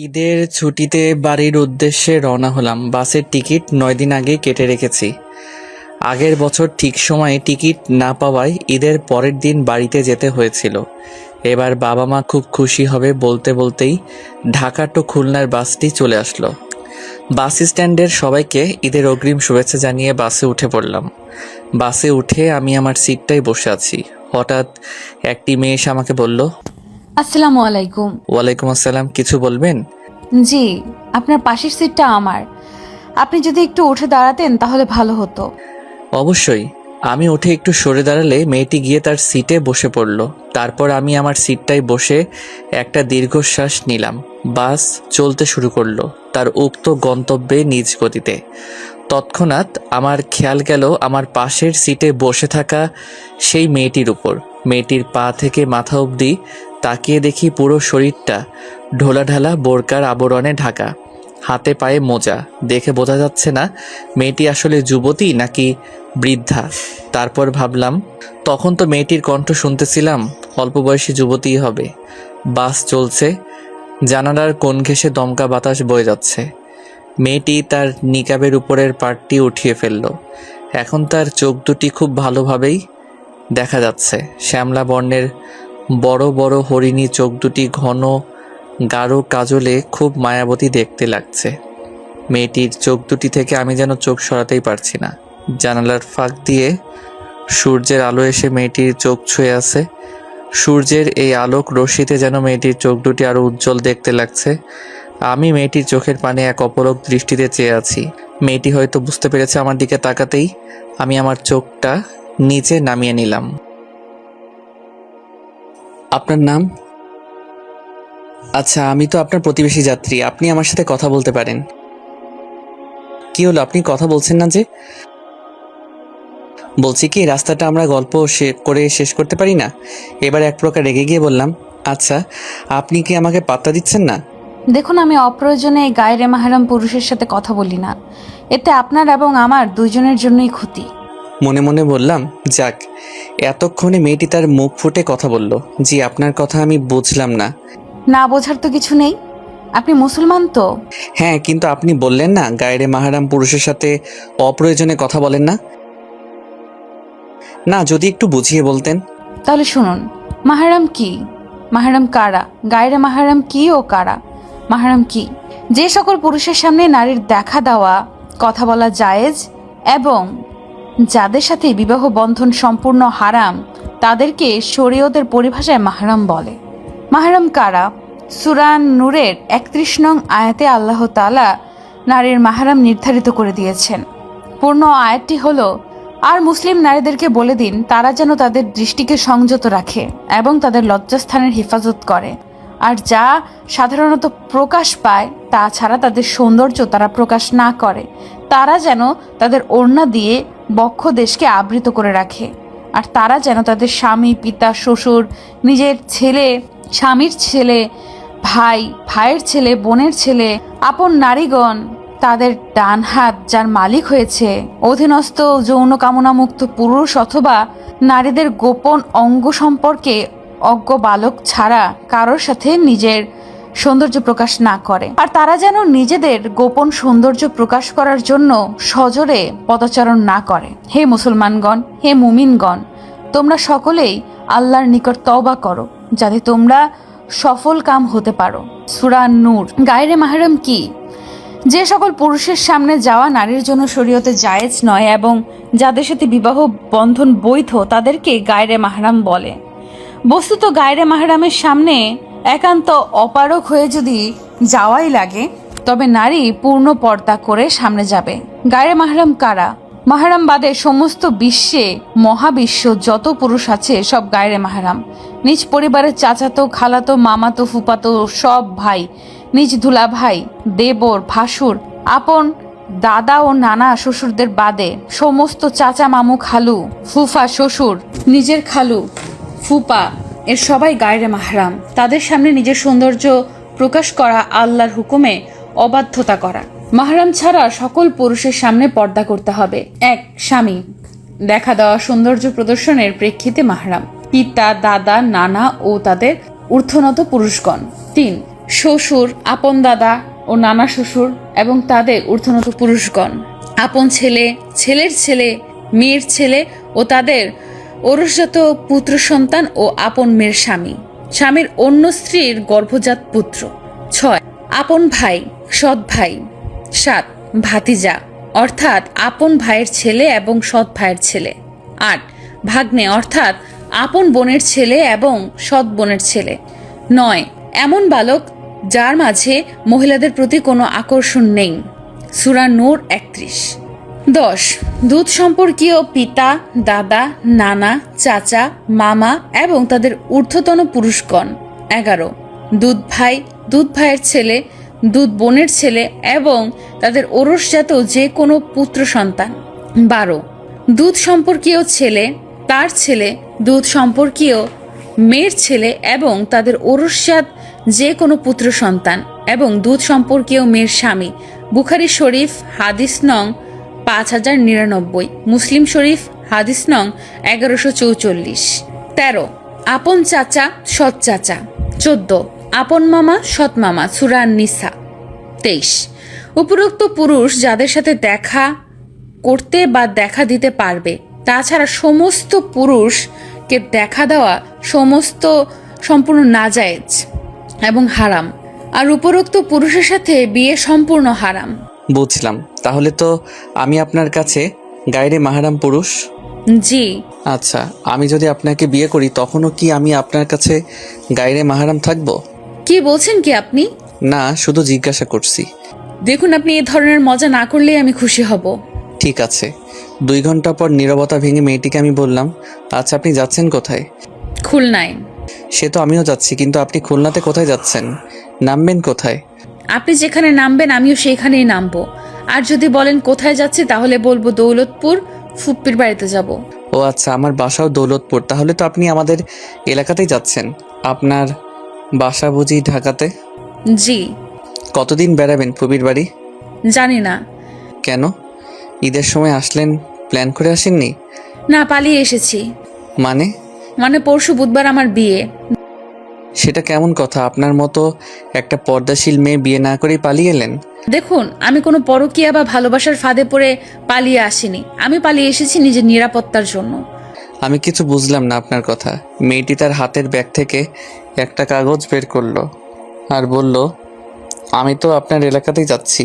ঈদের ছুটিতে বাড়ির উদ্দেশ্যে রওনা হলাম। বাসের টিকিট ৯ দিন আগেই কেটে রেখেছি। আগের বছর ঠিক সময়ে টিকিট না পাওয়ায় ঈদের পরের দিন বাড়িতে যেতে হয়েছিল। এবার বাবা মা খুব খুশি হবে বলতে বলতেই ঢাকা টু খুলনার বাসটি চলে আসলো। বাস স্ট্যান্ডের সবাইকে ঈদের অগ্রিম শুভেচ্ছা জানিয়ে বাসে উঠে পড়লাম। বাসে উঠে আমি আমার সিটটায় বসে আছি। হঠাৎ একটি মেয়ে এসে আমাকে বলল, আসসালামু আলাইকুম। ওয়ালাইকুম আসসালাম। কিছু বলবেন? জি, আপনার পাশের সিটটা আমার। আপনি যদি একটু উঠে দাঁড়াতেন তাহলে ভালো হতো। অবশ্যই। আমি উঠে একটু সরে দাঁড়ালে মেয়েটি গিয়ে তার সিটে বসে পড়ল। তারপর আমি আমার সিটটায় বসে একটা দীর্ঘশ্বাস নিলাম। বাস চলতে শুরু করলো তার উক্ত গন্তব্যে নিজ গতিতে। তৎক্ষণাৎ আমার খেয়াল গেল আমার পাশের সিটে বসে থাকা সেই মেয়েটির উপর। মেয়েটির পা থেকে মাথা অবধি তাকিয়ে দেখি পুরো শরীরটা ঢোলাঢালা বোরকার আবরণে ঢাকা, হাতে পায়ে মোজা। দেখে বোঝা যাচ্ছে না মেয়েটি আসলে যুবতী নাকি বৃদ্ধা। তারপর ভাবলাম, তখন তো মেয়েটির কণ্ঠ শুনতেছিলাম, অল্প বয়সী যুবতীই হবে। বাস চলছে, জানালার কোণ ঘেঁষে দমকা বাতাস বয়ে যাচ্ছে। মেয়েটি তার নিকাবের উপরের পাটটি উঠিয়ে ফেলল। এখন তার চোখ দুটি খুব ভালোভাবেই দেখা যাচ্ছে। শ্যামলা বর্ণের বড় বড় হরিণী চোখ দুটি ঘন গাঢ় কাজলে খুব মায়াবতী দেখতে লাগছে। মেয়েটির চোখ দুটি থেকে আমি যেন চোখ সরাতেই পারছি না। জানালার ফাঁক দিয়ে সূর্যের আলো এসে মেয়েটির চোখ ছুঁয়ে আছে। সূর্যের এই আলোক রশ্মিতে যেন মেয়েটির চোখ দুটি আরো উজ্জ্বল দেখতে লাগছে। আমি মেয়েটির চোখের পানে এক অপলক দৃষ্টিতে চেয়ে আছি। মেয়েটি হয়তো বুঝতে পেরেছে আমার দিকে তাকাতেই আমি আমার চোখটা নিচে নামিয়ে নিলাম। আপনার নাম? আচ্ছা, আমি তো আপনার প্রতিবেশী যাত্রী। আপনি আমার সাথে কথা বলতে পারেন। কি হলো, আপনি কথা বলছেন না যে? বলছি কি, রাস্তাটা আমরা গল্প করে শেষ করতে পারি না? এবার এক প্রকার রেগে গিয়ে বললাম, আচ্ছা আপনি কি আমাকে পাত্তা দিচ্ছেন না? দেখুন, আমি অপ্রয়োজনে এই গায়রে মাহরাম পুরুষের সাথে কথা বলি না। এতে আপনার এবং আমার দুইজনের জন্যই ক্ষতি। মনে মনে বললাম, যাক, এতক্ষণে মেয়েটি তার মুখ ফুটে কথা বলল। জি, আপনার কথা আমি বুঝলাম না। না বোঝার তো কিছু নেই। আপনি মুসলমান তো? হ্যাঁ, কিন্তু আপনি বললেন না গায়রে মাহরাম পুরুষের সাথে অপ্রয়োজনে কথা বলেন না। না, যদি একটু বুঝিয়ে বলতেন। তাহলে শুনুন, মাহরাম কি, মাহরাম কারা, গায়রে মাহরাম কি ও কারা। মাহরাম কি? যে সকল পুরুষের সামনে নারীর দেখা দেওয়া, কথা বলা জায়েজ এবং যাদের সাথে বিবাহ বন্ধন সম্পূর্ণ হারাম, তাদেরকে শরীয়তের পরিভাষায় মাহরাম বলে। মাহরাম কারা? সূরা নূরের ৩১ নং আয়াতে আল্লাহ তাআলা নারীর মাহরাম নির্ধারিত করে দিয়েছেন। পূর্ণ আয়াতটি হলো, আর মুসলিম নারীদেরকে বলে দিন তারা যেন তাদের দৃষ্টিকে সংযত রাখে এবং তাদের লজ্জাস্থানের হেফাজত করে, আর যা সাধারণত প্রকাশ পায় তা ছাড়া তাদের সৌন্দর্য তারা প্রকাশ না করে। তারা যেন তাদের ওড়না দিয়ে বক্ষ দেশকে আবৃত করে রাখে, আর তারা যেন তাদের স্বামী, পিতা, শ্বশুর, নিজের ছেলে, স্বামীর ছেলে, ভাই, ভাইয়ের ছেলে, বোনের ছেলে, আপন নারীগণ, তাদের ডান হাত যার মালিক হয়েছে, অধীনস্থ যৌন কামনামুক্ত পুরুষ অথবা নারীদের গোপন অঙ্গ সম্পর্কে অজ্ঞ বালক ছাড়া কারোর সাথে নিজের সৌন্দর্য প্রকাশ না করে। আর তারা যেন নিজেদের গোপন সৌন্দর্য প্রকাশ করার জন্য সজোরে পদচারণ না করে। হে মুসলমানগণ, হে মুমিনগণ, তোমরা সকলেই আল্লাহর নিকট তওবা করো যাতে তোমরা সফল কাম হতে পারো। সূরা নূর। গায়রে মাহরাম কি? যে সকল পুরুষের সামনে যাওয়া নারীর জন্য শরীয়তে জায়েজ নয় এবং যাদের সাথে বিবাহ বন্ধন বৈধ, তাদেরকে গায়রে মাহরাম বলে। বস্তুত গায়রে মাহরামের সামনে একান্ত অপারক হয়ে যদি যাওয়াই লাগে, তবে নারী পূর্ণ পর্দা করে সামনে যাবে। গায়রে মাহরাম কারা? মাহরাম বাদে সমস্ত বিশ্বে, মহাবিশ্ব যত পুরুষ আছে সব গায়রে মাহরাম। নিজ পরিবারের চাচাতো, খালাতো, মামাতো, ফুপাতো সব ভাই, নিজ দুলা ভাই, দেবর, ভাসুর, আপন দাদা ও নানা শ্বশুরদের বাদে সমস্ত চাচা, মামু, খালু, ফুফা, শ্বশুর, নিজের খালু, ফুপা, এর সবাই গায়রে মাহরাম। তাদের সামনে নিজের সৌন্দর্য প্রকাশ করা আল্লাহর হুকুমে অবাধ্যতা করা। মাহরাম ছাড়া সকল পুরুষের সামনে পর্দা করতে হবে। ১. স্বামী। দেখা দেওয়া সৌন্দর্য প্রদর্শনের প্রেক্ষিতে মাহরাম। পিতা, দাদা, নানা ও তাদের ঊর্ধ্বনত পুরুষগণ। 3 শ্বশুর, আপন দাদা ও নানা শ্বশুর এবং তাদের ঊর্ধ্বনত পুরুষগণ। আপন ছেলে, ছেলের ছেলে, মেয়ের ছেলে ও তাদের ঔরসজাত পুত্র সন্তান ও আপন মেয়ের স্বামী, স্বামীর অন্য স্ত্রীর গর্ভজাত পুত্র। 6 আপন ভাই, সৎ ভাই। 7 ভাতিজা অর্থাৎ আপন ভাইয়ের ছেলে এবং সৎ ভাইয়ের ছেলে। 8 ভাগ্নে অর্থাৎ আপন বোনের ছেলে এবং সৎ বোনের ছেলে। 9 এমন বালক যার মাঝে মহিলাদের প্রতি কোনো আকর্ষণ নেই। সূরা নূর 31। 10 দুধ সম্পর্কীয় পিতা, দাদা, নানা, চাচা, মামা এবং তাদের ঊর্ধ্বতন পুরুষগণ। 11 দুধ ভাই, দুধ ভাইয়ের ছেলে, দুধ বোনের ছেলে এবং তাদের ঔরসজাত যে কোনো পুত্র সন্তান। 12 দুধ সম্পর্কীয় ছেলে, তার ছেলে, দুধ সম্পর্কীয় মেয়ের ছেলে এবং তাদের ঔরসজাত যে কোনো পুত্র সন্তান এবং দুধ সম্পর্কীয় মেয়ের স্বামী। বুখারী শরীফ হাদিস নং 5099, মুসলিম শরীফ হাদিস নং 1144। 13 আপন চাচা, সৎ চাচা। 14 আপন মামা, সৎ মামা, সূরা নিসা। 23 উপরোক্ত পুরুষ যাদের সাথে দেখা করতে বা দেখা দিতে পারবে, তাছাড়া সমস্ত পুরুষকে দেখা দেওয়া সম্পূর্ণ নাজায়েজ এবং হারাম, আর উপরোক্ত পুরুষের সাথে বিয়ে সম্পূর্ণ হারাম। বুঝলাম। তাহলে তো আমি আপনার কাছে গায়রে মাহরাম পুরুষ? জি। আচ্ছা, আমি যদি আপনাকে বিয়ে করি তখনও কি আমি আপনার কাছে গায়রে মাহরাম থাকবো? কি বলছেন কি আপনি? না, শুধু জিজ্ঞাসা করছি। দেখুন, আপনি এই ধরনের মজা না করলেই আমি খুশি হব। ঠিক আছে। 2 ঘন্টা পর নীরবতা ভেঙে মেয়েটিকে আমি বললাম, আচ্ছা আপনি যাচ্ছেন কোথায়? খুলনায়। সে তো আমিও যাচ্ছি, কিন্তু আপনি খুলনাতে কোথায় যাচ্ছেন? নামবেন কোথায়? আপনি যেখানে নামবেন আমিও সেইখানেই নামবো। আর যদি বলেন কোথায় যাচ্ছি তাহলে বলবো দৌলতপুর, ফুপ্পির বাড়িতে যাব। ও আচ্ছা, আমার বাসাও দৌলতপুর। তাহলে তো আপনি আমাদের এলাকাতেই যাচ্ছেন। আপনার বাসা বুঝি ঢাকাতে? জি। কতদিন বেড়াবেন ফুপির বাড়ি? জানি না। কেন? ঈদের সময় আসলেন, প্ল্যান করে আসেননি? না, পালিয়ে এসেছি। মানে পরশু বুধবার আমার বিয়ে। সেটা কেমন কথা? আপনার মতো একটা পর্দাশীল মেয়ে বিয়ে না করেই পালিয়ে এলেন? দেখুন, আমি কোনো পরকীয়া বা ভালোবাসার ফাঁদে পড়ে পালিয়ে আসিনি। আমি পালিয়ে এসেছি নিজের নিরাপত্তার জন্য। আমি কিছু বুঝলাম না আপনার কথা। মেয়েটি তার হাতের ব্যাগ থেকে একটা কাগজ বের করলো আর বলল, আমি তো আপনার এলাকাতেই যাচ্ছি,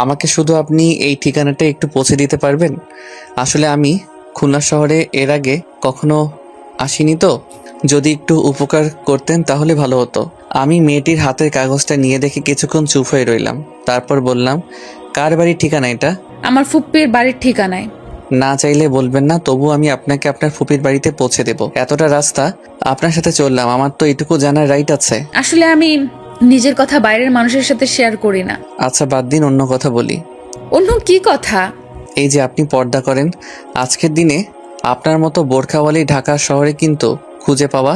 আমাকে শুধু আপনি এই ঠিকানাটা একটু পৌঁছে দিতে পারবেন? আসলে আমি খুলনা শহরে এর আগে কখনো আসিনি, তো যদি একটু উপকার করতেন তাহলে ভালো হতো। আমি মেয়েটির হাতের কাগজটা নিয়ে দেখে কিছুক্ষণ চুপ হয়ে রইলাম। তারপর বললাম, কার বাড়ির ঠিকানা এটা? আমার ফুপ্পির বাড়ির ঠিকানায়। না চাইলে বলবেন না, তবু আমি আপনাকে আপনার ফুপির বাড়িতে পৌঁছে দেব। এতটা রাস্তা আপনার সাথে চললাম, আমার তো এটুকু জানার রাইট আছে। আসলে আমি নিজের কথা বাইরের মানুষের সাথে শেয়ার করি না। আচ্ছা বাদ দিন, অন্য কথা বলি। অন্য কি কথা? এই যে আপনি পর্দা করেন, আজকের দিনে আপনার মতো বোরখাওয়ালি ঢাকা শহরে কিন্তু খুঁজে পাওয়া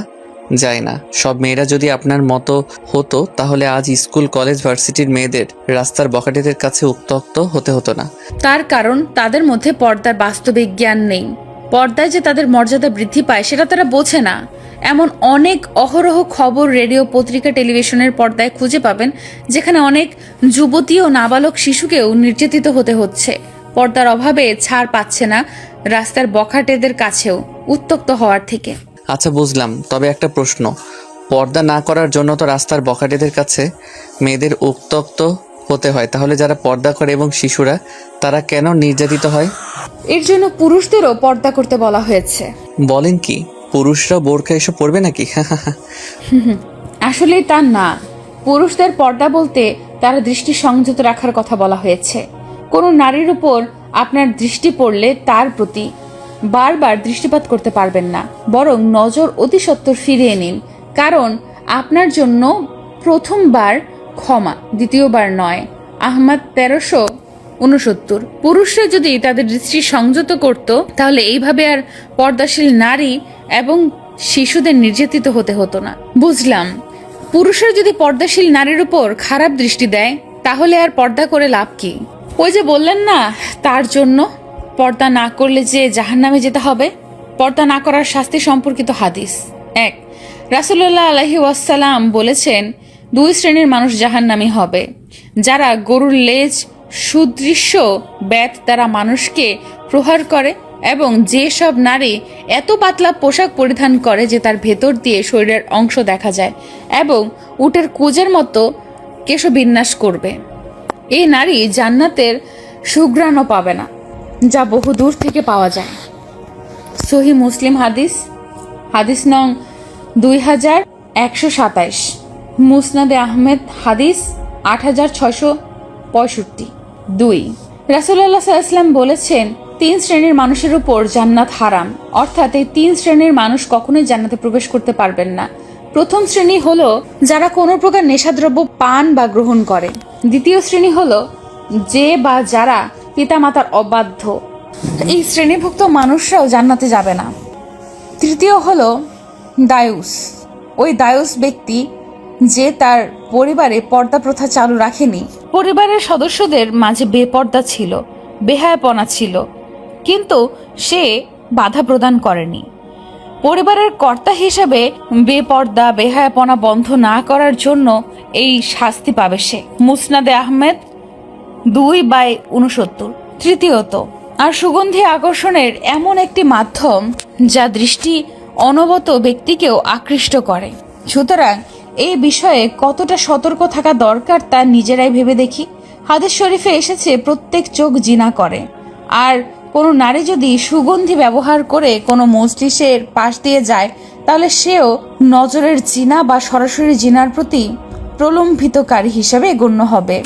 যায় না। সব মেয়েরা যদি আপনার মতো হতো তাহলে আজ স্কুল, কলেজ, ভার্সিটির মেয়েদের রাস্তার বখাটেদের কাছে উত্ত্যক্ত হতে হতো না। তার কারণ তাদের মধ্যে পর্দার বাস্তবিক জ্ঞান নেই। পর্দায় যে তাদের মর্যাদা বৃদ্ধি পায় সেটা তারা বোঝে না। এমন অনেক অহরহ খবর রেডিও, পত্রিকা, টেলিভিশনের পর্দায় খুঁজে পাবেন যেখানে অনেক যুবতী ও নাবালক শিশুকেও নির্যাতিত হতে হচ্ছে। পর্দার অভাবে ছাড় পাচ্ছে না রাস্তার বখাটেদের কাছেও উত্ত্যক্ত হওয়ার থেকে। আচ্ছা বুঝলাম, তবে একটা প্রশ্ন, পর্দা না করার জন্য তো রাস্তার বখাটেদের কাছে মেয়েদের উত্ত্যক্ত হতে হয়, তাহলে যারা পর্দা করে এবং শিশুরা, তারা কেন নির্যাতিত হয়? এর জন্য পুরুষদেরও পর্দা করতে বলা হয়েছে। বলেন কি, পুরুষরা বোরখা এসব পরবে নাকি? আসলে তা না। পুরুষদের পর্দা বলতে তারা দৃষ্টি সংযত রাখার কথা বলা হয়েছে। কোনো নারীর উপর আপনার দৃষ্টি পড়লে তার প্রতি বারবার দৃষ্টিপাত করতে পারবেন না, বরং নজর অতি সত্বর ফিরিয়ে নিন। কারণ আপনার জন্য প্রথমবার ক্ষমা, দ্বিতীয়বার নয়। আহমদ 1369। পুরুষরা যদি তাদের দৃষ্টি সংযত করত তাহলে এইভাবে আর পর্দাশীল নারী এবং শিশুদের নির্যাতিত হতে হতো না। বুঝলাম, পুরুষরা যদি পর্দাশীল নারীর উপর খারাপ দৃষ্টি দেয় তাহলে আর পর্দা করে লাভ কি? ওই যে বললেন না, তার জন্য পর্দা না করলে যে জাহান্নামে যেতে হবে। পর্দা না করার শাস্তি সম্পর্কিত হাদিস। 1 রাসূলুল্লাহ আলাইহি ওয়াসাল্লাম বলেছেন, 2 শ্রেণীর মানুষ জাহান্নামী হবে। যারা গরুর লেজ সুদৃশ্য ব্যাত দ্বারা মানুষকে প্রহার করে এবং যেসব নারী এত পাতলা পোশাক পরিধান করে যে তার ভেতর দিয়ে শরীরের অংশ দেখা যায় এবং উটের কুজের মতো কেশবিন্যাস করবে। এই নারী জান্নাতের সুঘ্রাণও পাবে না, যা বহু দূর থেকে পাওয়া যায়। সহিহ মুসলিম হাদিস নং 2127, মুসনাদে আহমেদ হাদিস 8665। 2, রাসূলুল্লাহ সাল্লাল্লাহু আলাইহি ওয়াসাল্লাম বলেছেন, 3 শ্রেণীর মানুষের উপর জান্নাত হারাম, অর্থাৎ এই 3 শ্রেণীর মানুষ কখনোই জান্নাতে প্রবেশ করতে পারবেন না। প্রথম শ্রেণী হলো যারা কোনো প্রকার নেশাদ্রব্য পান বা গ্রহণ করে। দ্বিতীয় শ্রেণী হলো যে বা যারা পিতামাতার অবাধ্য, এই শ্রেণীভুক্ত মানুষরাও জান্নাতে যাবে না। তৃতীয় হলো দায়ুস, ওই দায়ুস ব্যক্তি যে তার পরিবারে পর্দা প্রথা চালু রাখেনি, পরিবারের সদস্যদের মাঝে বেপর্দা ছিল, বেহায়াপনা ছিল, কিন্তু সে বাধা প্রদান করেনি। পরিবারের কর্তা হিসেবে বেপর্দা বেহায়াপনা বন্ধ না করার জন্য এই শাস্তি পাবে সে। মুসনাদে আহমেদ 2/69। তৃতীয়ত, আর সুগন্ধি আকর্ষণের এমন একটি মাধ্যম যা দৃষ্টি অনবত ব্যক্তিকেও আকৃষ্ট করে। সুতরাং এই বিষয়ে কতটা সতর্ক থাকা দরকার তা নিজেরাই ভেবে দেখি। হাদিস শরীফে এসেছে, প্রত্যেক চোখ জিনা করে, আর কোনো নারী যদি সুগন্ধি ব্যবহার করে কোনো মজলিসের পাশ দিয়ে যায় তাহলে সেও নজরের জিনা বা সরাসরি জিনার প্রতি প্রলম্বিতকারী হিসেবে গণ্য হবে।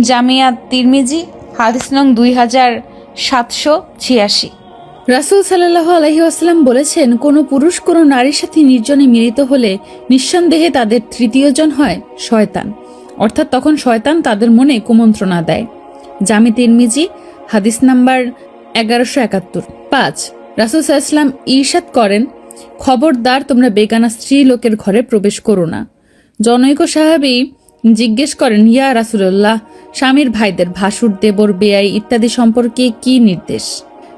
জামিয়া তিরমিজি হাদিস নং 2786। রাসূল সাল্লাল্লাহু আলাইহি ওয়াসাল্লাম বলেছেন, কোনো পুরুষ কোনো নারীর সাথে নির্জনে মিলিত হলে নিঃসন্দেহে তাদের তৃতীয়জন হয় শয়তান, অর্থাৎ তখন শয়তান তাদের মনে কুমন্ত্রণা দেয়। জামি তিরমিজি হাদিস নাম্বার 1171। 5, রাসূল সাল্লাল্লাহু আলাইহি ওয়াসাল্লাম ইরশাদ করেন, খবরদার তোমরা বেগানা স্ত্রী লোকের ঘরে প্রবেশ করো না। জনৈক সাহাবী জিজ্ঞেস করেন, ইয়া রাসূলুল্লাহ, স্বামীর ভাইদের, ভাসুর, দেবর, বেয়াই ইত্যাদি সম্পর্কে কি নির্দেশ?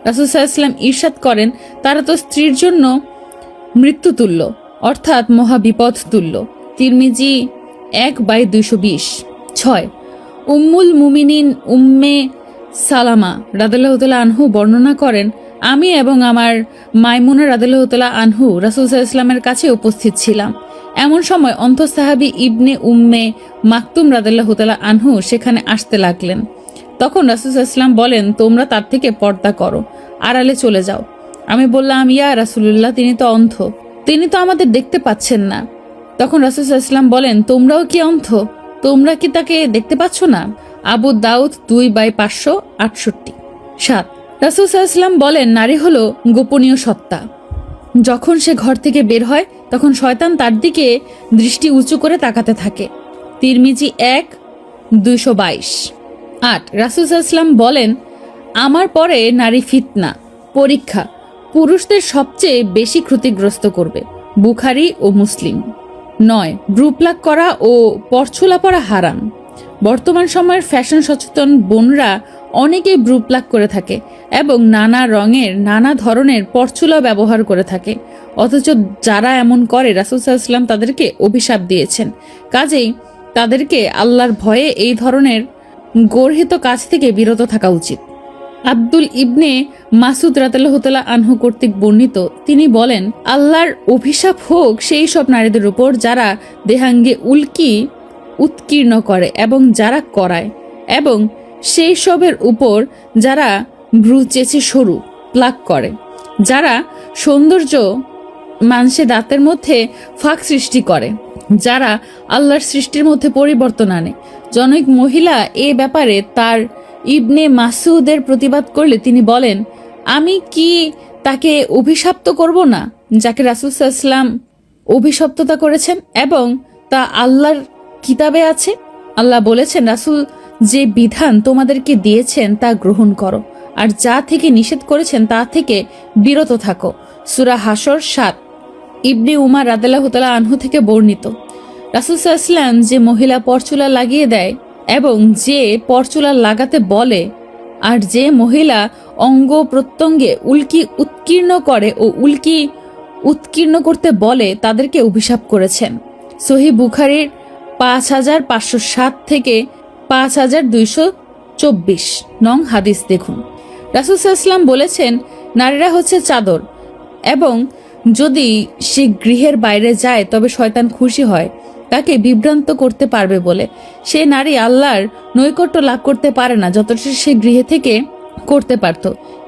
রাসূল সাল্লাল্লাহু আলাইহি ওয়াসাল্লাম ইরশাদ করেন, তারা তো স্ত্রীর জন্য মৃত্যুতুল্য, অর্থাৎ মহাবিপদ তুল্য। তিরমিজি 1/220। 6, উম্মুল মুমিনিন উম্মে সালামা রাদিয়াল্লাহু তাআলা আনহু বর্ণনা করেন, আমি এবং আমার মাইমুনা রাদিয়াল্লাহু তাআলা আনহু রাসূল সাল্লাল্লাহু আলাইহি ওয়াসাল্লামের কাছে উপস্থিত ছিলাম। এমন সময় অন্ত সাহাবী ইবনে উম্মে মাকতুম রাদিয়াল্লাহু তাআলা আনহু সেখানে আসতে লাগলেন। তখন রাসূল সাল্লাল্লাহু আলাইহি ওয়াসাল্লাম বলেন, তোমরা তার থেকে পর্দা করো, আড়ালে চলে যাও। আমি বললাম, ইয়া রাসূলুল্লাহ, তিনি তো অন্ধ, তিনি তো আমাদের দেখতে পাচ্ছেন না। তখন রাসূল সাল্লাল্লাহু আলাইহি ওয়াসাল্লাম বলেন, তোমরাও কি অন্ধ? তোমরা কি তাকে দেখতে পাচ্ছ না? আবু দাউদ 2/568। 7, রাসূল সাল্লাল্লাহু আলাইহি ওয়াসাল্লাম বলেন, নারী হলো গোপনীয় সত্তা। যখন সে ঘর থেকে বের হয় তখন শয়তান তার দিকে দৃষ্টি উঁচু করে তাকাতে থাকে। তিরমিজি 1/222। 8, রাসূল সাল্লাল্লাহু আলাইহি ওয়াসাল্লাম বলেন, আমার পরে নারী ফিতনা, পরীক্ষা, পুরুষদের সবচেয়ে বেশি ক্ষতিগ্রস্ত করবে। বুখারী ও মুসলিম। 9, ব্রুপ্লাক করা ও পরচুলা পরা হারাম। বর্তমান সময়ের ফ্যাশন সচেতন বোনরা অনেকেই ব্রুপ্লাক করে থাকে এবং নানা রঙের নানা ধরনের পরচুলা ব্যবহার করে থাকে, অথচ যারা এমন করে রাসূল সাল্লাল্লাহু আলাইহি ওয়াসাল্লাম তাদেরকে অভিশাপ দিয়েছেন। কাজেই তাদেরকে আল্লাহর ভয়ে এই ধরনের গর্হিত কাজ থেকে বিরত থাকা উচিত। আব্দুল ইবনে মাসুদ রাদিয়াল্লাহু তাআলা আনহু কর্তৃক বর্ণিত, তিনি বলেন, আল্লাহর অভিশাপ হোক সেই সব নারীদের উপর যারা দেহাঙ্গে উৎকীর্ণ করে এবং যারা করায়, এবং সেই সবের উপর যারা ভ্রু চেঁচে সরু প্লাক করে, যারা সৌন্দর্য মানুষের দাঁতের মধ্যে ফাঁক সৃষ্টি করে, যারা আল্লাহর সৃষ্টির মধ্যে পরিবর্তন আনে। জনৈক মহিলা এ ব্যাপারে তার ইবনে মাসুদের প্রতিবাদ করলে তিনি বলেন, আমি কি তাকে অভিশপ্ত করব না যাকে রাসূল সাল্লাল্লাহু আলাইহি ওয়াসাল্লাম অভিশপ্ততা করেছেন এবং তা আল্লাহর কিতাবে আছে। আল্লাহ বলেছেন, রাসূল যে বিধান তোমাদেরকে দিয়েছেন তা গ্রহণ করো, আর যা থেকে নিষেধ করেছেন তা থেকে বিরত থাকো। সূরা হাসর 7। ইবনে উমার রাদিয়াল্লাহু তাআলা আনহু থেকে বর্ণিত, রাসূল সাল্লাল্লাহু আলাইহি ওয়াসাল্লাম যে মহিলা পরচুলা লাগিয়ে দেয় এবং যে পরচুলা লাগাতে বলে, আর যে মহিলা অঙ্গ প্রত্যঙ্গে উল্কি উৎকীর্ণ করে ও উল্কি উৎকীর্ণ করতে বলে তাদেরকে অভিশাপ করেছেন। সহিহ বুখারীর 5507 থেকে 5224 নং হাদিস দেখুন। রাসূল সাল্লাল্লাহু আলাইহি ওয়াসাল্লাম বলেছেন, নারীরা হচ্ছে চাদর, এবং যদি সে গৃহের বাইরে যায় তবে শয়তান খুশি হয় তাকে বিভ্রান্ত করতে পারবে বলে। সে নারী আল্লাহর নৈকট্য লাভ করতে পারে না যতটা সে গৃহে থেকে করতে পারত।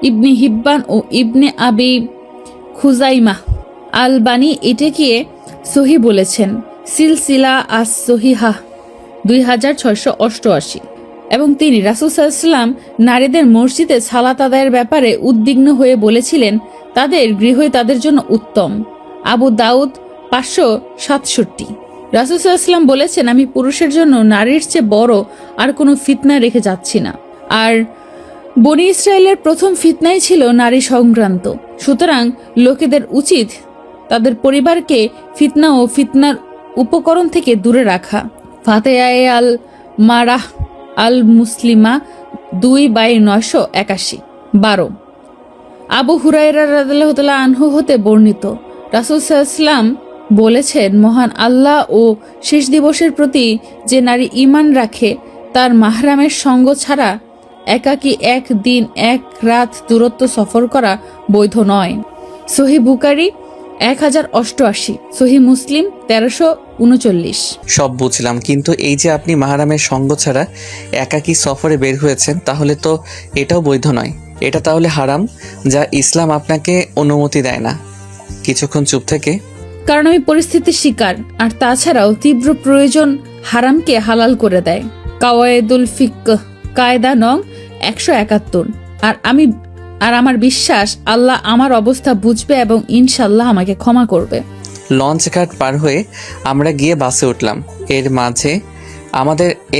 ইবনে হিব্বান ও ইবনে আবি খুজাইমা আলবানি এটাকে সহি বলেছেন, সিলসিলা আস সহিহা 2688। এবং তিনি রাসূল সাল্লাল্লাহু আলাইহি ওয়াসাল্লাম নারীদের মসজিদে সালাত আদায়ের ব্যাপারে উদ্বিগ্ন হয়ে বলেছিলেন, তাদের গৃহই তাদের জন্য উত্তম। আবু দাউদ 567। রাসূল সাল্লাল্লাহু আলাইহি ওয়াসাল্লাম বলেছেন, আমি পুরুষের জন্য নারীর চেয়ে বড় আর কোনো ফিতনা রেখে যাচ্ছি না। আর বনি ইসরায়েলের প্রথম ফিতনাই ছিল নারী সংক্রান্ত। সুতরাং লোকেদের উচিত তাদের পরিবারকে ফিতনা ও ফিতনার উপকরণ থেকে দূরে রাখা। ফাতেহায়ে আল মারাহ আল মুসলিমা 2/981। 12 আবু হুরায়রা রাদিয়াল্লাহু তাআলা আনহু হতে বর্ণিত, রাসূল সাল্লাল্লাহু আলাইহি ওয়াসাল্লাম বলেছেন, মহান আল্লাহ ও শেষ দিবসের প্রতি যে নারী ঈমান রাখে তার মাহরামের সঙ্গ ছাড়া একাকী এক দিন এক রাত দূরত্ব সফর করা বৈধ নয়। সহিহ বুখারী 1088, সহিহ মুসলিম 1339। সব বুঝলাম, কিন্তু এই যে আপনি মাহরামের সঙ্গ ছাড়া একাকী সফরে বের হয়েছেন, তাহলে তো এটাও বৈধ নয়। এটা তাহলে হারাম, যা ইসলাম আপনাকে অনুমতি দেয় না। কিছুক্ষণ চুপ থেকে, কারণ আমি পরিস্থিতির শিকার, আর তাছাড়াও তীব্র প্রয়োজন হারামকে হালাল করে দেয়। কাওয়ায়েদুল ফিকহ কায়দা নং 171। আর আমার বিশ্বাস আল্লাহ আমার অবস্থা বুঝবে এবং ইনশাল্লাহ আমাকে ক্ষমা করবে। লঞ্চ ঘাট পার হয়ে আমরা গিয়ে বাসে উঠলাম।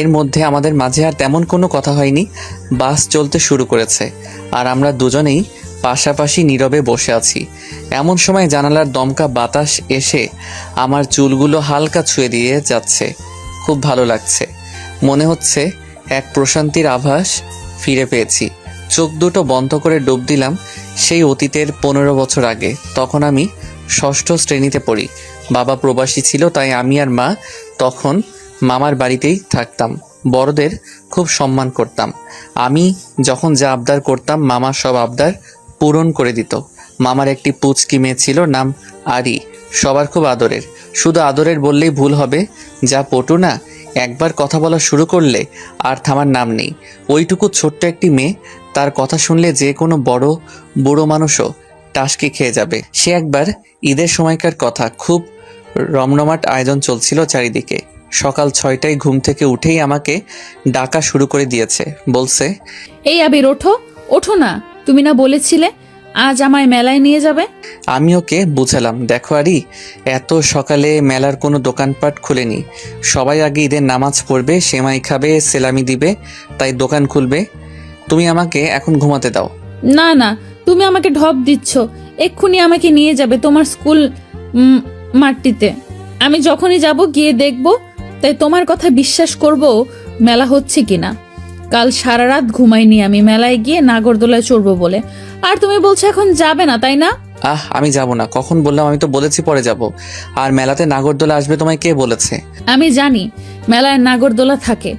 এর মধ্যে আমাদের মাঝে আর তেমন কোনো কথা হয়নি। বাস চলতে শুরু করেছে আর আমরা দুজনেই পাশাপাশি নীরবে বসে আছি। এমন সময় জানালার দমকা বাতাস এসে আমার চুলগুলো হালকা ছুঁয়ে দিয়ে যাচ্ছে। খুব ভালো লাগছে, মনে হচ্ছে এক প্রশান্তির আভাস ফিরে পেয়েছি। চোখ দুটো বন্ধ করে ডুব দিলাম সেই অতীতের 15 বছর আগে। তখন আমি 6ষ্ঠ শ্রেণীতে পড়ি। বাবা প্রবাসী ছিল, তাই আমি আর মা তখন মামার বাড়িতেই থাকতাম। বড়দের খুব সম্মান করতাম। আমি যখন যা আবদার করতাম মামা সব আবদার পূরণ করে দিত। মামার একটি পুচকি মেয়ে ছিল, নাম আরি। সবার খুব আদরের। শুধু আদরের বললেই ভুল হবে, যা পটু না, একবার কথা বলা শুরু করলে আর থামার নাম নেই। ওইটুকু ছোট্ট একটি মেয়ে, তার কথা শুনলে যে কোনো বুড়ো মানুষও টাসকি খেয়ে যাবে। সে একবার ঈদের সময়কার কথা, খুব রমরমাট আয়োজন চলছিল চারিদিকে। সকাল 6টায় ঘুম থেকে উঠেই আমাকে ডাকা শুরু করে দিয়েছে। বলছে, এই আবির ওঠো না, তুমি না বলেছিলে আজ আমায় মেলায় নিয়ে যাবে? আমি ওকে বুঝালাম, দেখো আরি, এত সকালে মেলার কোনো দোকানপাট খুলেনি। সবাই আগে ঈদের নামাজ পড়বে, সেমাই খাবে, সেলামি দিবে, তাই দোকান খুলবে। তুমি আমাকে এখন ঘুমাতে দাও। না না, তুমি আমাকে ঢপ দিচ্ছ। এক্ষুনি আমাকে নিয়ে যাবে তোমার স্কুল মাঠটিতে। আমি যখনই যাব গিয়ে দেখব, তাই তোমার কথা বিশ্বাস করব মেলা হচ্ছে কিনা। কাল সারা রাত ঘুমাইনি আমি মেলায় গিয়ে নাগরদোলায় চড়বো বলে, আর তুমি বলছো এখন যাবে না, তাই না? আমি যাব না। কখন বললাম? আমি তো বলেছি পরে যাব। আর মেলাতে নাগরদোলা আসবে তোমায় কে বলেছে? আমি জানি মেলায় নাগরদোলা থাকে।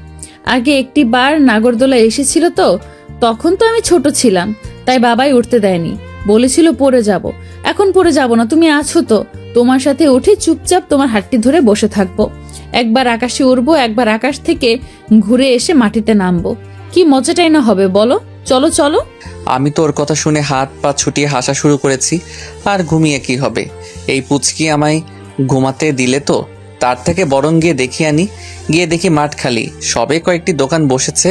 আগে একটি বার নাগরদোলা এসেছিল তো, তখন তো আমি ছোট ছিলাম, তাই বাবাই উঠতে দেয়নি, বলেছিল পরে যাব। এখন পরে যাব না, তুমি আছো তো, তোমার সাথে উঠে চুপচাপ তোমার হাতটি ধরে বসে থাকবো। একবার আকাশে উড়বো, একবার আকাশ থেকে ঘুরে এসে মাটিতে নামবো। কি মজাটাই না হবে বলো। চলো চলো। আমি তো ওর কথা শুনে হাত পা ছুটিয়ে হাসা শুরু করেছি। আর ঘুমিয়ে কি হবে? এই পুচকি আমায় ঘুমাতে দিলে তো, তার থেকে বরং গিয়ে দেখি আনি। গিয়ে দেখি মাঠ খালি, সবে কয়েকটি দোকান বসেছে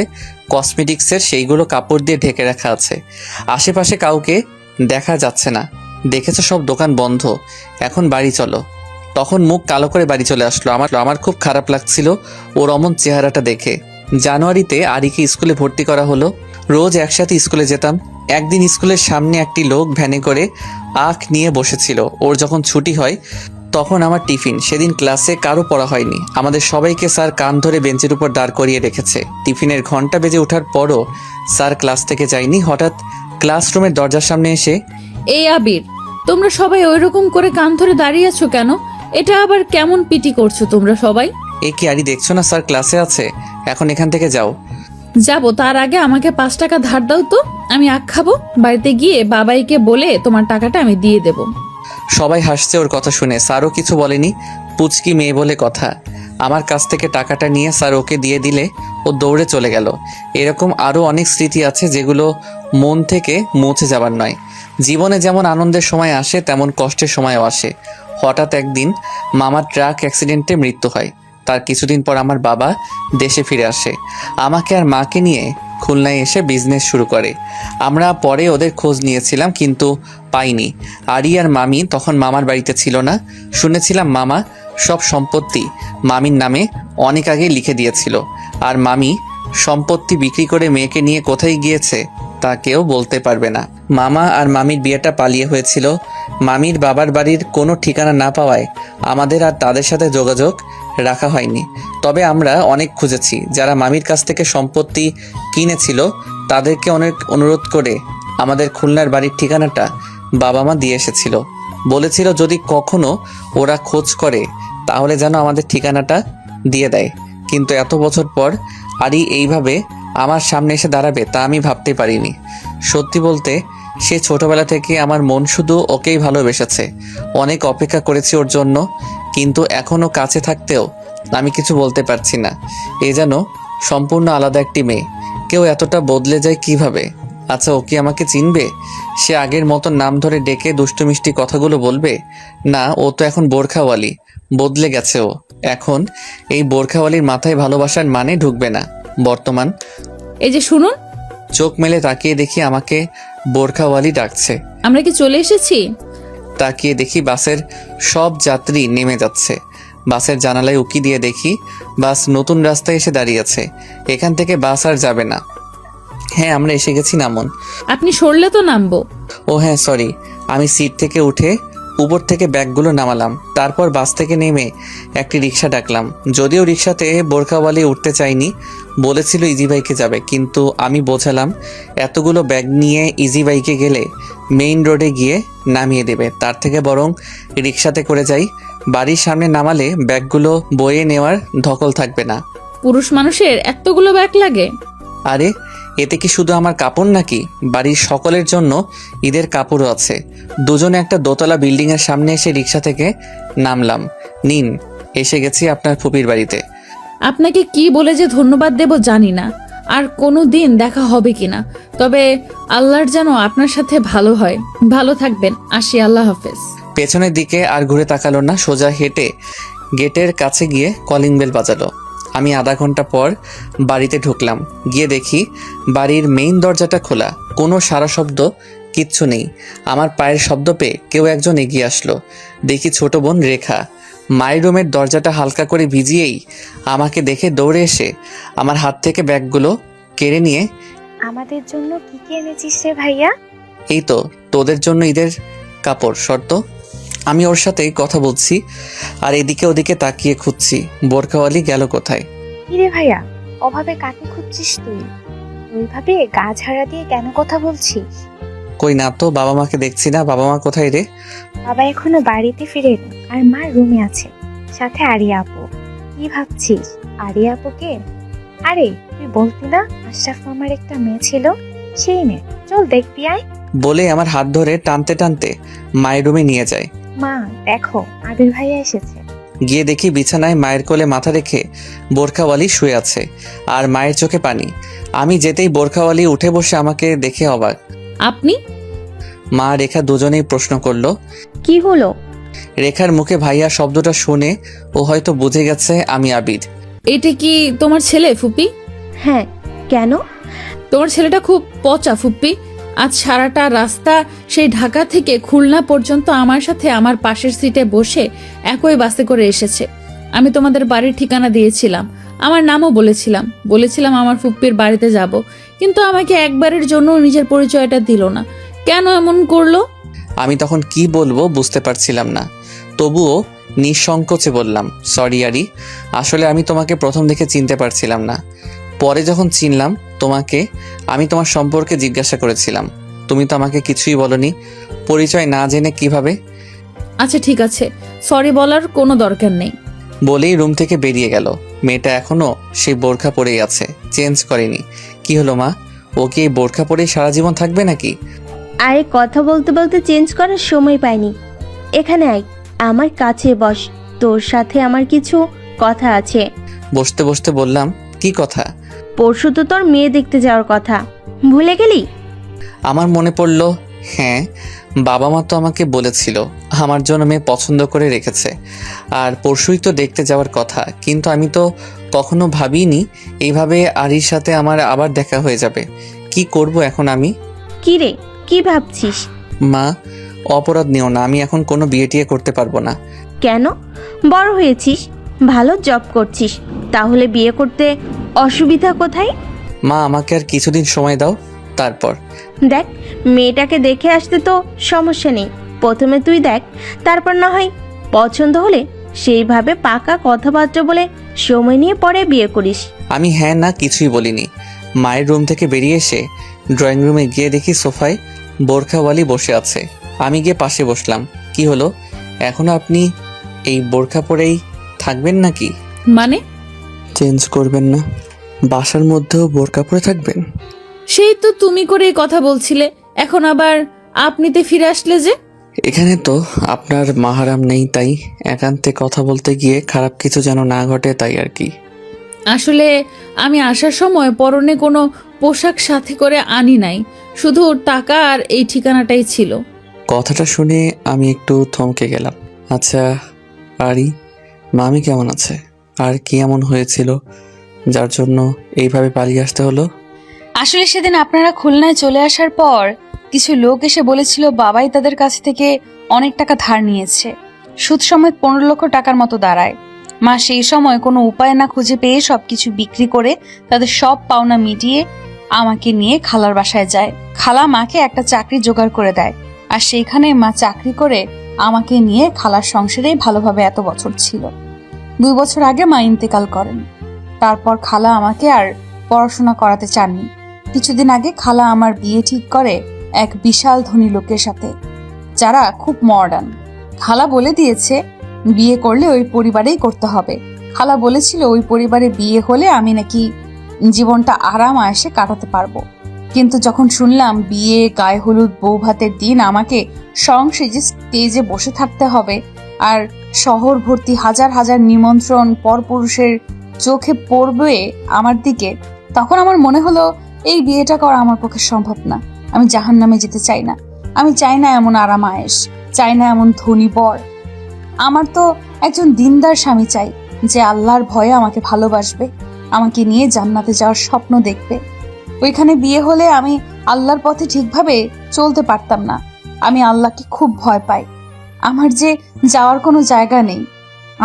কসমেটিক্সের, সেইগুলো কাপড় দিয়ে ঢেকে রাখা আছে। আশেপাশে কাউকে দেখা যাচ্ছে না। দেখেছো সব দোকান বন্ধ। এখন বাড়ি চলো। তখন মুখ কালো করে বাড়ি চলে আসলো। আমার খুব খারাপ লাগছিল ওর অমন চেহারাটা দেখে। জানুয়ারিতে আরিকে স্কুলে ভর্তি করা হলো। রোজ একসাথে স্কুলে যেতাম। একদিন স্কুলের সামনে একটি লোক ভ্যানে করে আখ নিয়ে বসেছিল। ওর যখন ছুটি হয় তখন আমার টিফিন। সেদিন ক্লাসে কারো পড়া হয়নি। আমাদের সবাইকে স্যার কান ধরে বেঞ্চের উপর দাঁড় করিয়ে রেখেছে। টিফিনের ঘন্টা বেজে ওঠার পরও স্যার ক্লাস থেকে যায়নি। হঠাৎ ক্লাসরুমের দরজার সামনে এসে, এই আবির, তোমরা সবাই ওইরকম করে কান ধরে দাঁড়িয়ে আছো কেন? এটা আবার কেমন পিটি করছো তোমরা সবাই? এ কি আরি, দেখছো না স্যার ক্লাসে আছে? এখন এখান থেকে যাও। যাবো, তার আগে আমাকে 5 টাকা ধার দাও তো, আমি আখ খাবো। বাড়িতে গিয়ে বাবাইকে বলে তোমার টাকাটা আমি দিয়ে দেব। সবাই হাসছে ওর কথা শুনে। স্যারও কিছু বলেনি, পুচকি মেয়ে বলে কথা। আমার কাছ থেকে টাকাটা নিয়ে স্যার ওকে দিয়ে দিলে ও দৌড়ে চলে গেল। এরকম আরও অনেক স্মৃতি আছে যেগুলো মন থেকে মুছে যাবার নয়। জীবনে যেমন আনন্দের সময় আসে তেমন কষ্টের সময়ও আসে। হঠাৎ একদিন মামার ট্রাক অ্যাক্সিডেন্টে মৃত্যু হয়। তার কিছুদিন পর আমার বাবা দেশে ফিরে আসে, আমাকে আর মাকে নিয়ে খুলনায় এসে বিজনেস শুরু করে। আমরা পরে ওদের খোঁজ নিয়েছিলাম কিন্তু পাইনি। আরি আর মামি তখন মামার বাড়িতে ছিল না। শুনেছিলাম মামা সব সম্পত্তি মামির নামে অনেক আগে লিখে দিয়েছিল, আর মামি সম্পত্তি বিক্রি করে মেয়েকে নিয়ে কোথায় গিয়েছে তা কেউ বলতে পারবে না। মামা আর মামির বিয়েটা পালিয়ে হয়েছিল। মামির বাবার বাড়ির কোনো ঠিকানা না পাওয়ায় আমাদের আর তাদের সাথে যোগাযোগ রাখা হয়নি। তবে আমরা অনেক খুঁজেছি। যারা মামির কাছ থেকে সম্পত্তি কিনেছিল তাদেরকে অনেক অনুরোধ করে আমাদের খুলনার বাড়ির ঠিকানাটা বাবা মা দিয়ে এসেছিল। বলেছিল যদি কখনো ওরা খোঁজ করে তাহলে যেন আমাদের ঠিকানাটা দিয়ে দেয়। কিন্তু এত বছর পর আরই এইভাবে আমার সামনে এসে দাঁড়াবে তা আমি ভাবতে পারিনি। সত্যি বলতে সে ছোটবেলা থেকে আমার মন শুধু ওকেই ভালোবেসেছে। অনেক অপেক্ষা করেছি ওর জন্য, কিন্তু এখনও কাছে থাকতেও আমি কিছু বলতে পারছি না। এ যেন সম্পূর্ণ আলাদা একটি মেয়ে। কেউ এতটা বদলে যায় কিভাবে? আচ্ছা, ও কি আমাকে চিনবে? সে আগের মতো নাম ধরে ডেকে দুষ্টু মিষ্টি কথাগুলো বলবে? না, ও তো এখন বোরখাওয়ালি। বদলে গেছে ও। এখন এই বোরখাওয়ালির মাথায় ভালোবাসার মানে ঢুকবে না। বর্তমান এই যে শুনুন, চোখ মেলে তাকিয়ে দেখি আমাকে বোরখাওয়ালি ডাকছে। আমরা কি চলে এসেছি? তাকিয়ে দেখি বাসের সব যাত্রী নেমে যাচ্ছে। বাসের জানালায় উকি দিয়ে দেখি বাস নতুন রাস্তায় এসে দাঁড়িয়েছে। এখান থেকে বাস আর যাবে না। হ্যাঁ, আমরা এসে গেছি, নামুন। আপনি সরলে তো নামবো। ও হ্যাঁ, সরি। আমি সিট থেকে উঠে উপর থেকে ব্যাগগুলো নামালাম। তারপর বাস থেকে নেমে একটি রিক্সা ডাকলাম। যদিও রিক্সাতে বোরখাওয়ালি উঠতে চাইনি, বলেছিল ইজি বাইকে যাবে, কিন্তু আমি বোঝালাম এতগুলো ব্যাগ নিয়ে ইজি বাইকে গেলে মেইন রোডে গিয়ে নামিয়ে দেবে, তার থেকে বরং রিক্সাতে করে যাই। বাড়ির সামনে নামালে ব্যাগগুলো বয়ে নেওয়ার ধকল থাকবে না। পুরুষ মানুষের এতগুলো ব্যাগ লাগে? আরে, এতে কি শুধু আমার কাপড় নাকি? বাড়ির সকলের জন্য ঈদের কাপড়ও আছে। দুজনে একটা দোতলা বিল্ডিংয়ের সামনে এসে রিক্সা থেকে নামলাম। নিন, এসে গেছি আপনার ফুপির বাড়িতে। আপনাকে কি বলে যে ধন্যবাদ দেব জানি না, আর কোনো দিন দেখা হবে কিনা। তবে আল্লাহর যেন আপনার সাথে ভালো হয়। ভালো থাকবেন, আসি, আল্লাহ হাফেজ। পেছনের দিকে আর ঘুরে তাকালো না, সোজা হেঁটে গেটের কাছে গিয়ে কলিং বেল বাজালো। আমি আধা ঘন্টা পর বাড়িতে ঢুকলাম। গিয়ে দেখি বাড়ির মেইন দরজাটা খোলা, কোনো সারা শব্দ কিচ্ছু নেই। আমার পায়ের শব্দ পেয়ে কেউ একজন এগিয়ে আসলো। দেখি ছোট বোন রেখা। মায়ের রুমের দরজাটা হালকা করে ভিজিয়েই আমাকে দেখে দৌড়ে এসে আমার হাত থেকে ব্যাগগুলো কেড়ে নিয়ে, আমাদের জন্য কি কি এনেছিস রে ভাইয়া? এই তো তোদের জন্য ঈদের কাপড়। শর্ত। আমি ওর সাথে কথা বলছি আর এদিকে ওদিকে তাকিয়ে খুঁজছি বোরখাওয়ালি গেল কোথায়। কি রে ভাইয়া, অভাবে কাকে খুঁজছিস তুই? ওইভাবে গা ঝাড়া দিয়ে কেন কথা বলছিস? কই না তো, বাবা মাকে দেখছি না। বাবা মা কোথায় রে? বাবা এখনো বাড়িতে ফিরেনি, আর মা রুমে আছে, সাথে আরিয়া আপু। কি ভাবছিস আরিয়া আপুকে? আরে তুই বলতি না আশরাফ মামার একটা মেয়ে ছিল, সেই মেয়ে। চল দেখবি আয়। বলে আমার হাত ধরে টানতে টানতে মায়ের রুমে নিয়ে যায়। মা দেখো, আবির ভাইয়া এসেছে। গিয়ে দেখি বিছানায় মায়ের কোলে মাথা রেখে বোরখাওয়ালি শুয়ে আছে, আর মায়ের চোখে পানি। আমি যেতেই বোরখাওয়ালি উঠে বসে আমাকে দেখে অবাক। আপনি? মা রেখা দুজনেই প্রশ্ন করলো। কি হলো? রেখার মুখে ভাইয়া শব্দটা শুনে ও হয়তো বুঝে গেছে আমি আবির। এটা কি তোমার ছেলে ফুপি? হ্যাঁ, কেন? তোমার ছেলেটা খুব পচা ফুপ্পি। আজ সারাটা রাস্তা সেই ঢাকা থেকে খুলনা পর্যন্ত আমার সাথে আমার পাশের সিটে বসে একই বাসে করে এসেছে। আমি তোমাদের বাড়ির ঠিকানা দিয়েছিলাম, আমার নামও বলেছিলাম আমার ফুপ্পির বাড়িতে যাব, কিন্তু আমাকে একবারের জন্য নিজের পরিচয়টা দিল না। কেন এমন করলো? আমি তখন কি বলবো বুঝতে পারছিলাম না, তবুও নিঃসংকোচে বললাম, সরি আরি, আসলে আমি তোমাকে প্রথম দেখে চিনতে পারছিলাম না। পরে যখন চিনলাম তোমাকে, আমি তোমার সম্পর্কে জিজ্ঞাসা করেছিলাম, তুমি তো আমাকে কিছুই বলনি। পরিচয় না জেনে কিভাবে? আচ্ছা ঠিক আছে, সরি বলার কোনো দরকার নেই। বলেই রুম থেকে বেরিয়ে গেল। মেয়েটা এখনো সেই বোরখা পরেই আছে, চেঞ্জ করেনি। কি হলো মা, ও কি এই বোরখা পরেই সারা জীবন থাকবে নাকি? আরে কথা বলতে বলতে চেঞ্জ করার সময় পাইনি। এখানে আয়, আমার কাছে বস, তোর সাথে আমার কিছু কথা আছে। বসতে বসতে বললাম, কি কথা? পরশু তো তোর মেয়ে দেখতে যাওয়ার কথা, ভুলে গেলি? আমার মনে পড়লো, হ্যাঁ, বাবা মা তো আমাকে বলেছিল আমার জন্য মেয়ে পছন্দ করে রেখেছে, আর পরশুই তো দেখতে যাওয়ার কথা। কিন্তু আমি তো কখনো ভাবিনি এইভাবে আরির সাথে আমার আবার দেখা হয়ে যাবে। কি করব এখন আমি? কি রে, কি ভাবছিস? মা, অপরাধ নিও না, আমি এখন কোনো বিয়ে টিয়ে করতে পারবো না। কেন? বড় হয়েছিস, ভালো জব করছিস, তাহলে বিয়ে করতে অসুবিধা কোথায়? মা, আমাকে আর কিছুদিন সময় দাও, তারপর। দেখ, মেয়েটাকে দেখে আসতে তো সমস্যা নেই, প্রথমে তুই দেখ, তারপর না হয় পছন্দ হলে সেইভাবে পাকা কথাবার্তা বলে সময় নিয়ে পরে বিয়ে করিস। আমি হ্যাঁ না কিছুই বলিনি। মায়ের রুম থেকে বেরিয়ে এসে ড্রয়িং রুমে গিয়ে দেখি সোফায় বোরখাওয়ালি বসে আছে। আমি গিয়ে পাশে বসলাম। কি হলো, এখনো আপনি এই বোরখা পরেই থাকবেন নাকি? মানে? চেঞ্জ করবেন না? বাসার মধ্যেও বোরকা পরে থাকবেন? সেই তো তুমি করে কথা বলছিলে, এখন আবার আপনিতে ফিরে আসলে যে? এখানে তো আপনার মাহারাম নেই, তাই একান্তে কথা বলতে গিয়ে খারাপ কিছু যেন না ঘটে, তাই আর কি। আসলে আমি আসার সময় পরনে কোনো পোশাক সাথে করে আনি নাই, শুধু টাকা আর এই ঠিকানাটাই ছিল। কথাটা শুনে আমি একটু থমকে গেলাম। আচ্ছা আরি, মামি কেমন আছে? আর কি এমন হয়েছিল যার জন্য এইভাবে পালিয়ে আসতে হলো? আসলে সেদিন আপনারা খুলনায় চলে আসার পর কিছু লোক এসে বলেছিল বাবাই তাদের কাছ থেকে অনেক টাকা ধার নিয়েছে, সুদ সমেত 15 লক্ষ টাকার মতো দাঁড়ায়। মা সেই সময় কোনো উপায় না খুঁজে পেয়ে সবকিছু বিক্রি করে তাদের সব পাওনা মিটিয়ে আমাকে নিয়ে খালার বাসায় যায়। খালা মাকে একটা চাকরি জোগাড় করে দেয়, আর সেইখানে মা চাকরি করে আমাকে নিয়ে খালার সংসারেই ভালোভাবে এত বছর ছিল। 2 বছর আগে মা ইন্তেকাল করেন। তারপর খালা আমাকে আর পড়াশোনা করাতে চাননি। কিছুদিন আগে খালা আমার বিয়ে ঠিক করে এক বিশাল ধনী লোকের সাথে, যারা খুব মডার্ন। খালা বলে দিয়েছে বিয়ে করলে ওই পরিবারেই করতে হবে। খালা বলেছিল ওই পরিবারে বিয়ে হলে আমি নাকি জীবনটা আরাম আয়েশে কাটাতে পারবো। কিন্তু যখন শুনলাম বিয়ে, গায়ে হলুদ, বউ ভাতের দিন আমাকে সংসেজে স্টেজে বসে থাকতে হবে, আর শহর ভর্তি হাজার হাজার নিমন্ত্রণ পরপুরুষের চোখে পড়বে আমার দিকে, তখন আমার মনে হলো এই বিয়েটা করা আমার পক্ষে সম্ভব না। আমি জাহান্নামে যেতে চাই না। আমি চাই না এমন আরাম আয়েশ, চাই না এমন ধনী বর। আমার তো একজন দিনদার স্বামী চাই, যে আল্লাহর ভয়ে আমাকে ভালোবাসবে, আমাকে নিয়ে জান্নাতে যাওয়ার স্বপ্ন দেখবে। ওইখানে বিয়ে হলে আমি আল্লাহর পথে ঠিকভাবে চলতে পারতাম না। আমি আল্লাহকে খুব ভয় পাই। আমার যে যাওয়ার কোনো জায়গা নেই,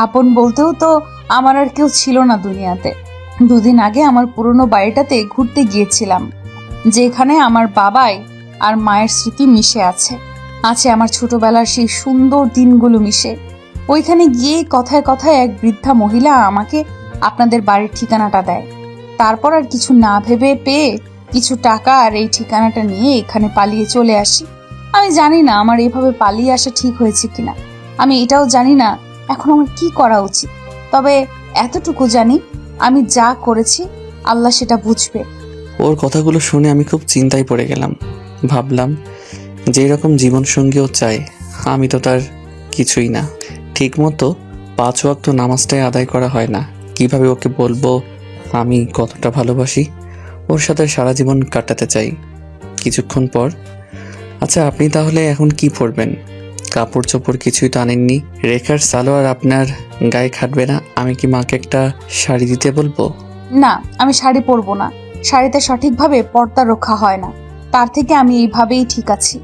আপন বলতেও তো আমার আর কেউ ছিল না দুনিয়াতে। 2 দিন আগে আমার পুরনো বাড়িটাতে ঘুরতে গিয়েছিলাম, যেখানে আমার বাবাই আর মায়ের স্মৃতি মিশে আছে আমার ছোটবেলার সেই সুন্দর দিনগুলো মিশে। ওইখানে গিয়ে কথায় কথায় এক বৃদ্ধা মহিলা আমাকে আপনাদের বাড়ির ঠিকানাটা দেয়। তারপর আর কিছু না ভেবে পেয়ে কিছু টাকা আর এই ঠিকানাটা নিয়ে এখানে পালিয়ে চলে আসি। আমি জানি না আমার এইভাবে পালিয়ে আসা ঠিক হয়েছে কিনা। আমি এটাও জানি না এখন আমার কি করা উচিত। তবে এতটুকু জানি, আমি যা করেছি আল্লাহ সেটা বুঝবে। ওর কথাগুলো শুনে আমি খুব চিন্তায় পড়ে গেলাম। ভাবলাম যে রকম জীবনসঙ্গীও চাই, আমি তো তার কিছুই না। ঠিক মতো 5 ওয়াক্ত নামাজটাই আদায় করা হয় না। কিভাবে ওকে বলবো আমি কতটা ভালোবাসি, ওর সাথে সারা জীবন কাটাতে চাই। কিছুক্ষণ পর, আচ্ছা আপনি তাহলে এখন কি পরবেন? কাপড় চোপড় কিছুই তো আনেননি। রেখার সালোয়ার আপনার গায়ে খাটবে না। আমি কি মাকে একটা শাড়ি দিতে বলবো? না, আমি শাড়ি পরবো না। শাড়িতে সঠিকভাবে পর্দা রক্ষা হয় না। তার থেকে আমি এইভাবেই ঠিক আছি,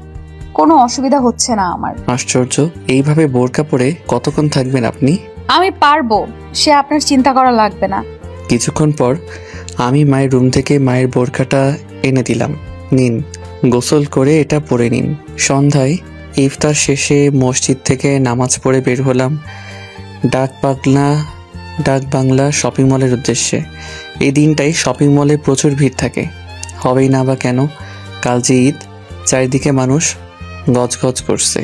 কোনো অসুবিধা হচ্ছে না আমার। আশ্চর্য, এইভাবে বোরকা পরে কতক্ষণ থাকবেন আপনি? আমি পারবো, সে আপনার চিন্তা করা লাগবে না। কিছুক্ষণ পর আমি মায়ের রুম থেকে মায়ের বোরখাটা এনে দিলাম। নিন, গোসল করে এটা পরে নিন। সন্ধ্যায় ইফতার শেষে মসজিদ থেকে নামাজ পড়ে বের হলাম ডাক বাংলা শপিং মলের উদ্দেশ্যে। এই দিনটাই শপিং মলে প্রচুর ভিড় থাকে, হবেই না বা কেন? কাল যে ঈদ, চারিদিকে মানুষ, গজগজ করছে।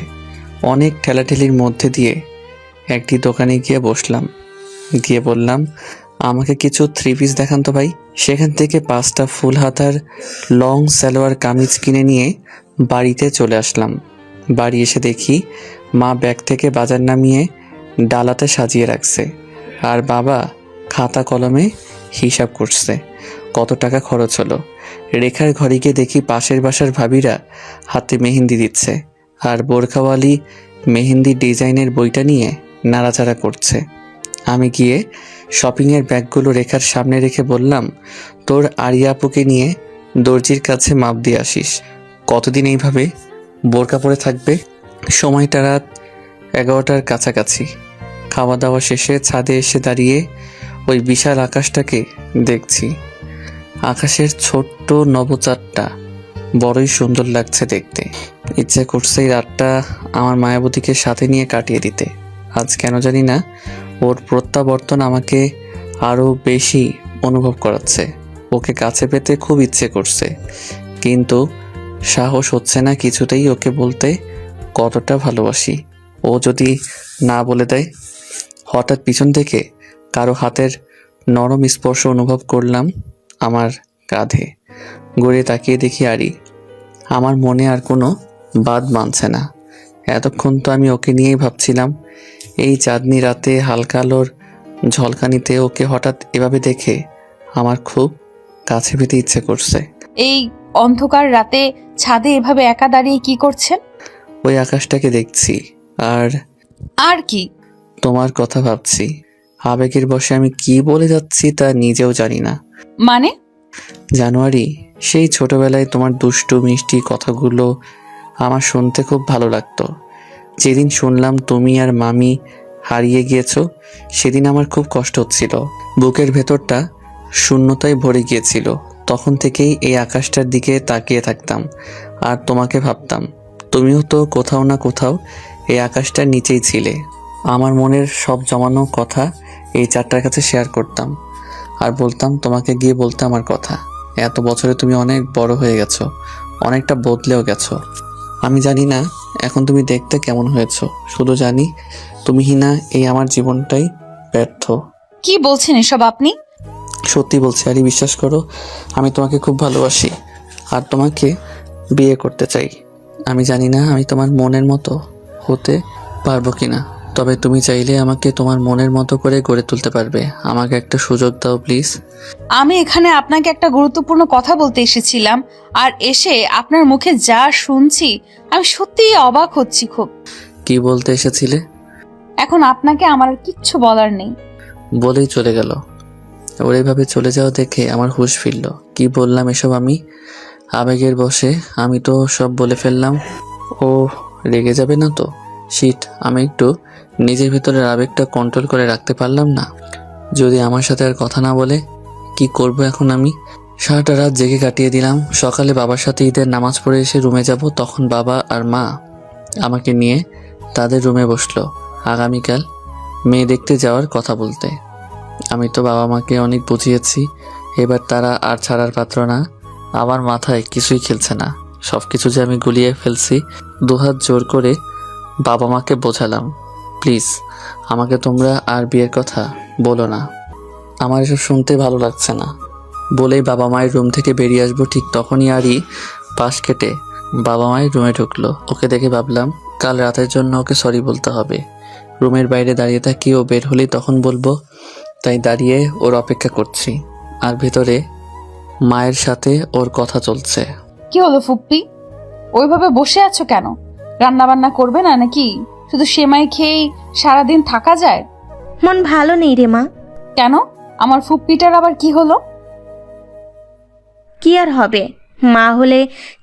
অনেক ঠেলাঠেলির মধ্যে দিয়ে একটি দোকানে গিয়ে বসলাম। গিয়ে বললাম, আমাকে কিছু 3 পিস দেখান তো ভাই। সেখান থেকে 5টা ফুল হাতার লং সালোয়ার কামিজ কিনে নিয়ে বাড়িতে চলে আসলাম। বাড়ি এসে দেখি মা ব্যাগ থেকে বাজার নামিয়ে ডালাতে সাজিয়ে রাখছে, আর বাবা খাতা কলমে হিসাব করছে কত টাকা খরচ হলো। রেখার ঘরে গিয়ে দেখি পাশের বাসার ভাবিরা হাতে মেহেন্দি দিচ্ছে, আর বোরখাওয়ালি মেহেন্দি ডিজাইনের বইটা নিয়ে নাড়াচাড়া করছে। আমি গিয়ে শপিংয়ের ব্যাগগুলো রেখার সামনে রেখে বললাম, তোর আরিয়া আপুকে নিয়ে দর্জির কাছে মাপ দিয়ে আসিস। কতদিন এইভাবে বোরকা পরে থাকবে? সময়টা রাত 11টার কাছাকাছি। খাওয়া দাওয়া শেষে ছাদে এসে দাঁড়িয়ে ওই বিশাল আকাশটাকে দেখছি। আকাশের ছোট্ট নবচাঁদটা বড়ই সুন্দর লাগছে দেখতে। ইচ্ছে করছে এই রাতটা আমার মায়াবতীকে সাথে নিয়ে কাটিয়ে দিতে। আজ কেন জানি না ওর প্রত্যাবর্তন আমাকে আরও বেশি অনুভব করাচ্ছে। ওকে কাছে পেতে খুব ইচ্ছে করছে, কিন্তু সাহস হচ্ছে না কিছুতেই ওকে বলতে কতটা ভালোবাসি। ও যদি না বলে দেয়। হঠাৎ পিছন থেকে কারো হাতের নরম স্পর্শ অনুভব করলাম আমার কাঁধে। ঘুরে তাকিয়ে দেখি আরি। আমার মনে আর কোনো বাদ মানছে না। এতক্ষণ তো আমি ওকে নিয়েই ভাবছিলাম। এই চাঁদনি রাতে হালকা আলোর ঝলকানিতে ওকে হঠাৎ এভাবে দেখে আমার খুব কাছে পেতে ইচ্ছে করছে। এই অন্ধকার রাতে ছাদে এভাবে একা দাঁড়িয়ে কি করছেন? ওই আকাশটাকে দেখছি আর কি? তোমার কথা ভাবছি। আবেগের বশে আমি কি বলে যাচ্ছি তা নিজেও জানি না। মানে? জানুয়ারি, সেই ছোটবেলায় তোমার দুষ্টু মিষ্টি কথাগুলো আমার শুনতে খুব ভালো লাগতো। যেদিন শুনলাম তুমি আর মামি হারিয়ে গিয়েছো, সেদিন আমার খুব কষ্ট হচ্ছিল। বুকের ভেতরটা শূন্যতায় ভরে গিয়েছিল। তখন থেকেই এই আকাশটার দিকে তাকিয়ে থাকতাম আর তোমাকে ভাবতাম। তুমিও তো কোথাও না কোথাও এই আকাশটার নিচেই ছিলে। আমার মনের সব জমানো কথা এই চারটার কাছে শেয়ার করতাম আর বলতাম তোমাকে গিয়ে বলতে আমার কথা। এত বছরে তুমি অনেক বড় হয়ে গেছো, অনেকটা বদলেও গেছো। আমি জানি না এখন তুমি দেখতে কেমন হয়েছো, শুধু জানি তুমি না এই আমার জীবনটাই ব্যর্থ। কি বলছেন এসব আপনি? সত্যি বলছি আরি, বিশ্বাস করো। আমি তোমাকে খুব ভালোবাসি আর তোমাকে বিয়ে করতে চাই। আমি জানি না আমি তোমার মনের মতো হতে পারবো কিনা, তবে তুমি চাইলে আমাকে তোমার মনের মতো করে গড়ে তুলতে পারবে। আমাকে একটা সুযোগ দাও প্লিজ। আমি এখানে আপনাকে একটা গুরুত্বপূর্ণ কথা বলতে এসেছিলাম, আর এসে আপনার মুখে যা শুনছি আমি সত্যিই অবাক হচ্ছি খুব। কি বলতে এসেছিলে? এখন আপনাকে আমার আর কিচ্ছু বলার নেই। বলেই চলে গেল। ওর এইভাবে চলে যাওয়া দেখে আমার হুঁশ ফিরল। কি বললাম এসব আমি? আবেগের বশে আমি তো সব বলে ফেললাম। ও রেগে যাবে না তো? শিট, আমি একটু নিজের ভেতরের আবেগটা কন্ট্রোল করে রাখতে পারলাম না। যদি আমার সাথে আর কথা না বলে, কি করব এখন আমি? সারাটা রাত জেগে কাটিয়ে দিলাম। সকালে বাবার সাথে ঈদের নামাজ পড়ে এসে রুমে যাব, তখন বাবা আর মা আমাকে নিয়ে তাদের রুমে বসলো আগামীকাল মেয়ে দেখতে যাওয়ার কথা বলতে। আমি তো বাবা মাকে অনেক বুঝিয়েছি, এবার তারা আর ছাড়ার পাত্র না। আমার মাথায় কিছুই খেলছে না। সব কিছু যে আমি গুলিয়ে ফেলছি। দুহাত জোর করে বাবা মাকে বোঝালাম, প্লিজ আমাকে তোমরা আর বিয়ের কথা বলো না, আমার এসব শুনতে ভালো লাগছে না। বলেই বাবা মায়ের রুম থেকে বেরিয়ে আসবো, ঠিক তখনই আরই পাশ কেটে বাবা মায়ের রুমে ঢুকলো। ওকে দেখে ভাবলাম কাল রাতের জন্য ওকে সরি বলতে হবে। রুমের বাইরে দাঁড়িয়ে থাকি, ও বের হলেই তখন বলবো, তাই দাঁড়িয়ে ওর অপেক্ষা করছি। আর ভেতরে মায়ের সাথে ওর কথা চলছে। কি হলো ফুপ্পি, ওইভাবে বসে আছো কেন? রান্না বান্না করবে না নাকি? শুধু সেমাই খেয়েই সারাদিন থাকা যায়? মন ভালো নেই রে মা। কেন? আমার ফুপ্পিটার আবার কি হলো? কি আর হবে, মা হলে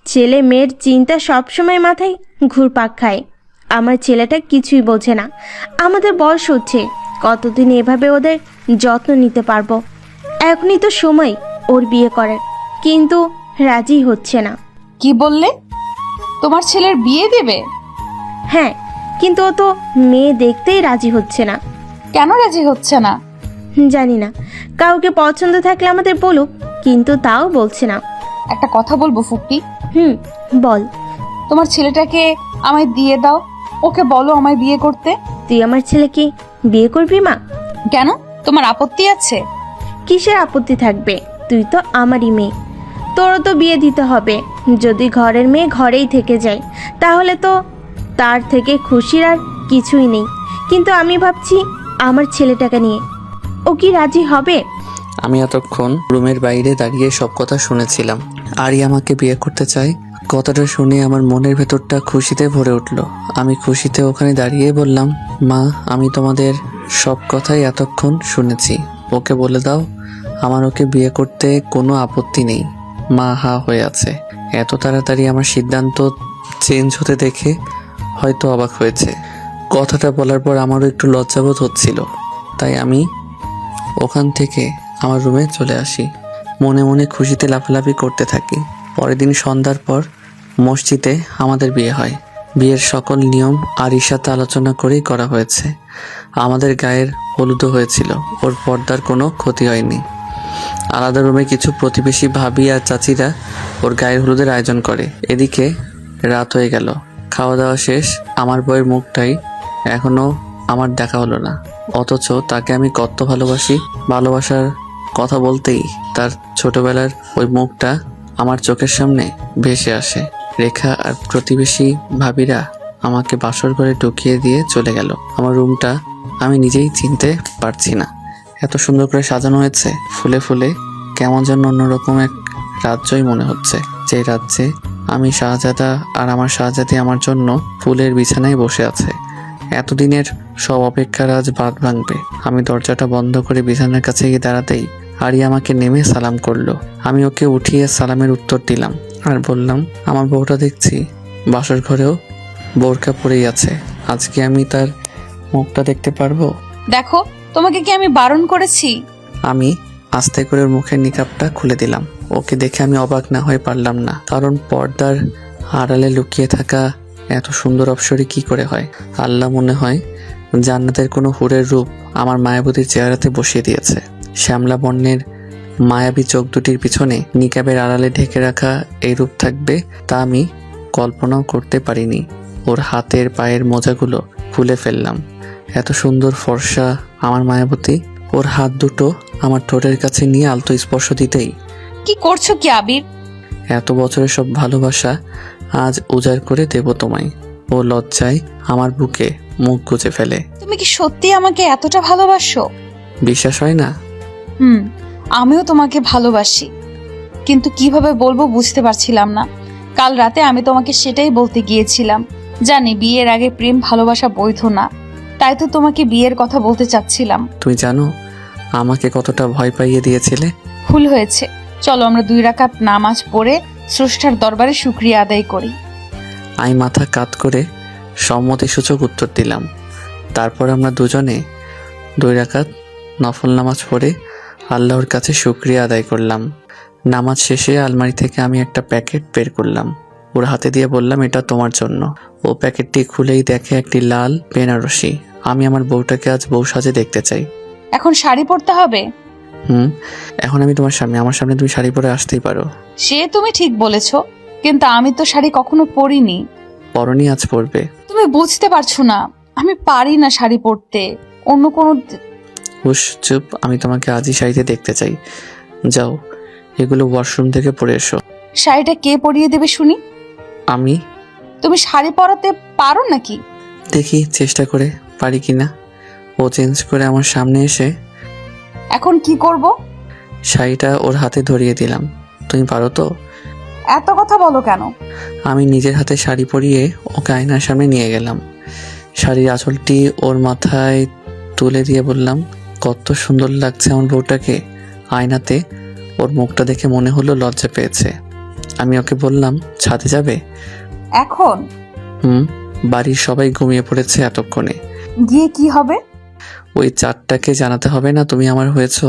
ছেলে মেয়ের চিন্তা সবসময় মাথায় ঘুরপাক খায়। আমার ছেলেটা কিছুই বোঝে না। আমাদের বয়স হচ্ছে, কতদিন এভাবে ওদের যত্ন নিতে পারবো? এখনই তো সময় ওর বিয়ে করার, কিন্তু রাজি হচ্ছে না। কি বললে? তোমার ছেলের বিয়ে দেবে? হ্যাঁ, কিন্তু ও তো মেয়ে দেখতেই রাজি হচ্ছে না। কেন রাজি হচ্ছে না? জানি না, কাউকে পছন্দ থাকলে আমাদের বলুক, কিন্তু তাও বলছে না। একটা কথা বলবো ফুপ্পি? বল। তোমার ছেলেটাকে আমায় দিয়ে দাও, ওকে বলো আমায় বিয়ে করতে। তুই আমার ছেলেকে বিয়ে করবি মা? কেন, তোমার আপত্তি আছে? কিসের আপত্তি থাকবে? তুই তো আমারই মেয়ে, তোরও তো বিয়ে দিতে হবে। যদি ঘরের মেয়ে ঘরেই থেকে যায় তাহলে তো তার থেকে খুশির আর কিছুই নেই। কিন্তু আমি ভাবছি আমার ছেলেটাকে নিয়ে, ও কি রাজি হবে? আমি এতক্ষণ রুমের বাইরে দাঁড়িয়ে সব কথা শুনেছিলাম। আরি আমাকে বিয়ে করতে চায়, কথাটা শুনে আমার মনের ভেতরটা খুশিতে ভরে উঠল। আমি খুশিতে ওখানে দাঁড়িয়ে বললাম, মা, আমি তোমাদের সব কথাই এতক্ষণ শুনেছি। ওকে বলে দাও আমার ওকে বিয়ে করতে কোনো আপত্তি নেই। মা হা হয়ে আছে। এত তাড়াতাড়ি আমার সিদ্ধান্ত চেঞ্জ হতে দেখে হয়তো অবাক হয়েছে। কথাটা বলার পর আমারও একটু লজ্জাবোধ হচ্ছিল, তাই আমি ওখান থেকে আমার রুমে চলে আসি। মনে মনে খুশিতে লাফালাফি করতে থাকি। পরের দিন সন্ধ্যার পর মসজিদে আমাদের বিয়ে হয়। বিয়ের সকল নিয়ম আরির সাথে আলোচনা করেই করা হয়েছে। আমাদের গায়ের হলুদও হয়েছিল, ওর পর্দার কোনো ক্ষতি হয়নি। আলাদা রুমে কিছু প্রতিবেশী ভাবি আর চাচিরা ওর গায়ের হলুদের আয়োজন করে। এদিকে রাত হয়ে গেল, খাওয়া দাওয়া শেষ। আমার বউয়ের মুখটাই এখনো আমার দেখা হলো না, অথচ তাকে আমি কত ভালোবাসি। ভালোবাসার কথা বলতেই তার ছোটবেলার ওই মুখটা আমার চোখের সামনে ভেসে আসে। রেখা আর প্রতিবেশী ভাবিরা আমাকে বাসর ঘরে ঢুকিয়ে দিয়ে চলে গেল। আমার রুমটা আমি নিজেই চিনতে পারছি না, এত সুন্দর করে সাজানো হয়েছে ফুলে ফুলে। কেমন যেন অন্যরকম এক রাজ্যই মনে হচ্ছে, যে রাজ্যে আমি শাহজাদা আর আমার শাহজাদি আমার জন্য ফুলের বিছানায় বসে আছে। এতদিনের সব অপেক্ষার আজ বাদ ভাঙবে। আমি দরজাটা বন্ধ করে বিছানার কাছে গিয়ে দাঁড়াতেই আরি আমাকে নেমে সালাম করলো। আমি ওকে উঠিয়ে সালামের উত্তর দিলাম আর বললাম, আমার বউটা দেখছি বাসর ঘরেও বোরকা পরেই আছে, আজকে আমি তার মুখটা দেখতে পারবো? দেখো, তোমাকে কি আমি বারণ করেছি? আমি আস্তে করে ওর মুখের নিকাবটা খুলে দিলাম। ওকে দেখে আমি অবাক না হয়ে পারলাম না, কারণ পর্দার আড়ালে লুকিয়ে থাকা এত সুন্দর অপসরী কি করে হয়? আল্লাহ মনে হয় জান্নাতের কোনো হুরের রূপ আমার মায়াবতীর চেহারাতে বসিয়ে দিয়েছে। শ্যামলা বর্ণের মায়াবী চোখ দুটির পিছনে নিকাবের আড়ালে ঢেকে রাখা এই রূপ থাকবে তা আমি কল্পনাও করতে পারিনি। ওর হাতের পায়ের মোজাগুলো খুলে ফেললাম। এত সুন্দর ফর্সা আমার মায়াবতী। ওর হাত দুটো আমার ঠোঁটের কাছে নিয়ে আলতো স্পর্শ দিতেই, কি করছো কি আবির? এত বছরের সব ভালোবাসা আজ উজাড় করে দেব তোমায়। ও লজ্জায় আমার বুকে মুখ গুজে ফেলে। তুমি কি সত্যি আমাকে এতটা ভালোবাসো? বিশ্বাস হয় না? আমিও তোমাকে ভালোবাসি, কিন্তু কিভাবে বলবো বুঝতে পারছিলাম না। কাল রাতে আমি তোমাকে সেটাই বলতে গিয়েছিলাম। জানি বিয়ের আগে প্রেম ভালোবাসা বৈধ না, তাই তো তোমাকে বিয়ের কথা বলতে চাচ্ছিলাম। তুমি জানো আমাকে কতটা ভয় পাইয়ে দিয়েছিলে? ভুল হয়েছে, চলো আমরা 2 রাকাত নামাজ পড়ে স্রষ্টার দরবারে শুকরিয়া আদায় করি। আমি মাথা কাত করে সম্মতিসূচক উত্তর দিলাম। তারপর আমরা দুজনে 2 রাকাত নফল নামাজ পড়ে আল্লাহর কাছে শুকরিয়া আদায় করলাম। নামাজ শেষে আলমারি থেকে আমি একটা প্যাকেট বের করলাম, ওর হাতে দিয়ে বললাম, এটা তোমার জন্য। ও প্যাকেটটি খুলেই দেখে একটি লাল বেনারসি। আমি আমার বউটাকে আজ বউ সাজে দেখতে চাই। এখন শাড়ি পরতে হবে? এখন আমি তোমার সামনে, আমার সামনে তুমি শাড়ি পরে আসতেই পারো। সে তুমি ঠিক বলেছো, কিন্তু আমি তো শাড়ি কখনো পরিনি। পরনি আজ পরবে। তুমি বুঝতে পারছো না, আমি পারি না শাড়ি পরতে। অন্য কোনো হুশ, চুপ। আমি তোমাকে আজই শাড়িতে দেখতে চাই। যাও, এগুলো ওয়াশরুম থেকে পরে এসো। শাড়িটা কে পরিয়ে দেবে শুনি? আমি। তুমি শাড়ি পরাতে পারো নাকি? দেখি চেষ্টা করে পারি কিনা। ও চেঞ্জ করে আমার সামনে এসে এখন কি করব? শাড়িটা ওর হাতে ধরিয়ে দিলাম। তুমি পারো তো? এত কথা বলো কেন? আমি নিজের হাতে শাড়ি পরিয়ে ওকে আয়নার সামনে নিয়ে গেলাম। শাড়ির আঁচলটি ওর মাথায় তুলে দিয়ে বললাম, কত সুন্দর লাগছে আমার বউটাকে আয়নাতে। ওর মুখটা দেখে মনে হলো লজ্জা পেয়েছে। আমি ওকে বললাম, ছাদে যাবে? এখন? বাড়ির সবাই ঘুমিয়ে পড়েছে এতক্ষণে। গিয়ে কি হবে? ওই 4টাকে জানাতে হবে না তুমি আমার হয়েছো?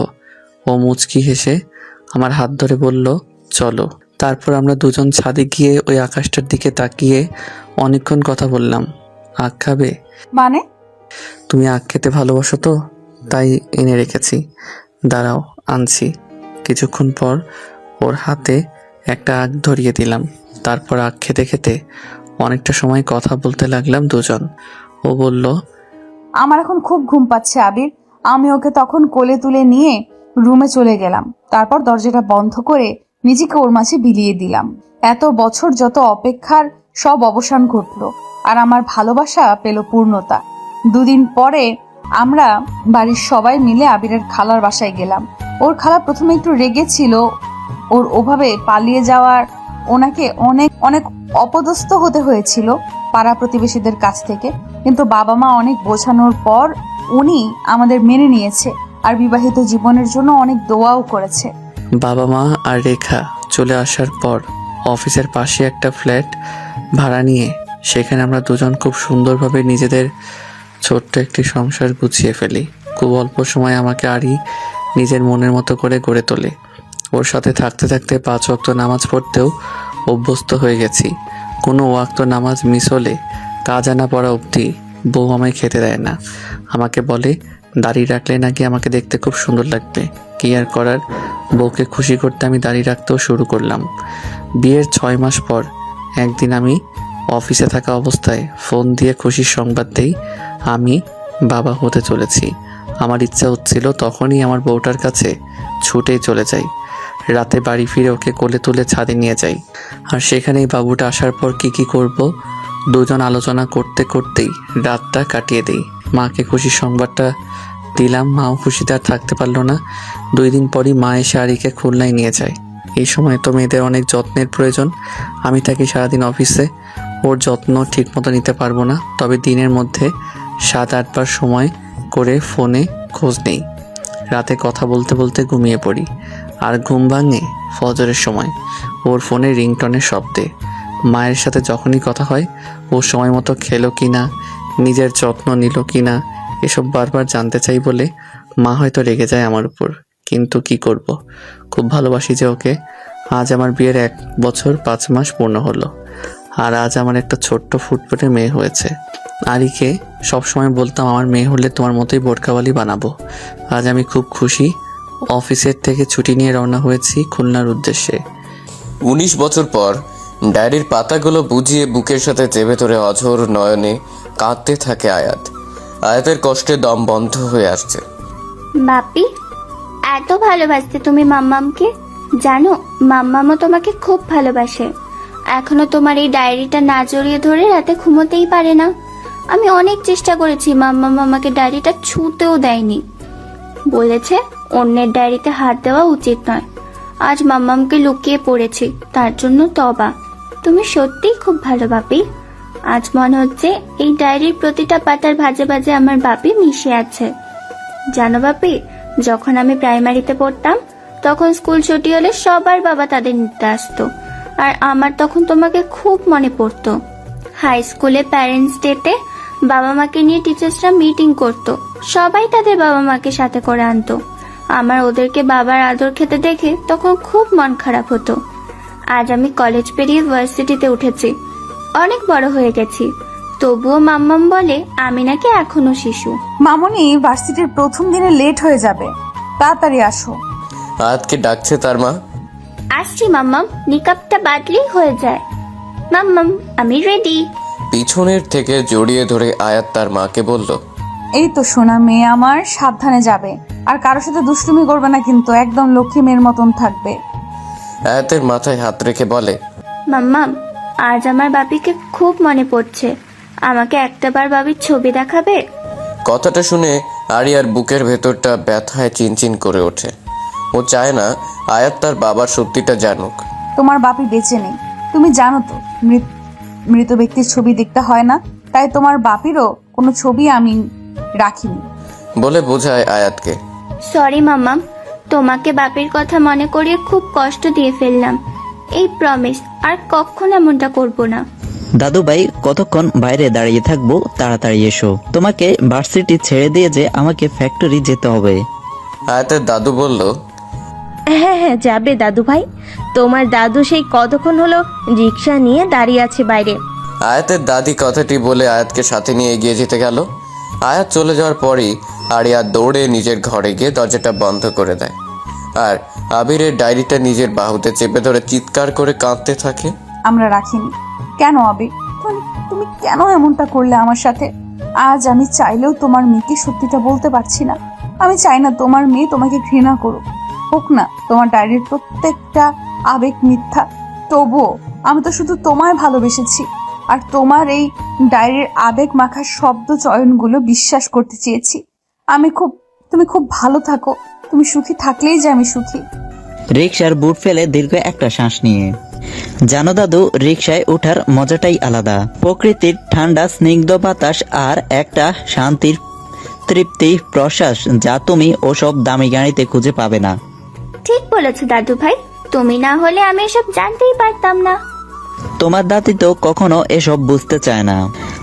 ও মুচকি হেসে আমার হাত ধরে বলল, চলো। তারপর আমরা দুজন ছাদে গিয়ে ওই আকাশটার দিকে তাকিয়ে অনেকক্ষণ কথা বললাম। আখ খাবে? মানে? তুমি আখ খেতে ভালোবাসো তো, তাই এনে রেখেছি। দাঁড়াও, আনছি। কিছুক্ষণ পর ওর হাতে একটা আখ ধরিয়ে দিলাম। তারপর আখ খেতে খেতে অনেকটা সময় কথা বলতে লাগলাম দুজন। ও বলল, আমার এখন খুব ঘুম পাচ্ছে আবির। আমি ওকে তখন কোলে তুলে নিয়ে রুমে চলে গেলাম। তারপর দরজাটা বন্ধ করে নিজেকে ওর মাঝে বিলিয়ে দিলাম। এত বছর যত অপেক্ষার সব অবসান ঘটলো, আর আমার ভালোবাসা পেল পূর্ণতা। দুদিন পরে আমরা বাড়ির সবাই মিলে আবিরের খালার বাসায় গেলাম। ওর খালা প্রথমে একটু রেগেছিল, ওর ওভাবে পালিয়ে যাওয়ার ওনাকে অনেক অনেক অপদস্থ হতে হয়েছিল পাড়া প্রতিবেশীদের কাছ থেকে। কিন্তু বাবা মা অনেক বোঝানোর পর উনি আমাদের মেনে নিয়েছে, আর বিবাহিত জীবনের জন্য অনেক দোয়াও করেছে। বাবা মা আর রেখা চলে আসার পর অফিসের পাশে একটা ফ্ল্যাট ভাড়া নিয়ে সেখানে আমরা দুজন খুব সুন্দরভাবে নিজেদের ছোট্ট একটি সংসার গুছিয়ে ফেলি। খুব অল্প সময় আমাকে আরই নিজের মনের মতো করে গড়ে তোলে। ওর সাথে থাকতে থাকতে 5 ওয়াক্ত নামাজ পড়তেও অভ্যস্ত হয়ে গেছি। কোনো ওয়াক্ত নামাজ মিস হলে কাজা না পড়া অবধি বউ আমায় খেতে দেয় না। আমাকে বলে দাড়ি রাখলে নাকি আমাকে দেখতে খুব সুন্দর লাগবে। কি আর করার, বউকে খুশি করতে আমি দাড়ি রাখতেও শুরু করলাম। বিয়ের 6 মাস পর একদিন আমি অফিসে থাকা অবস্থায় ফোন দিয়ে খুশির সংবাদ দেই আমি বাবা হতে চলেছি। আমার ইচ্ছা হচ্ছিল তখনই আমার বউটার কাছে ছুটেই চলে যাই। রাতে বাড়ি ফিরে ওকে কোলে তুলে ছাদে নিয়ে যাই, আর সেখানেই বাবুটা আসার পর কি করব দুজন আলোচনা করতে করতেই রাতটা কাটিয়ে দিই। মাকে খুশির সংবাদটা দিলাম, মাও খুশিতে আর থাকতে পারলো না। 2 দিন পরই মা এসে আরিকে খুলনায় নিয়ে যায়। এই সময় তো মেয়েদের অনেক যত্নের প্রয়োজন। আমি থাকি সারাদিন অফিসে, ওর যত্ন ঠিকমতো নিতে পারবো না। তবে দিনের মধ্যে 7-8 বার সময় করে ফোনে খোঁজ নেই। রাতে কথা বলতে বলতে ঘুমিয়ে পড়ি, আর ঘুম ভাঙে ফজরের সময় ওর ফোনে রিংটনের শব্দে। মায়ের সাথে যখনই কথা হয় ও সময় মতো খেলো কি না, নিজের যত্ন নিল কি না, এসব বারবার জানতে চাই বলে মা হয়তো রেগে যায় আমার উপর। কিন্তু কি করব, খুব ভালোবাসি যে ওকে। আজ আমার বিয়ের 1 বছর 5 মাস পূর্ণ হলো, আর আজ আমার একটা ছোট্ট ফুটফুটে মেয়ে হয়েছে। আরিকে সবসময় বলতাম আমার মেয়ে হলে তোমার মতোই বোরকাওয়ালি বানাবো। আজ আমি খুব খুশি। অফিসের থেকে ছুটি নিয়ে রওনা হয়েছি খুলনার উদ্দেশ্যে। 19 বছর পর ডায়েরির পাতাগুলো বুঝিয়ে বুকের সাথে চেপে ধরে অঝোর নয়নে কাঁদতে থাকে আয়াত। আয়াতের কষ্টে দম বন্ধ হয়ে আসছে। বাপি, এত ভালোবাসতে তুমি মাম্মামকে? জানো, মাম্মামও তোমাকে খুব ভালোবাসে। এখনো তোমার এই ডায়েরিটা না জড়িয়ে ধরে রাতে ঘুমোতেই পারে না। আমি অনেক চেষ্টা করেছি, মাম্মাম আমাকে ডায়েরিটা ছুঁতেও দেয়নি। বলেছে অন্যের ডায়েরিতে হাত দেওয়া উচিত নয়। আজ মাম্মামকে লুকিয়ে পড়েছি, তার জন্য তবা। তুমি সত্যিই খুব ভালো বাপি। আজ মনে হচ্ছে এই ডায়েরির প্রতিটা পাতার ভাজে ভাজে আমার বাপি মিশে আছে। জানো বাপি, যখন আমি প্রাইমারিতে পড়তাম তখন স্কুল ছুটি হলে সবার বাবা তাদের নিতে আসতো, আর আমার তখন তোমাকে খুব মনে পড়তো। হাই স্কুলে প্যারেন্টস ডেতে বাবা মাকে নিয়ে টিচার্সরা মিটিং করতো, সবাই তাদের বাবা মাকে সাথে করে আনতো। আমার ওদেরকে বাবার আদর খেতে দেখে তখন খুব মন খারাপ হতো। আজ আমি কলেজ পেরিয়ে ভার্সিটিতে উঠেছি, অনেক বড় হয়ে গেছি, তবুও মাম্মাম বলে আমি নাকি এখনো শিশু। মামনি ভার্সিটির প্রথম দিনে লেট হয়ে যাবে, তাড়াতাড়ি আসো। আয়াতকে ডাকছে তার মা। আসছি মাম্মাম, নিকাবটা বাদলেই হয়ে যায়। মাম্মাম, আমি রেডি। পিছনের থেকে জড়িয়ে ধরে আয়াত তার মাকে বলল, এই তো সোনা মেয়ে আমার, সাবধানে যাবে, আর কারোর সাথে দুষ্টুমি করবে না কিন্তু, একদম লক্ষ্মী মেয়ের মতন থাকবে। আয়াতের মাথায় হাত রেখে বলে, মাম্মাম, আজ আমার বাপিকে খুব মনে পড়ছে। আমাকে একটাবার বাবির ছবি দেখাবে? কথাটা শুনে আরিয়ার বুকের ভেতরটা ব্যথায় চিনচিন করে ওঠে। ও চায় না আয়াত তার বাবার সত্যিটা জানুক। তোমার বাপি বেঁচে নেই, তুমি জানো তো। মৃত ব্যক্তির ছবি দেখতে হয় না, তাই তোমার বাপিরও কোনো ছবি আমি রাখিনি বলে বোঝায় আয়াতকে। সরি মাম্মাম, তোমাকে বাপির কথা মনে করিয়ে খুব কষ্ট দিয়ে ফেললাম। এই প্রমিস, আর কখনো এমনটা করবো না। দাদু ভাই, কতক্ষণ বাইরে দাঁড়িয়ে থাকবো? তাড়াতাড়ি এসো, তোমাকে ভার্সিটি ছেড়ে দিয়ে যে আমাকে ফ্যাক্টরি যেতে হবে। আয়াতের দাদু বলল, হ্যাঁ হ্যাঁ, যাবে দাদু ভাই। তোমার দাদু সেই কতক্ষণ হলো রিক্সা নিয়ে দাঁড়িয়ে আছে বাইরে। আয়াতের দাদি কথাটি বলে আয়াতকে সাথে নিয়ে এগিয়ে যেতে গেল। আয়াত চলে যাওয়ার পরই আরিয়া দৌড়ে নিজের ঘরে গিয়ে দরজাটা বন্ধ করে দেয়, আর আবিরের ডায়েরিটা নিজের বাহুতে চেপে ধরে চিৎকার করে কাঁদতে থাকে। আমরা রাখিনি। কেন আবির, তুমি তুমি কেন এমনটা করলে আমার সাথে? আজ আমি চাইলেও তোমার মেয়েকে সত্যিটা বলতে পারছি না। আমি চাই না তোমার মেয়ে তোমাকে ঘৃণা করুক, হোক না তোমার ডায়েরির প্রত্যেকটা আবেগ মিথ্যা। তবুও আমি তো শুধু তোমায় ভালোবেসেছি, আর তোমার এই ডায়েরির আবেগ মাখা শব্দ চয়নগুলো বিশ্বাস করতে চেয়েছি। তুমি খুব ভালো থাকো, তুমি সুখী থাকলেই যে আমি সুখী। রিকশার বুট ফেলে দীর্ঘ একটা শ্বাস নিয়ে, জানো দাদু, রিকশায় ওঠার মজাটাই আলাদা। প্রকৃতির ঠান্ডা স্নিগ্ধ বাতাস আর একটা শান্তির তৃপ্তি প্রশ্বাস যা তুমি ওসব দামি গাড়িতে খুঁজে পাবে না। ঠিক বলেছো দাদু ভাই, তুমি না হলে আমি এসব জানতেই পারতাম না। তোমার দাদি তো কখনো এসব বুঝতে চায় না,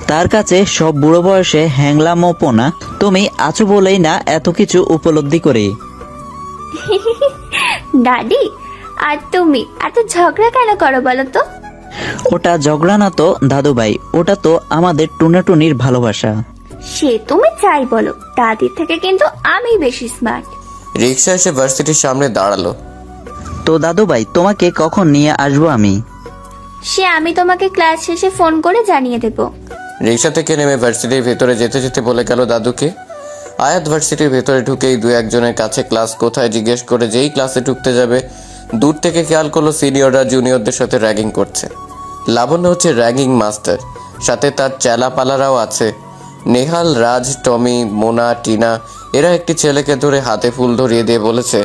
তার কাছে সব বুড়ো বয়সে হ্যাংলামোপনা। তুমি আছো বলেই না এত কিছু উপলব্ধি করি। দাদি, আর তুমি এত ঝগড়া কেন করো বলো তো? ওটা ঝগড়া না তো দাদু ভাই, ওটা তো আমাদের টুনাটুনির ভালোবাসা। সে তুমি চাই বলো, দাদির থেকে কিন্তু আমি বেশি স্মার্ট। রিক্সা এসে ভার্সিটির সামনে দাঁড়ালো। তো দাদু ভাই, তোমাকে কখন নিয়ে আসবো আমি? সে আমি তোমাকে ক্লাস শেষে ফোন করে জানিয়ে দেব। রিক্সা থেকে নেমে ভার্সিটির ভেতরে যেতে যেতে বলে গেল দাদুকে। আয়াত ভার্সিটির ভেতরে ঢুকেই দু একজনের কাছে ক্লাস কোথায় জিজ্ঞেস করে যেই ক্লাসে ঢুকতে যাবে, দূর থেকে খেয়াল করলো সিনিয়ররা জুনিয়রদের সাথে র্যাগিং করছে। লাবণ্য হচ্ছে র্যাগিং মাস্টার, সাথে তার চেলাপালারাও আছে। নেহাল, রাজ, টমি, মোনা, টিনা এরা একটি ছেলেকে ধরে হাতে ফুল ধরিয়ে দিয়ে বলেছে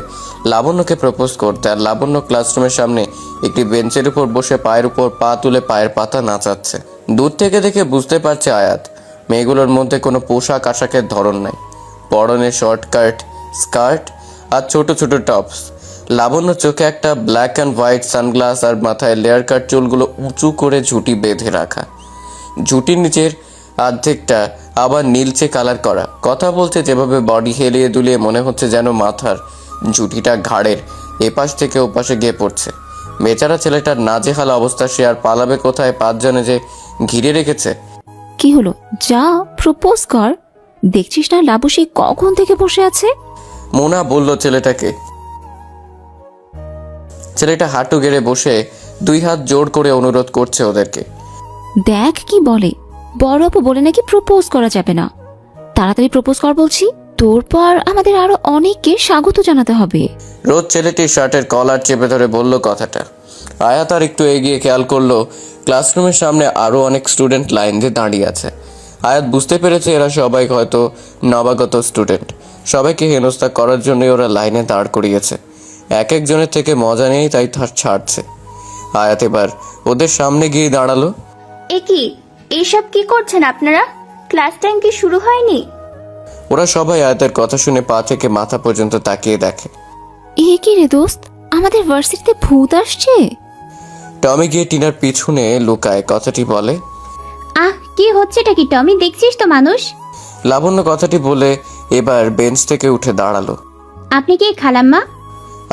লাবণ্যকে প্রপোজ করতে। আর লাবণ্য ক্লাসরুমের সামনে একটি বেঞ্চের উপর বসে পায়ের উপর পা তুলে পায়ের পাতা নাচাচ্ছে। দূর থেকে দেখে বুঝতে পারছে আয়াত, মেয়েগুলোর মধ্যে কোনো পোশাক আশাকের ধরন নাই। পরনে শর্টকাট, স্কার্ট আর ছোট ছোট টপস। লাবণ্য চোখে একটা ব্ল্যাক অ্যান্ড হোয়াইট সানগ্লাস আর মাথায় লেয়ার কাট, চুলগুলো উঁচু করে ঝুঁটি বেঁধে রাখা। ঝুঁটির নিচের অর্ধেকটা আবার নীলচে কালার করা। কথা বলছে যেভাবে বডি হেলিয়ে দুলিয়ে, মনে হচ্ছে যেন মাথার ঝুঁটিটা ঘাড়ের এপাশ থেকে ওপাশে গিয়ে পড়ছে। বেচারা ছেলেটার নাজেহাল অবস্থা, সে আর পালাবে কোথায়? পাঁচজনে যে ঘিরে রেখেছে। কি হলো, যা প্রপোজ কর। দেখছিস না লাবু সে কখন থেকে বসে আছে? মোনা বলল ছেলেটাকে। ছেলেটা হাঁটু গেড়ে বসে দুই হাত জোড় করে অনুরোধ করছে ওদেরকে। দেখ কি বলে, বড় আপু বলে নাকি প্রপোজ করা যাবে না। তাড়াতাড়ি প্রপোজ কর বলছি, তোর পর আমাদের আরো অনেককে স্বাগত জানাতে হবে। রোজ ছেলেটির শার্টের কলার চেপে ধরে বলল কথাটা। আয়াত আর একটু এগিয়ে খেয়াল করলো ক্লাসরুমের সামনে আরো অনেক স্টুডেন্ট লাইন দিয়ে দাঁড়িয়ে আছে। আয়াত বুঝতে পেরেছে এরা সবাই হয়তো নবাগত স্টুডেন্ট। সবাইকে হেনস্থা করার জন্যই ওরা লাইনে দাঁড় করিয়েছে। এক একজনের থেকে মজা নেই, তাই তার ছাড়ছে। আয়াত এবার ওদের সামনে গিয়ে দাঁড়ালো। এ কি, এইসব কি করছেন আপনারা? ক্লাস টাইম কি শুরু হয়নি? ওরা সবাই আয়াতের কথা শুনে পা থেকে মাথা পর্যন্ত তাকিয়ে দেখে। এ কি রে দোস্ত, আমাদের ভার্সিটিতে ভূত আসছে? টমি গিয়ে টিনার পিছনে লুকায়, কথাটি বলে। কি হচ্ছেটা কি টমি, দেখছিস তো মানুষ? লাবণ্য কথাটি বলে এবার বেঞ্চ থেকে উঠে দাঁড়ালো। আপনি কি খালাম্মা?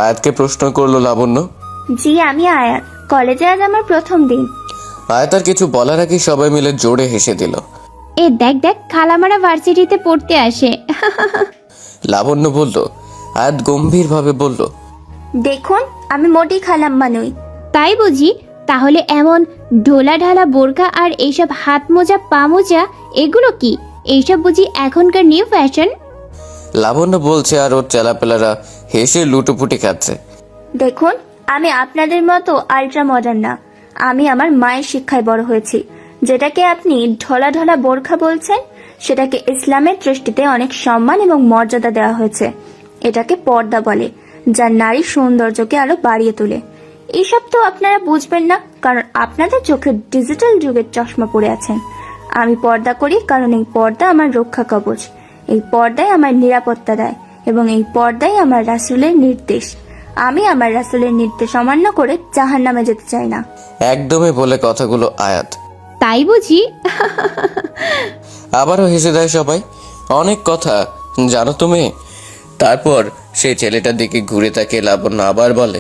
আয়াতকে প্রশ্ন করলো লাবণ্য। জি, আমি আয়াত। কলেজে আজ আমার প্রথম দিন। আয়াত আর কিছু বলার আগেই সবাই মিলে জোরে হেসে দিল। এ দেখ দেখ, খালামারা ভার্সিটিতে পড়তে আসে। লাবণ্য বলল। আয়াত গম্ভীরভাবে বলল, দেখুন, আমি মোটেই খালাম্মা নই। তাই বুঝি? তাহলে এমন ঢোলা ঢালা বোরকা আর এইসব হাত মোজা পা মোজা এগুলো কি? এইসব বুঝি এখনকার নিউ ফ্যাশন? লাবণ্য বলছে আর ওর চেলাপেলারা হেসে লুটোপুটি খাচ্ছে। দেখুন, আমি আপনাদের মতো আলট্রা মডার্ন না। আমি আমার মায়ের শিক্ষায় বড় হয়েছি। যেটাকে আপনি ঢলা ঢলা বোরখা বলছেন, সেটাকে ইসলামের দৃষ্টিতে অনেক সম্মান এবং মর্যাদা দেওয়া হয়েছে। এটাকে পর্দা বলে, যা নারীর সৌন্দর্যকে আরো বাড়িয়ে তোলে। এইসব তো আপনারা বুঝবেন না, কারণ আপনাদের চোখে ডিজিটাল যুগের চশমা পরে আছেন। আমি পর্দা করি কারণ এই পর্দা আমার রক্ষা কবচ। এই পর্দায় আমার নিরাপত্তা দেয় এবং এই পর্দায় আমার রাসূলের নির্দেশ। আমি আমার রাসূলের নির্দেশ অমান্য করে জাহান্নামে যেতে চাই না। একদমই বলে কথাগুলো আয়াত। তাই বুঝি? আবারও হেসে দেয় সবাই। অনেক কথা জানো তুমি? তারপর সেই ছেলেটার দিকে ঘুরে তাকিয়ে লাবণ্য আবার বলে,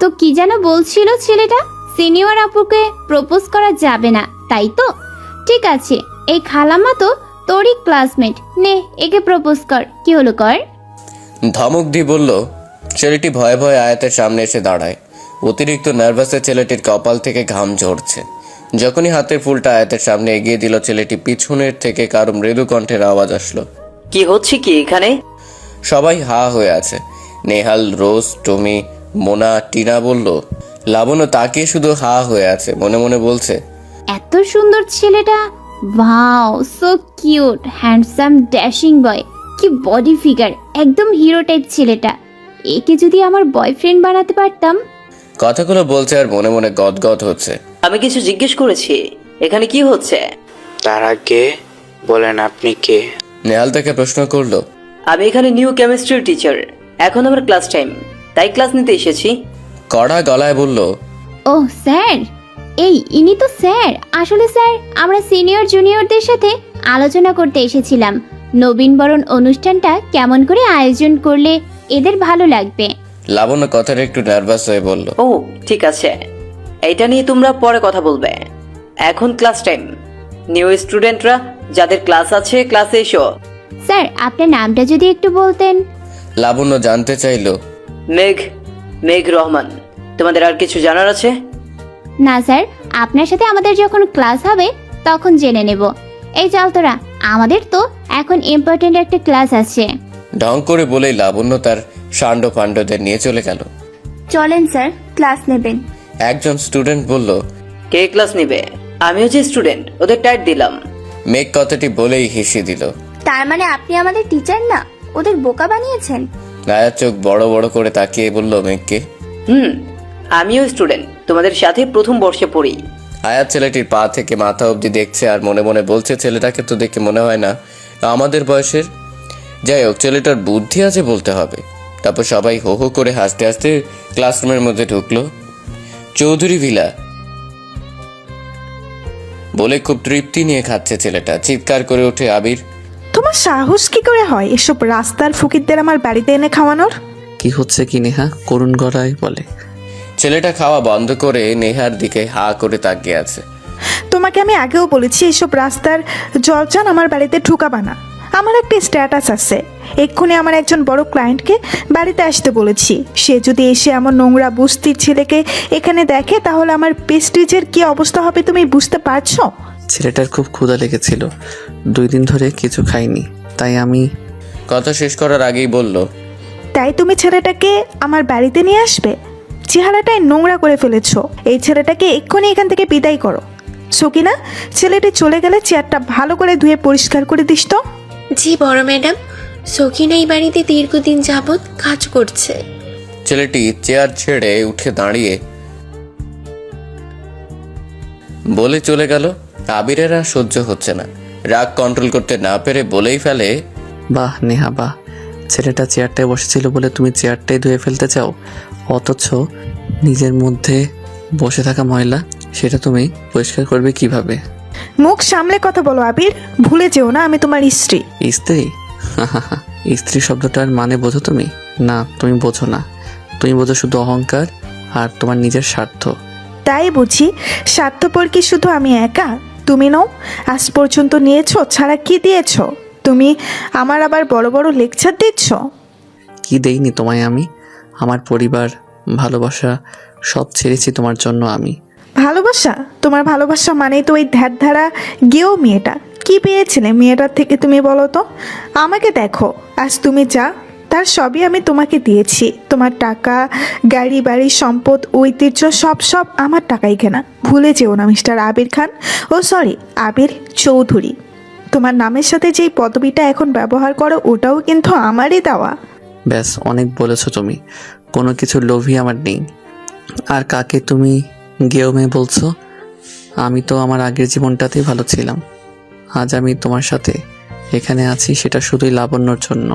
তো কি যেন বলছিল ছেলেটা? সিনিয়র আপুকে প্রপোজ করা যাবে না, তাই তো? ঠিক আছে, এই খালাম্মা তো তোরই ক্লাসমেট, নে একে প্রপোজ কর। কি হলো, কর। ধমক দিয়ে বলল। ছেলেটি ভয়ে ভয়ে আয়াতের সামনে এসে দাঁড়ায়। অতিরিক্ত নার্ভাসে ছেলেটির কপাল থেকে ঘাম ঝরছে। যখনই হাতের ফুলটা আয়াতের সামনে এগিয়ে দিল, ছেলেটি পিছনের থেকে কারো মৃদু কণ্ঠের আওয়াজ আসলো। কি হচ্ছে কি এখানে? সবাই হা হয়ে আছে। নেহাল, রোজ, টমি, মোনা, টিনা বলল। লাবণ্য তাকিয়ে শুধু হা হয়ে আছে, মনে মনে বলছে, এত সুন্দর ছেলেটা, wow, so cute, handsome, dashing boy, কি বডি ফিগার, একদম হিরো টাইপ ছেলেটা। একে যদি আমার বয়ফ্রেন্ড বানাতে পারতাম। কথাগুলো বলছে আর মনে মনে গদগদ হচ্ছে। আমি কিছু জিজ্ঞেস করেছি, এখানে কি হচ্ছে? তার আগে বলেন আপনি কে? নেহাল তাকে প্রশ্ন করলো। আমি এখানে নিউ কেমিস্ট্রির টিচার, এখন আমার ক্লাস টাইম, তাই ক্লাস নিতে এসেছি। কড়া গলায় বলল, ও স্যার, এই ইনি তো স্যার। আসলে স্যার, আমরা সিনিয়র জুনিয়রদের সাথে আলোচনা করতে এসেছিলাম নবীনবরণ অনুষ্ঠানটা কেমন করে আয়োজন করলে এদের ভালো লাগবে। লাবণ্য কথাটা একটু নার্ভাস হয়ে বলল, ও ঠিক আছে, এইটা নিয়ে তোমরা পরে কথা বলবে, এখন ক্লাস টাইম। নিউ স্টুডেন্টরা যাদের ক্লাস আছে ক্লাসে এসো। স্যার, আপনার নামটা যদি একটু বলতেন। লাবণ্য জানতে চাইলো। মেঘ রহমান। তোমাদের আর কিছু জানার আছে? না স্যার, আপনার সাথে আমাদের যখন ক্লাস হবে তখন জেনে নেব। এই চল তোরা, আমাদের তো এখন ইম্পর্টেন্ট একটা ক্লাস আছে। ঢং করে বলেই লাবণ্য তার সান্ড পাণ্ডদের নিয়ে চলে গেল। চলেন স্যার, ক্লাস নেবেন। একজন স্টুডেন্ট বলল, কে ক্লাস নিবে? আমি হচ্ছে স্টুডেন্ট, ওদের টাইট দিলাম। মেঘ কথাটি বলেই হেসে দিল। তার মানে আপনি আমাদের টিচার না, ওদের বোকা বানিয়েছেন? আয়াত চোখ বড় বড় করে তাকিয়ে বলল মেঘকে। আমিও স্টুডেন্ট, তোমাদের সাথে প্রথম বর্ষে পড়ি। আয়াত ছেলেটির পা থেকে মাথা অবধি দেখছে আর মনে মনে বলছে, ছেলেটাকে তো দেখে মনে হয় না আমাদের বয়সের। যাই হোক, ছেলেটার বুদ্ধি আছে বলতে হবে। তারপর সবাই হো হো করে হাসতে হাসতে ক্লাসরুমের মধ্যে ঢুকলো। চৌধুরী ভিলা বলে খুব তৃপ্তি নিয়ে খাচ্ছে ছেলেটা। চিৎকার করে ওঠে আবির, তোমার সাহস কি করে হয় এসব রাস্তার ফকিরদের আমার বাড়িতে এনে খাওয়ানোর? কি হচ্ছে কি নেহা? করুণ গলায় বলে। ছেলেটা খাওয়া বন্ধ করে নেহার দিকে হা করে তাকিয়ে আছে। তোমাকে আমি আগেও বলেছি এসব রাস্তার জলচান আমার বাড়িতে ঢুকাবা না। আমার একটা স্ট্যাটাস আছে। এক্ষুনি আমার একজন বড় ক্লায়েন্টকে বাড়িতে আসতে বলেছি। সে যদি এসে আমার নোংরা বস্তির ছেলেকে এখানে দেখে তাহলে আমার প্রেস্টিজের কি অবস্থা হবে তুমি বুঝতে পারছো? ছেলেটার খুব ক্ষুধা লেগেছিল, 2 দিন ধরে কিছু খাইনি, তাই আমি। কথা শেষ করার আগেই বলল, তাই তুমি ছেলেটাকে আমার বাড়িতে নিয়ে আসবে? চেহারাটাই নোংরা করে ফেলেছো। এই ছেলেটাকে এক্ষুনি এখান থেকে বিদায় করো। সকিনা, ছেলেটি চলে গেলে চেয়ারটা ভালো করে ধুয়ে পরিষ্কার করে দিস তো। জি বড় ম্যাডাম, সকিনা এই বাড়িতে দীর্ঘদিন যাবৎ কাজ করছে। ছেলেটি চেয়ার ছেড়ে উঠে দাঁড়িয়ে বলে চলে গেল। আবিরের আর সহ্য হচ্ছে না, রাগ কন্ট্রোল করতে না পেরে বলেই ফেলে, বাহ নেহা বাহ, ছেলেটা চেয়ারটায় বসেছিল বলে তুমি চেয়ারটাই ধুয়ে ফেলতে চাও, অথচ নিজের মধ্যে বসে থাকা ময়লা সেটা তুমি পরিষ্কার করবে কিভাবে? মুখ সামলে কথা বলো আবির, ভুলে যেও না আমি তোমার স্ত্রী। স্ত্রী? স্ত্রী শব্দটার মানে বোঝো তুমি? না, তুমি বোঝো না। তুমি বোঝো শুধু অহংকার আর তোমার নিজের স্বার্থ। তাই বুঝি? স্বার্থপর কি শুধু আমি একা? তুমি নও? আজ পর্যন্ত নিয়েছো ছাড়া কি দিয়েছো? তুমি আমার আবার বড় বড় লেকচার দিচ্ছ। কি দেইনি তোমায় আমি? আমার পরিবার, ভালোবাসা সব ছেড়েছি তোমার জন্য আমি। ভালোবাসা? তোমার ভালোবাসা মানেই তো ওই ধ্যারধারা গেও মেয়েটা। কি পেয়েছিলে মেয়েটার থেকে তুমি বলো তো? আমাকে দেখো, আজ তুমি যা তার সবই আমি তোমাকে দিয়েছি। তোমার টাকা, গাড়ি, বাড়ি, সম্পদ, ঐতিহ্য সব আমার টাকাই কেনা। ভুলে যেও না মিস্টার আবির খান, ও সরি আবির চৌধুরী। তোমার নামের সাথে যেই পদবিটা এখন ব্যবহার করো ওটাও কিন্তু আমারই দেওয়া। ব্যাস, অনেক বলেছো তুমি। কোনো কিছু লোভই আমার নেই। আর কাকে তুমি গেও মেয়ে বলছো? আমি তো আমার আগের জীবনটাতেই ভালো ছিলাম। আজ আমি তোমার সাথে এখানে আছি সেটা শুধুই লাবণ্যর জন্য।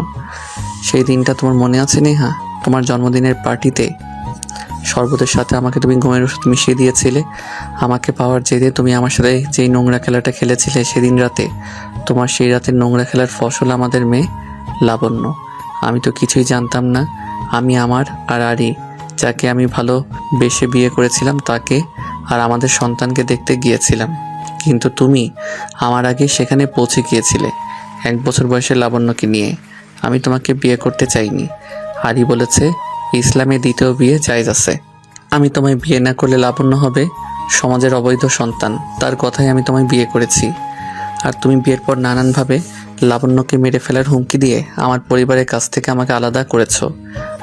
সেই দিনটা তোমার মনে আছে নেহা? তোমার জন্মদিনের পার্টিতে শরবতের সাথে আমাকে তুমি ঘুমের ওষুধ মিশিয়ে দিয়েছিলে। আমাকে পাওয়ার জেদে তুমি আমার সাথে যেই নোংরা খেলাটা খেলেছিলে সেদিন রাতে, তোমার সেই রাতের নোংরা খেলার ফসল আমাদের মেয়ে লাবণ্য। আমি তো কিছুই জানতাম না। আমি আমার আর আরি, যাকে আমি ভালোবেসে বিয়ে করেছিলাম, তাকে আর আমাদের সন্তানকে দেখতে গিয়েছিলাম। কিন্তু তুমি আমার আগে সেখানে পৌঁছে গিয়েছিলে 1 বছর বয়সের লাবণ্যকে নিয়ে। আমি তোমাকে বিয়ে করতে চাইনি। আরি বলেছে ইসলামে দ্বিতীয় বিয়ে জায়েজ আছে। আমি তোমায় বিয়ে না করলে লাবণ্য হবে সমাজের অবৈধ সন্তান, তার কথাই আমি তোমায় বিয়ে করেছি। আর তুমি বিয়ের পর নানানভাবে লাবণ্যকে মেরে ফেলার হুমকি দিয়ে আমার পরিবারের কাছ থেকে আমাকে আলাদা করেছো,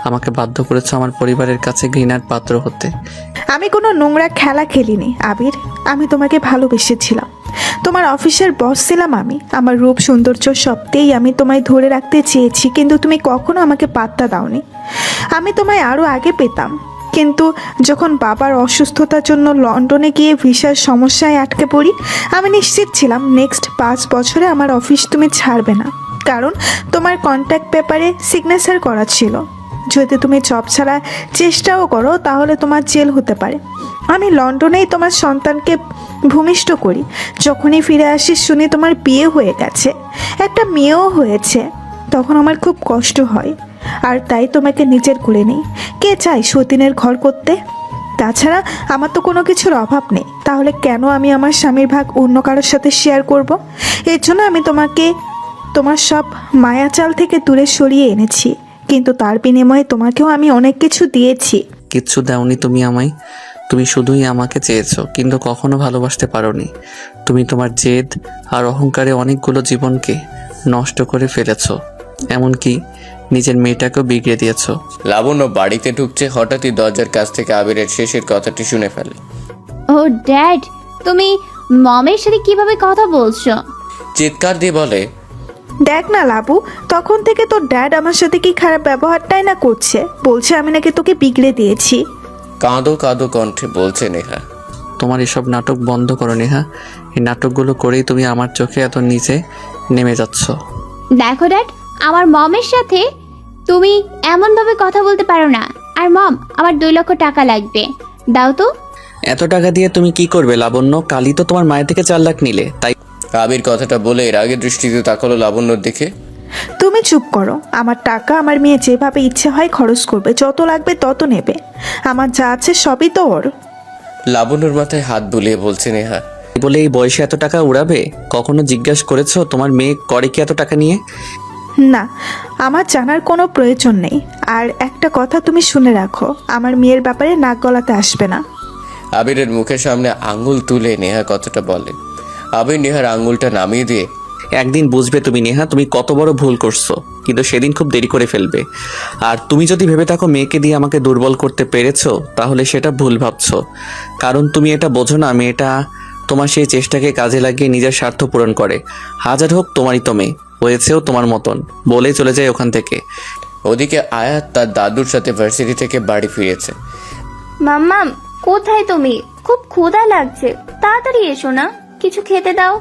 আমাকে বাধ্য করেছো আমার পরিবারের কাছে ঘৃণার পাত্র হতে। আমি কোনো নোংরা খেলা খেলিনি আবির, আমি তোমাকে ভালোবেসেছিলাম। তোমার অফিসের বস ছিলাম আমি, আমার রূপ সৌন্দর্য সবতেই আমি তোমায় ধরে রাখতে চেয়েছি, কিন্তু তুমি কখনো আমাকে পাত্তা দাওনি। আমি তোমায় আরও আগে পেতাম, কিন্তু যখন বাবার অসুস্থতার জন্য লন্ডনে গিয়ে ভিসার সমস্যায় আটকে পড়ি, আমি নিশ্চিত ছিলাম নেক্সট 5 বছরে আমার অফিস তুমি ছাড়বে না, কারণ তোমার কন্ট্যাক্ট পেপারে সিগনেচার করা ছিল। যদি তুমি জব ছাড়ার চেষ্টাও করো তাহলে তোমার জেল হতে পারে। আমি লন্ডনেই তোমার সন্তানকে ভূমিষ্ঠ করি। যখনই ফিরে আসি শুনি তোমার বিয়ে হয়ে গেছে, একটা মেয়েও হয়েছে। তখন আমার খুব কষ্ট হয়, আর তাই তোমাকে নিজের করে নিই। কে চায় সতীনের ঘর করতে? তাছাড়া আমার তো কোনো কিছুর অভাব নেই, তাহলে কেন আমি আমার স্বামীর ভাগ অন্য কারোর সাথে শেয়ার করব? এর জন্য আমি তোমাকে তোমার সব মায়াচাল থেকে দূরে সরিয়ে এনেছি, কিন্তু তার বিনিময়ে তোমাকেও আমি অনেক কিছু দিয়েছি। কিচ্ছু দাওনি তুমি আমায়, তুমি শুধুই আমাকে চেয়েছো, কিন্তু কখনো ভালোবাসতে পারোনি। তুমি তোমার জেদ আর অহংকারে অনেকগুলো জীবনকে নষ্ট করে ফেলেছো, এমনকি নিজের মেয়েটাকেও বিগড়ে দিয়েছো। লাবণ্য বাড়িতে ঢুকছে, হঠাৎই দরজার কাছ থেকে আবিরের শেষের কথাটি শুনে ফেলে। ও ড্যাড, তুমি মমের সাথে কিভাবে কথা বলছো? চিৎকার দিয়ে বলে, দেখ না লাবু, তখন থেকে তোর ড্যাড আমার সাথে কি খারাপ ব্যবহারটাই না করছে, বলছে আমি নাকি তোকে বিগড়ে দিয়েছি। কাঁদো কাঁদো কণ্ঠে বলছে নেহা। তোমার এসব নাটক বন্ধ করো নেহা, এই নাটকগুলো করেই তুমি আমার চোখে এত নিচে নেমে যাচ্ছ। দেখো ড্যাড, আমার মমের সাথে তুমি এমনভাবে কথা বলতে পারো না। আর মম, আমার 2 লক্ষ টাকা লাগবে, দাও তো। এত টাকা দিয়ে তুমি কি করবে লাবণ্য? কালই তো তোমার মায়ের থেকে 4 লাখ নিলে, তাই? আবির কথাটা বলে রাগের দৃষ্টিতে তাকালো লাবণ্যর দিকে। তুমি চুপ করো, আমার টাকা আমার মেয়ে যেভাবে ইচ্ছে হয় খরচ করবে, যত লাগবে তত নেবে, আমার যা আছে সবই তো ওর। লাবণ্যর মাথায় হাত বুলিয়ে বলছে নেহা। বলে এই বয়সে এত টাকা উড়াবে? কখনো জিজ্ঞাসা করেছো তোমার মেয়ে করে কি এত টাকা নিয়ে? না, আমার জানার কোনো প্রয়োজন নেই। আর একটা কথা তুমি শুনে রাখো, আমার মেয়ের ব্যাপারে নাক গলাতে আসবে না। আবিরের মুখের সামনে আঙ্গুল তুলে নেহা কথাটা বলে। আবির নেহার আঙ্গুলটা নামিয়ে দিয়ে, একদিন বুঝবে তুমি নেহা, তুমি কত বড় ভুল করছো, কিন্তু সেদিন খুব দেরি করে ফেলবে। আর তুমি যদি ভেবে থাকো মেয়েকে দিয়ে আমাকে দুর্বল করতে পেরেছো, তাহলে সেটা ভুল ভাবছো। কারণ তুমি এটা বোঝো না, মেয়েটা তোমার সেই চেষ্টাকে কাজে লাগিয়ে নিজের স্বার্থ পূরণ করে। হাজার হোক তোমারই তো মেয়ে, হয়েছেও তোমার মতন, বলেই চলে যায় ওখান থেকে। ওদিকে আয়াত তার দাদুর সাথে ভার্সিটি থেকে বাড়ি ফিরেছে। মাম্মাম, কোথায় তুমি? খুব ক্ষুধা লাগছে, তাড়াতাড়ি এসো না, কিছু খেতে দাও।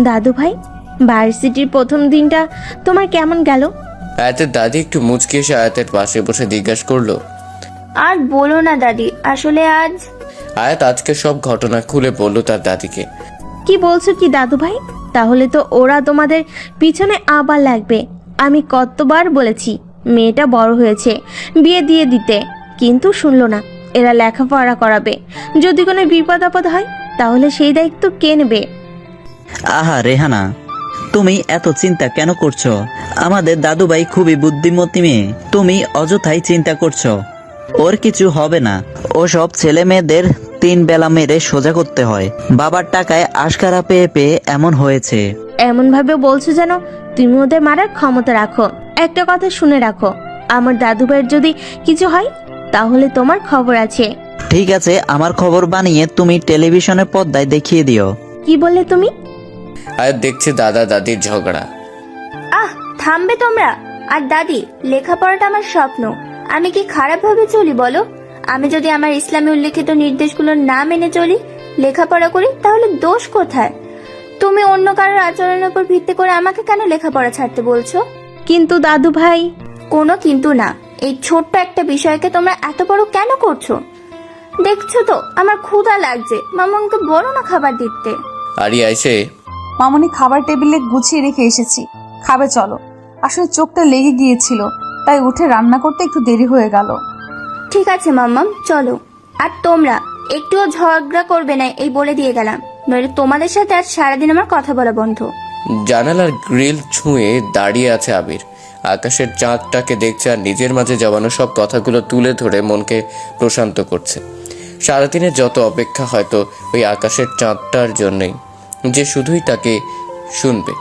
দাদু ভাই, ভার্সিটির প্রথম দিনটা তোমার কেমন গেল? আয়াতের দাদি একটু মুচকি এসে আয়াতের পাশে বসে জিজ্ঞাসা করলো। আর বলো না দাদি, আসলে আজ আয়াত আজকে সব ঘটনা খুলে বলল তার দাদিকে। কি বলছো কি দাদু ভাই? তাহলে তো ওরা তোমাদের পিছনে আবার লাগবে। আমি কতবার বলেছি মেয়েটা বড় হয়েছে, বিয়ে দিয়ে দিতে, কিন্তু শুনলো না। এরা লেখাপড়া করাবে, যদি কোনো বিপদ আপদ হয় তাহলে সেই দায়িত্ব কে নেবে? আহা রেহানা, তুমি এত চিন্তা কেন করছো? আমাদের দাদুভাই খুবই বুদ্ধিমতী মেয়ে, তুমি অযথাই চিন্তা করছো। ওর কিছু হবে না, ওসব ছেলে মেয়েদের 3 বেলা মেরে সোজা করতে হয়। বাবার টাকায় আশকারা পেয়ে পেয়ে এমন হয়েছে। এমন ভাবে বলছো যেন তুমি ওদের মারার ক্ষমতা রাখো। একটা কথা শুনে রাখো, আমার দাদু ভাইয়ের যদি কিছু হয় তাহলে তোমার খবর আছে। ঠিক আছে, আমার খবর বানিয়ে তুমি টেলিভিশনের পর্দায় দেখিয়ে দিও। কি বললে তুমি? আয়াত দেখছে দাদা দাদির ঝগড়া। আহ, থামবে তোমরা। আর দাদি, লেখাপড়াটা আমার স্বপ্ন, আমি কি খারাপ ভাবে চলি বলো? আমি যদি আমার ইসলামে উল্লেখিত নির্দেশগুলো না মেনে চলি, লেখাপড়া করি, তাহলে দোষ কোথায়? তুমি অন্য কারোর আচরণের উপর ভিত্তি করে আমাকে কেন লেখাপড়া ছাড়তে বলছো? কিন্তু দাদু ভাই। কোনো কিন্তু না, এই ছোট্ট একটা বিষয়কে তোমরা এত বড় কেন করছো? দেখছো তো আমার ক্ষুধা লাগছে, মামাকে বলো না খাবার দিতে। আরিয়া এসে, মামনি খাবার টেবিলে গুছিয়ে রেখে এসেছি, খাবে চলো। আসলে চোখটা লেগে গিয়েছিল, তাই উঠে রান্না করতে একটু দেরি হয়ে গেল। ঠিক আছে মাম্মাম, চলো। আর তোমরা একটুও ঝগড়া করবে না, এই বলে দিয়ে গেলাম, নইলে তোমাদের সাথে আজ সারাদিন আমার কথা বলা বন্ধ। জানালার গ্রিল ছুঁয়ে দাঁড়িয়ে আছে আবির। আকাশের চাঁদটাকে দেখছে আর নিজের মাঝে জমানো সব কথাগুলো তুলে ধরে মনকে প্রশান্ত করছে। সারাদিনের যত অপেক্ষা হয়তো ওই আকাশের চাঁদটার জন্যই, যে শুধুই তাকে শুনবে,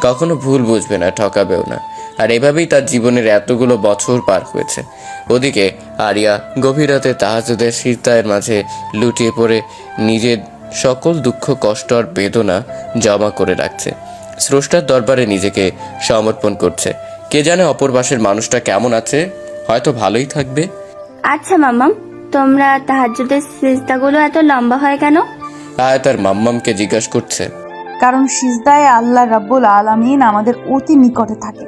কখনো ভুল বুঝবে না, ঠকাবেও না। আর এভাবেই তার জীবনের এতগুলো বছর পার হয়েছে। ওদিকে আরিয়া গভীর রাতে তাহাজ্জুদের সিজদার মাঝে লুটিয়ে পড়ে নিজের সকল দুঃখ, কষ্ট আর বেদনা জমা করে রাখছে। স্রষ্টার দরবারে নিজেকে সমর্পণ করছে। কে জানে অপর পাশের মানুষটা কেমন আছে, হয়তো ভালোই থাকবে। আচ্ছা মাম্মাম, তোমরা তাহাজ্জুদের সিজদাগুলো এত লম্বা হয় কেন? আয়াত আর মাম্মামকে জিজ্ঞাসা করছে। কারণ সিজদায় আল্লাহ রাব্বুল আলামিন আমাদের অতি নিকটে থাকে।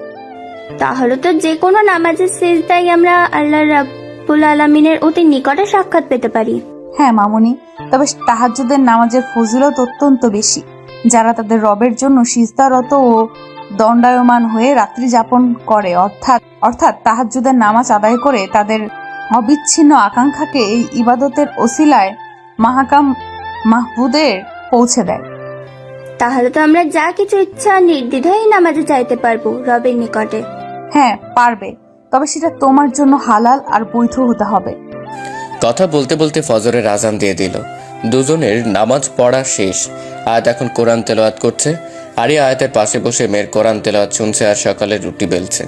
তাহলে তো যে কোনো নামাজের সিজদায় আমরা আল্লাহ রাব্বুল আলামিনের অতি নিকটে সাক্ষাৎ পেতে পারি। হ্যাঁ মামুনি, তবে তাহাজ্জুদের নামাজের ফজিলত অত্যন্ত বেশি। যারা তাদের রবের জন্য সিজদারত ও দণ্ডায়মান হয়ে রাত্রি যাপন করে, অর্থাৎ তাহাজ্জুদের নামাজ আদায় করে তাদের অবিচ্ছিন্ন আকাঙ্ক্ষাকে এই ইবাদতের ওসিলায় মাহকাম মাহবুদের পৌঁছে দেয়। তাহলে তো আমরা যা কিছু ইচ্ছা নির্দ্বিধায় নামাজে চাইতে পারবো রবের নিকটে। হ্যাঁ পারবে, তবে সেটা তোমার জন্য হালাল আর বৈধ হতে হবে। কথা বলতে বলতে ফজরের আজান দিয়ে দিল। দুজনের নামাজ পড়া শেষ। আয়াত এখন কোরআন তেলাওয়াত করছে। আরিয়া আয়াতের পাশে বসে মেয়ের কোরআন তেলাওয়াত শুনছে আর সকালে রুটি বেলছে।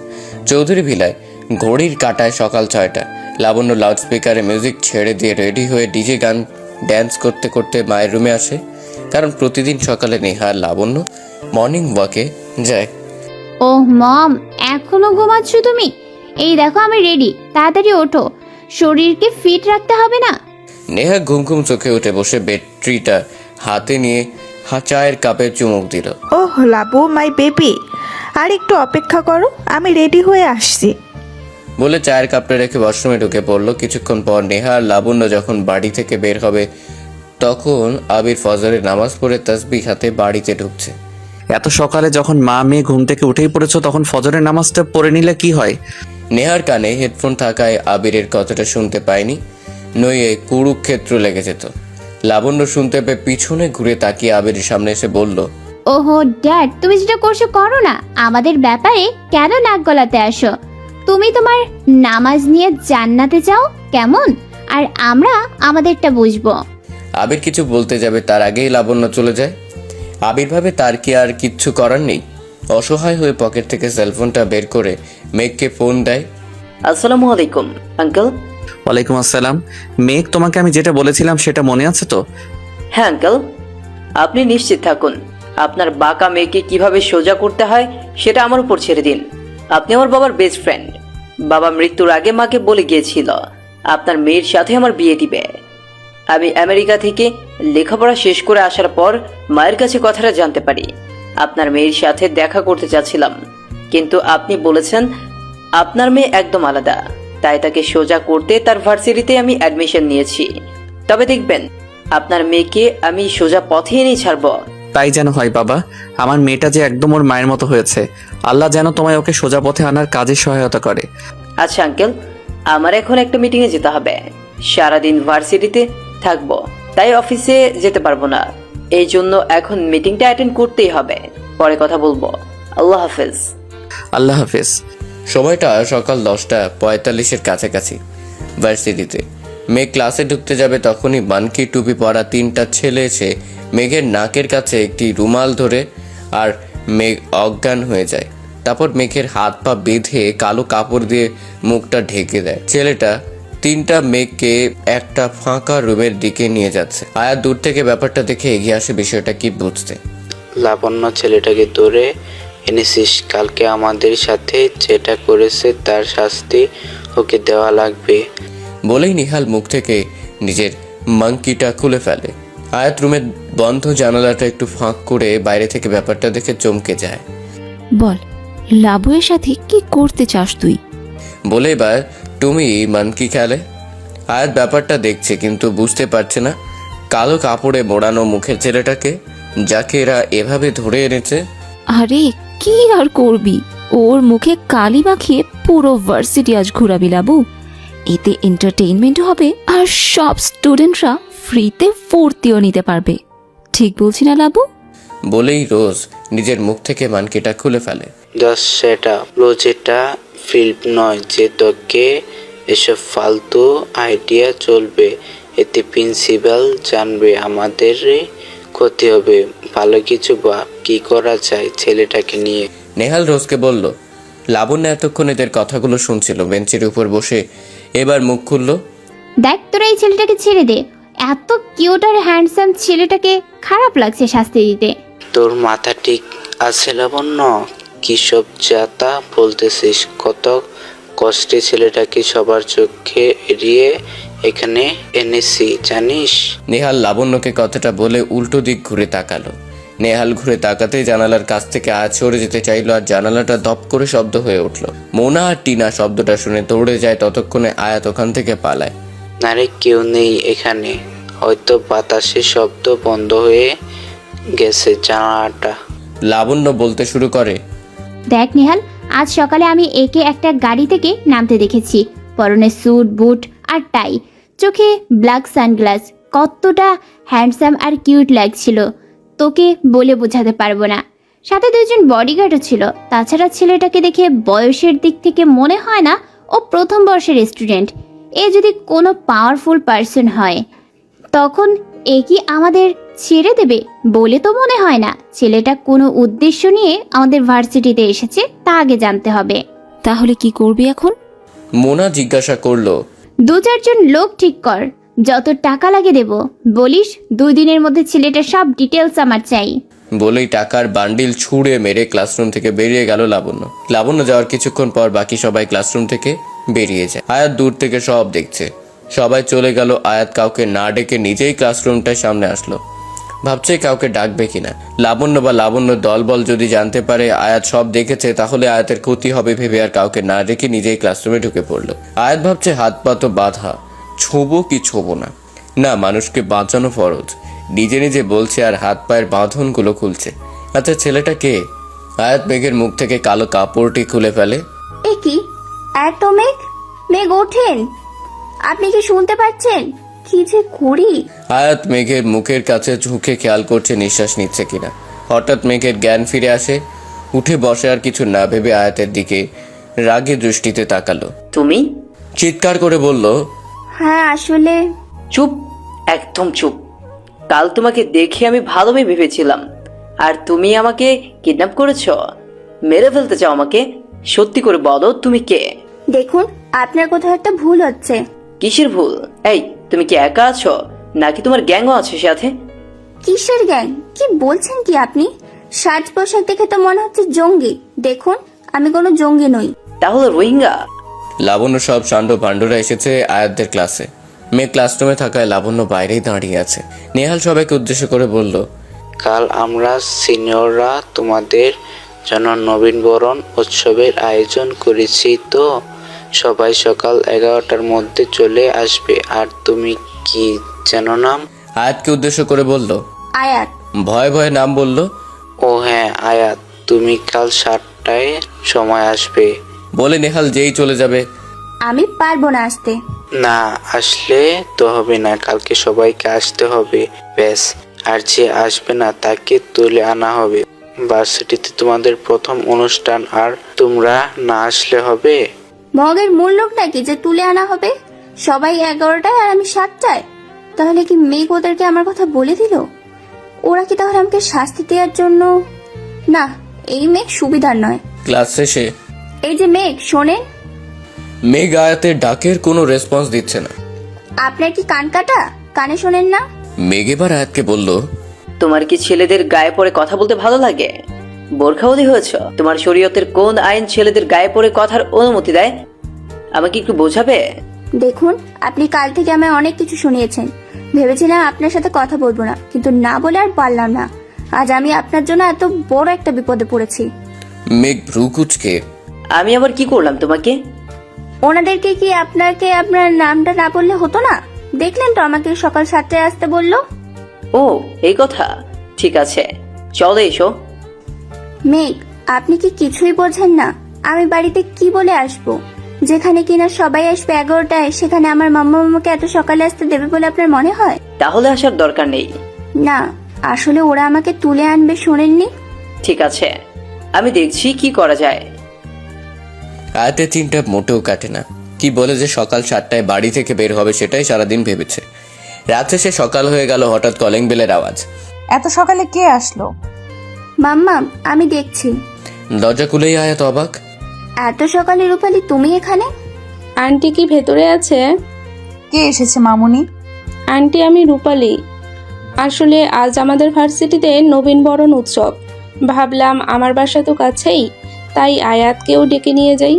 চৌধুরী ভিলায় ঘড়ির কাঁটায় সকাল 6টা। লাবণ্য লাউডস্পিকারে মিউজিক ছেড়ে দিয়ে রেডি হয়ে ডিজে গান ড্যান্স করতে করতে মায়ের রুমে আসে। কারণ প্রতিদিন সকালে নেহা আর লাবণ্য মর্নিং ওয়াকে যায়। ওহ মম, এখনো ঘুমাচ্ছ তুমি? এই দেখো আমি রেডি, তাড়াতাড়ি ওঠো, শরীরকে ফিট রাখতে হবে না? নেহা ঘুম ঘুম চোখে উঠে বসে ব্যাটারিটা হাতে নিয়ে চায়ের কাপে চুমুক দিল। ওহ লাবু, মাই বেবি, আর একটু অপেক্ষা করো, আমি রেডি হয়ে আসছি বলে চায়ের কাপটা রেখে ওয়াশরুমে ঢুকে পড়লো। কিছুক্ষণ পর নেহা আর লাবণ্য যখন বাড়ি থেকে বের হবে, তখন আবির ফজরের নামাজ পড়ে তাসবিহ হাতে বাড়িতে ঢুকছে। এত সকালে যখন মা মেয়ে ঘুম থেকে উঠেই পড়েছো, তখন ফজরের নামাজটা পড়ে নিলে কি হয়? নেহার কানে হেডফোন থাকায় আবিরের কথাটা শুনতে পায়নি, নইয়ে কুরুক্ষেত্র লেগে যেত। লাবণ্য শুনতে পেয়ে পিছনে ঘুরে তাকিয়ে আবিরের সামনে এসে বলল, ওহো ড্যাড, তুমি যেটা করছো করো না, আমাদের ব্যাপারে কেন নাক গলাতে আসো? তুমি তোমার নামাজ নিয়ে জান্নাতে যাও কেমন, আর আমরা আমাদেরটা বুঝবো। আবির কিছু বলতে যাবে তার আগেই লাবণ্য চলে যায়। আবির ভাবে তার কি আর কিচ্ছু করার নেই। অসহায় হয়ে পকেট থেকে সেলফোনটা বের করে মেঘকে ফোন দেয়। আসসালামু আলাইকুম আঙ্কেল। ওয়ালাইকুম আসসালাম। মেঘ, তোমাকে আমি যেটা বলেছিলাম সেটা মনে আছে তো? হ্যাঁ আঙ্কেল, আপনি নিশ্চিত থাকুন, আপনার বাঁকা মেয়েকে কিভাবে সোজা করতে হয় সেটা আমার উপর ছেড়ে দিন। আপনি আমার বাবার বেস্ট ফ্রেন্ড। বাবা মৃত্যুর আগে মাকে বলে গিয়েছিল আপনার মেয়ের সাথে আমার বিয়ে দিবে। আমি আমেরিকা থেকে লেখাপড়া শেষ করে আসার পর মায়ের কাছে কথাটা জানতে পারি। আপনার মেয়ের সাথে দেখা করতে চাচ্ছিলাম, কিন্তু আপনি বলেছেন আপনার মেয়ে একদম আলাদা, তাই তাকে সোজা করতে তার ভার্সিটিতে আমি অ্যাডমিশন নিয়েছি। তবে দেখবেন আপনার মেয়েকে আমি সোজা পথে এনে ছাড়ব। তাই যেন হয় বাবা, আমার মেয়েটা যে একদম ওর মায়ের মতো হয়েছে। আল্লাহ যেন তোমায় ওকে সোজা পথে আনার কাজে সহায়তা করে। আচ্ছা আঙ্কেল, আমার এখন একটা মিটিংয়ে যেতে হবে। সারাদিন ভার্সিটিতে থাকবো, তাই অফিসে যেতে পারবো না। এই জন্য এখন মিটিংটা অ্যাটেন্ড করতেই হবে। পরে কথা বলবো। আল্লাহ হাফেজ। আল্লাহ হাফেজ। সময়টা সকাল 10:45-এর কাছাকাছি। ভার্সিটিতে মেঘ ক্লাসে ঢুকতে যাবে, তখনই মানকি টুপি পরা 3টা ছেলে এসে মেঘের নাকের কাছে একটি রুমাল ধরে আর মেঘ অজ্ঞান হয়ে যায়। তারপর মেঘের হাত পা বেঁধে কালো কাপড় দিয়ে মুখটা ঢেকে দেয়। ছেলেটা 3টা মেঘকে একটা ফাঁকা রুমের দিকে নিয়ে যাচ্ছে। আয়া দূর থেকে ব্যাপারটা দেখে এগিয়ে আসে বিষয়টা কি বুঝতে। লাবণ্য, ছেলেটাকে ধরে এনেছিস, কালকে আমাদের সাথে যেটা করেছে তার শাস্তি ওকে দেওয়া লাগবে বলেই নিহাল মুখ থেকে নিজের মাংকিটা খুলে ফেলে। আয়াত রুমের বন্ধ জানালাটা একটু ফাঁক করে বাইরে থেকে ব্যাপারটা দেখে চমকে যায়। বল, লাবুয়ের সাথে কি করতে চাস তুই? বলে এবার তুমি মানকি খেলে। আয়াত ব্যাপারটা দেখছে কিন্তু বুঝতে পারছে না কালো কাপড়ে মোড়ানো মুখের ছেলেটাকে, যাকে এরা এভাবে ধরে এনেছে। আরে কি আর করবি, ওর মুখে কালি মাখিয়ে পুরো ভার্সিটি আজ ঘুরাবি লাবু। এতে এন্টারটেইনমেন্ট হবে আর সব স্টুডেন্টরা ফ্রিতে ভর্তিও নিতে পারবে। ঠিক বলছি না লাবু? বলেই রোজ নিজের মুখ থেকে মানকিটা খুলে ফেলে। সেটা প্রজেক্টটা ফিল্ম নয় যে তোকে এসব ফালতু আইডিয়া চলবে, এতে প্রিন্সিপাল জানবে, আমাদের ক্ষতি হবে। ভালো কিছু ভাব, কি করা যায় ছেলেটাকে নিয়ে। নেহাল রোজকে বলল। লাবণ্য এতক্ষণ এদের কথাগুলো শুনছিল বেঞ্চের উপর বসে, এবার মুখ খুলল। দেখ তোরা এই ছেলেটাকে ছেড়ে দে, এত কিউট আর হ্যান্ডসাম ছেলেটাকে খারাপ লাগছে শাস্তি দিতে। তোর মাথা ঠিক আছে লাবণ্য? কি সব যাতা বলতেছিস? কত কষ্টে ছেলেটাকে সবার চোখে এড়িয়ে এখানে এনেছি জানিস? নেহাল লাবণ্যকে কথাটা বলে উল্টো দিক ঘুরে তাকালো। নেহাল ঘুরে তাকাতেই জানালার কাছ থেকে আয়াত সরে যেতে চাইলো, আর জানালাটা দপ করে শব্দ হয়ে উঠল। মোনা আর টিনা শব্দটা শুনে দৌড়ে যায়, ততক্ষণে আয়াত ওখান থেকে পালায়। আরে কেউ নেই এখানে, হয়তো বাতাসে শব্দ বন্ধ হয়ে গেছে জানালাটা। লাবণ্য বলতে শুরু করে। দেখ নিহাল, আজ সকালে আমি একে একটা গাড়ি থেকে নামতে দেখেছি। পরনে স্যুট, বুট আর টাই, চোখে ব্ল্যাক সানগ্লাস। কতটা হ্যান্ডসাম আর কিউট লাগছিল, তোকে বলে বোঝাতে পারবো না। সাথে দুজন বডিগার্ডও ছিল। তাছাড়া ছেলেটাকে দেখে বয়সের দিক থেকে মনে হয় না ও প্রথম বর্ষের স্টুডেন্ট। এ যদি কোনো পাওয়ারফুল পার্সন হয় তখন এ কি আমাদের ছেড়ে দেবে বলে তো মনে হয় না। ছেলেটা কোনো উদ্দেশ্য নিয়ে আমাদের ভার্সিটিতে এসেছে, তা আগে জানতে হবে। তাহলে কি করবি এখন? মোনা জিজ্ঞাসা করলো। 2-4 জন লোক ঠিক কর, যত টাকা লাগে দেব। বলিস 2 দিনের মধ্যে ছেলেটার সব ডিটেলস আমার চাই। বলেই টাকার বান্ডিল ছুঁড়ে মেরে ক্লাসরুম থেকে বেরিয়ে গেল লাবণ্য। লাবণ্য যাওয়ার কিছুক্ষণ পর বাকি সবাই ক্লাসরুম থেকে বেরিয়ে যায়। আয়াত দূর থেকে সব দেখছে। সবাই চলে গেল, আয়াত কাউকে না ডেকে নিজেই ক্লাসরুমটার সামনে আসলো। ভাবছে কাউকে ডাকবে কিনা। লাবণ্য বা লাবণ্য দলবল যদি জানতে পারে আয়াত সব দেখেছে, তাহলে আয়াতের ক্ষতি হবে ভেবে আর কাউকে না ডেকে নিজেই ক্লাসরুমে ঢুকে পড়লো। আয়াত ভাবছে হাত পা তো বাঁধা, ছোবো কি ছোবো না। না, মানুষকে বাঁচানো ফরজ। নিজে নিজে বলছে আর হাত পায়ের বাঁধনগুলো খুলছে। আচ্ছা, ছেলেটা কে? আয়াত মেঘের মুখ থেকে কালো কাপড়টি খুলে ফেলে। এ কি এত মেঘ? মেঘ ওঠেন, আপনি কি শুনতে পাচ্ছেন? কি যে করি। আয়াত মেঘের মুখের কাছে ঝুঁকে খেয়াল করছে নিঃশ্বাস নিচ্ছে কিনা। হঠাৎ মেঘের জ্ঞান ফিরে আসে, উঠে বসে আর কিছু না ভেবে আয়াতের দিকে রাগী দৃষ্টিতে তাকালো। তুমি? চিৎকার করে বলল, হ্যাঁ আসলে। চুপ, একদম চুপ। কাল তোমাকে দেখে আমি ভালো মেয়ে ভেবেছিলাম, আর তুমি আমাকে কিডন্যাপ করেছ, মেরে ফেলতে চাও আমাকে। সত্যি করে বলো তুমি কে? দেখুন, আপনার কোথাও একটা ভুল হচ্ছে। কিসের ভুল? এই, তুমি কি একা আছো নাকি তোমার গ্যাংও আছে সাথে? কিসের গ্যাং? কি বলছেন কি আপনি? সাজ পোশাক দেখে তো মনে হচ্ছে জঙ্গি। দেখুন, আমি কোনো জঙ্গি নই। তাহলে রোহিঙ্গা? লাবণ্য সব সান্ড পাণ্ডুরা এসেছে আয়াতদের ক্লাসে। মেয়ে ক্লাসরুমে থাকায় লাবণ্য বাইরেই দাঁড়িয়ে আছে। নেহাল সবাইকে উদ্দেশ্য করে বলল, কাল আমরা সিনিয়ররা তোমাদের জন্য নবীনবরণ উৎসবের আয়োজন করেছি, তো সবাই সকাল 11টার মধ্যে চলে আসবে। আর তুমি কি যেন নাম? আয়াতকে উদ্দেশ্য করে বলল। আয়াত। ভয়ে ভয়ে নাম বলল। ও হ্যাঁ আয়াত, তুমি কাল 7টায় সময় আসবে। বলে নেহাল যেই চলে যাবে। আমি পারবো না আসতে। না আসলে তো হবে না, কালকে সবাইকে আসতে হবে ব্যাস। আর যে আসবে না তাকে তুলে আনা হবে। ভার্সিটিতে তোমাদের প্রথম অনুষ্ঠান, আর তোমরা না আসলে হবে? মগের মূল লোক নাকি যে তুলে আনা হবে? সবাই 11টায় আর আমি 7টায়। তাহলে কি মেঘ ওদেরকে আমার কথা বলে দিল? ওরা কি তাহলে আমাকে শাস্তি দেওয়ার জন্য? না, এই মেঘ সুবিধার নয়। ক্লাস শেষে এই যে মেঘ, শোনেন। মেঘ আয়াতের ডাকের কোনো রেসপন্স দিচ্ছে না। আপনার কি কান কাটা? কানে শোনেন না? মেঘ এবার আয়াতকে বলল, তোমার কি ছেলেদের গায়ে পড়ে কথা বলতে ভালো লাগে? বোরখাওয়ালি হয়েছ? তোমার শরীয়তের কোন আইন ছেলেদের গায়ে পড়ে কথার অনুমতি দেয়? আমাকে একটু বোঝাবে? দেখুন, আপনি কাল থেকে আমায় অনেক কিছু শুনিয়েছেন। ভেবেছিলাম আপনার সাথে কথা বলবো না, কিন্তু না বলে আর পারলাম না। আজ আমি আপনার জন্য এত বড় একটা বিপদে পড়েছি। মেঘ ভ্রু কুচকে, আমি আবার কি করলাম তোমাকে? ওনাদেরকে কি আপনাকে আপনার নামটা না বললে হতো না? দেখলেন তো আমাকে সকাল 7টায় আসতে বললো। ও এই কথা, ঠিক আছে, চলো এসো। মেঘ, আপনি কি কিছুই বোঝেন না? আমি বাড়িতে কি বলে আসবো? যেখানে কিনা সবাই আসবে 11টায়, সেখানে আমার মাম্মা মামাকে এত সকালে আসতে দেবে বলে আপনার মনে হয়? তাহলে আসার দরকার নেই। না, আসলে ওরা আমাকে তুলে আনবে, শোনেননি? ঠিক আছে, আমি দেখছি কি করা যায়। আয়াতের চিন্তা মোটেও কাটে না। কি বলে যে সকাল 7টায় বাড়ি থেকে বের হবে সেটাই সারাদিন ভেবেছে। রাত শেষে সকাল হয়ে গেল, হঠাৎ কলিং বেলের আওয়াজ। এত সকালে কে আসলো? মাম্মাম, আমি দেখছি। দরজা খুলেই আয়াত অবাক। এত সকালে রূপালি তুমি এখানে? আন্টি কি ভেতরে আছে? কে এসেছে মামুনি? আন্টি, আমি রূপালি। আসলে আজ আমাদের ভার্সিটিতে নবীন বরণ উৎসব। ভাবলাম আমার বাসা তো কাছেই, তাই আয়াতকেও ডেকে নিয়ে যাই।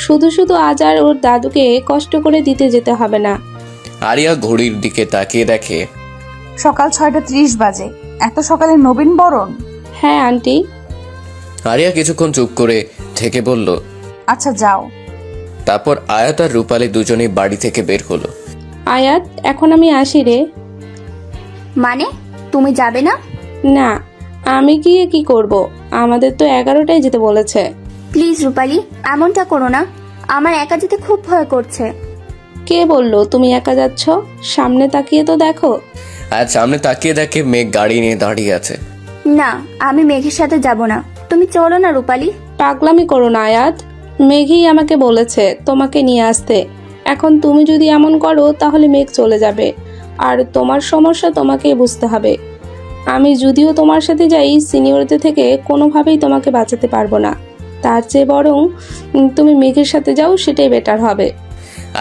শুধু শুধু আজ আর ওর দাদুকে কষ্ট করে দিতে যেতে হবে না। আরিয়া ঘড়ির দিকে তাকিয়ে দেখে সকাল 6:30 বাজে। এত সকালে নবীন বরণ? হ্যাঁ আন্টি। আরিয়া কিছুক্ষণ চুপ করে থেকে বলল, আচ্ছা যাও। তারপর আয়াত আর রূপালী দুজনেই বাড়ি থেকে বের হলো। আয়াত, এখন আমি আসি রে। মানে তুমি যাবে না? না, আমি গিয়ে কি করব? আমাদের তো 11টায় যেতে বলেছে। প্লিজ রূপালি, এমনটা করো না। আমার একা যেতে খুব ভয় করছে। কে বললো তুমি একা যাচ্ছ? সামনে তাকিয়ে তো দেখো। আয়াত সামনে তাকিয়ে দেখে মেঘ গাড়ি নিয়ে দাঁড়িয়ে আছে। না, আমি মেঘের সাথে যাব না। তুমি চলো না রূপালি। পাগলামি করো না আয়াত। মেঘই আমাকে বলেছে তোমাকে নিয়ে আসতে। এখন তুমি যদি এমন করো তাহলে মেঘ চলে যাবে, আর তোমার সমস্যা তোমাকেই বুঝতে হবে। আমি যদিও তোমার সাথে যাই, সিনিয়রদের থেকে কোনোভাবেই তোমাকে বাঁচাতে পারবো না। তার চেয়ে বরং তুমি মেঘের সাথে যাও, সেটাই বেটার হবে।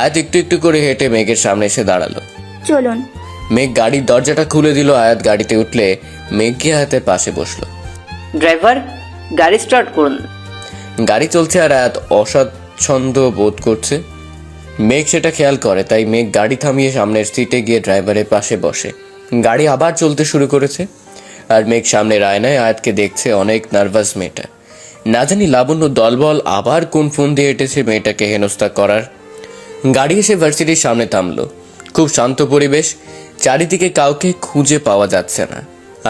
আয়াত একটু একটু করে হেঁটে মেঘের সামনে এসে দাঁড়ালো। চলুন। মেঘ গাড়ির দরজাটা খুলে দিল। আয়াত গাড়িতে উঠলে মেঘ গিয়ে আয়াতের পাশে বসলো। ড্রাইভার, গাড়ি স্টার্ট করুন। গাড়ি চলছে আর আয়াত অস্বাচ্ছন্দ্য বোধ করছে। মেঘ সেটা খেয়াল করে, তাই মেঘ গাড়ি থামিয়ে সামনের সিটে গিয়ে ড্রাইভারের পাশে বসে। গাড়ি আবার চলতে শুরু করেছে আর মেঘ সামনের আয়নায় আয়াতকে দেখছে। অনেক নার্ভাস মেয়েটা। না জানি লাবণ্য দলবল আবার কোন ফোন দিয়ে এঁটেছে মেয়েটাকে হেনস্থা করার। গাড়ি এসে ভার্সিটির সামনে থামলো। খুব শান্ত পরিবেশ, চারিদিকে কাউকে খুঁজে পাওয়া যাচ্ছে না।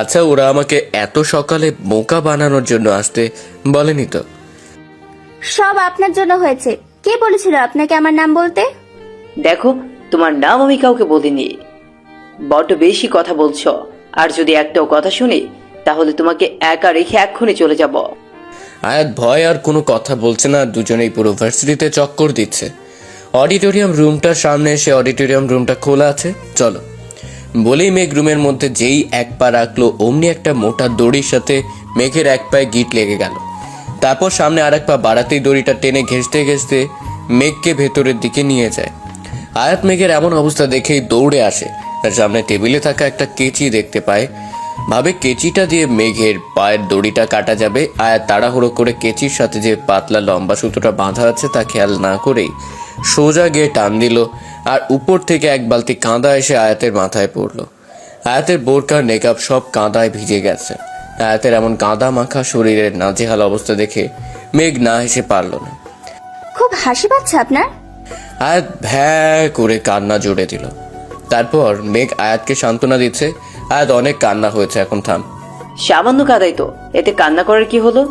আচ্ছা, ওরা আমাকে এত সকালে বোকা বানানোর জন্য আসতে বলেনি তো? সব আপনার জন্য হয়েছে। কে বলেছিল আপনাকে আমার নাম বলতে? দেখো, তোমার নাম আমি কাউকে বলিনি। বড্ড বেশি কথা বলছো, আর যদি একটাও কথা শুনি তাহলে তোমাকে একা রেখে এক্ষুনি চলে যাব। আয়াত ভয় আর কোনো কথা বলছে না। দুজনেই পুরো ভার্সিটিতে চক্কর দিচ্ছে। অডিটোরিয়াম রুমটার সামনে এসে, অডিটোরিয়াম রুমটা খোলা আছে, চলো বলেই মেঘ রুমের মধ্যে যেই এক পা রাখলো, অমনি একটা মোটা দড়ির সাথে মেঘের এক পায়ে গিট লেগে গেল। তারপর সামনে আর এক পা বাড়াতেই দড়িটা টেনে ঘেঁষতে ঘেঁষতে মেঘকে ভেতরের দিকে নিয়ে যায়। আয়াত মেঘের এমন অবস্থা দেখেই দৌড়ে আসে। তার সামনে টেবিলে থাকা একটা কেচি দেখতে পায়। ভাবে কেচিটা দিয়ে মেঘের পায়ের দড়িটা কাটা যাবে। আয়াত তাড়াহুড়ো করে কেচির সাথে যে পাতলা লম্বা সুতোটা বাঁধা আছে তা খেয়াল না করেই সোজা গিয়ে টান দিল, আর উপর থেকে এক বালতি কাঁদা এসে আয়াতের মাথায় পড়লো। আয়াতের বোরকার নেকআপ সব কাঁদায় ভিজে গেছে। আয়াতের এমন কাঁদা মাখা শরীরের নাজেহাল অবস্থা দেখে মেঘ না হেসে পারল না। খুব হাসি পাচ্ছে আপনার? আয়াত ভ্যাঁ করে কান্না জুড়ে দিল। তারপর মেঘ আয়াতকে সান্ত্বনা দিচ্ছে। আয়াত অনেক কান্না হয়েছে, এখন থাম। সামান্য কাদাই তো, এতে কান্না করার কি হলো?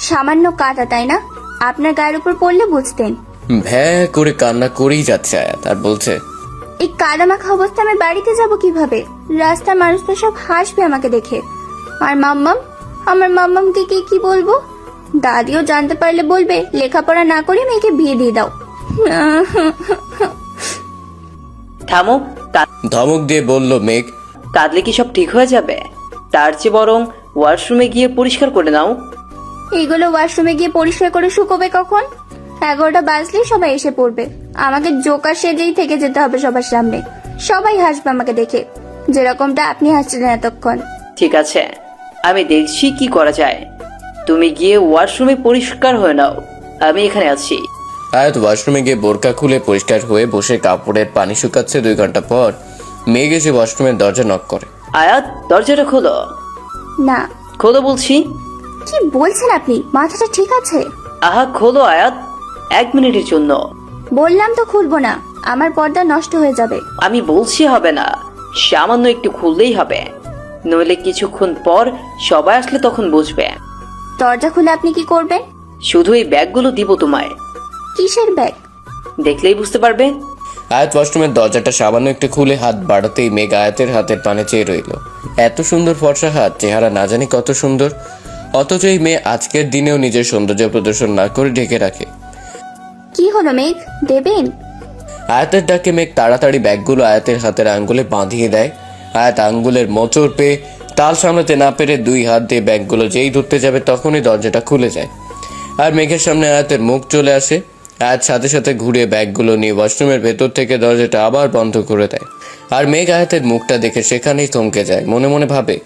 সামান্য কাটা, তাই না? আপনার গায়ের উপর পড়লে বুঝতেন। ভ্যাঁ করে কান্না করেই যাচ্ছে আয়াত, আর বলছে, এই কাদা মাখা অবস্থা আমি বাড়িতে যাব কিভাবে? রাস্তার মানুষ তো সব হাসবে আমাকে দেখে। আর মাম্মাম, আমার মাম্মামকে কি বলবো? দাদিও জানতে পারলে বলবে লেখাপড়া না করে মেয়েকে বিয়ে দিয়ে দাও। থামো। ধমক দিয়ে বলল মেঘ, কাঁদলে কি সব ঠিক হয়ে যাবে? তার চেয়ে বরং ওয়াশরুমে গিয়ে পরিষ্কার করে নাও। এইগুলো ওয়াশরুমে গিয়ে পরিষ্কার করে শুকোবে কখন? 11টা বাজলেই সবাই এসে পড়বে। আমাকে জোকার সেজেই থেকে যেতে হবে সবার সামনে। সবাই হাসবে আমাকে দেখে, যেরকমটা আপনি হাসছিলেন এতক্ষণ। ঠিক আছে, আমি দেখছি কি করা যায়। তুমি গিয়ে ওয়াশরুমে পরিষ্কার হয়ে নাও, আমি এখানে আছি। আয়াত ওয়াশরুমে গিয়ে বোরকা খুলে পরিষ্কার হয়ে বসে কাপড়ের পানি শুকাচ্ছে। 2 ঘন্টা পর মেঘ এসে ওয়াশরুমের দরজা নক করে। আয়াত, দরজাটা খোলো। না। খোলো বলছি। কি বলছেন আপনি? মাথাটা ঠিক আছে? আহা, খোলো আয়াত, 1 মিনিটের জন্য। বললাম তো খুলবো না, আমার পর্দা নষ্ট হয়ে যাবে। আমি বলছি হবে না, সামান্য একটু খুললেই হবে, নইলে কিছুক্ষণ পর সবাই আসলে তখন বুঝবে। দরজা খুলে আপনি কি করবেন? শুধু এই ব্যাগগুলো দিব তোমায়। কিসের ব্যাগ? দেখলেই বুঝতে পারবে। আয়াত ওয়াশরুমের দরজাটা সামান্য একটু খুলে হাত বাড়াতেই মেঘ আয়াতের হাতের পানে চেয়ে রইল। এত সুন্দর ফর্সা হাত, চেহারা না জানি কত সুন্দর, অথচ এই মেয়ে আজকের দিনেও নিজের সৌন্দর্য প্রদর্শন না করে ঢেকে রাখে। কি হলো মেঘ, দেবেন? আয়াতের ডাকে মেঘ তাড়াতাড়ি ব্যাগগুলো আয়াতের হাতের আঙ্গুলে বাঁধিয়ে দেয়। আয়াত আঙ্গুলের মোচড় পেয়ে তাল সামলাতে না পেরে 2 হাত দিয়ে ব্যাগগুলো যেই ধরতে যাবে তখনই দরজাটা খুলে যায় আর মেঘের সামনে আয়াতের মুখ চলে আসে। আয়াত সাথে সাথে ঘুরিয়ে ব্যাগগুলো নিয়ে ওয়াশরুমের ভেতর থেকে দরজাটা আবার বন্ধ করে দেয় আর মেঘ আয়াতের মুখটা দেখে সেখানেই থমকে যায়। মনে মনে ভাবে,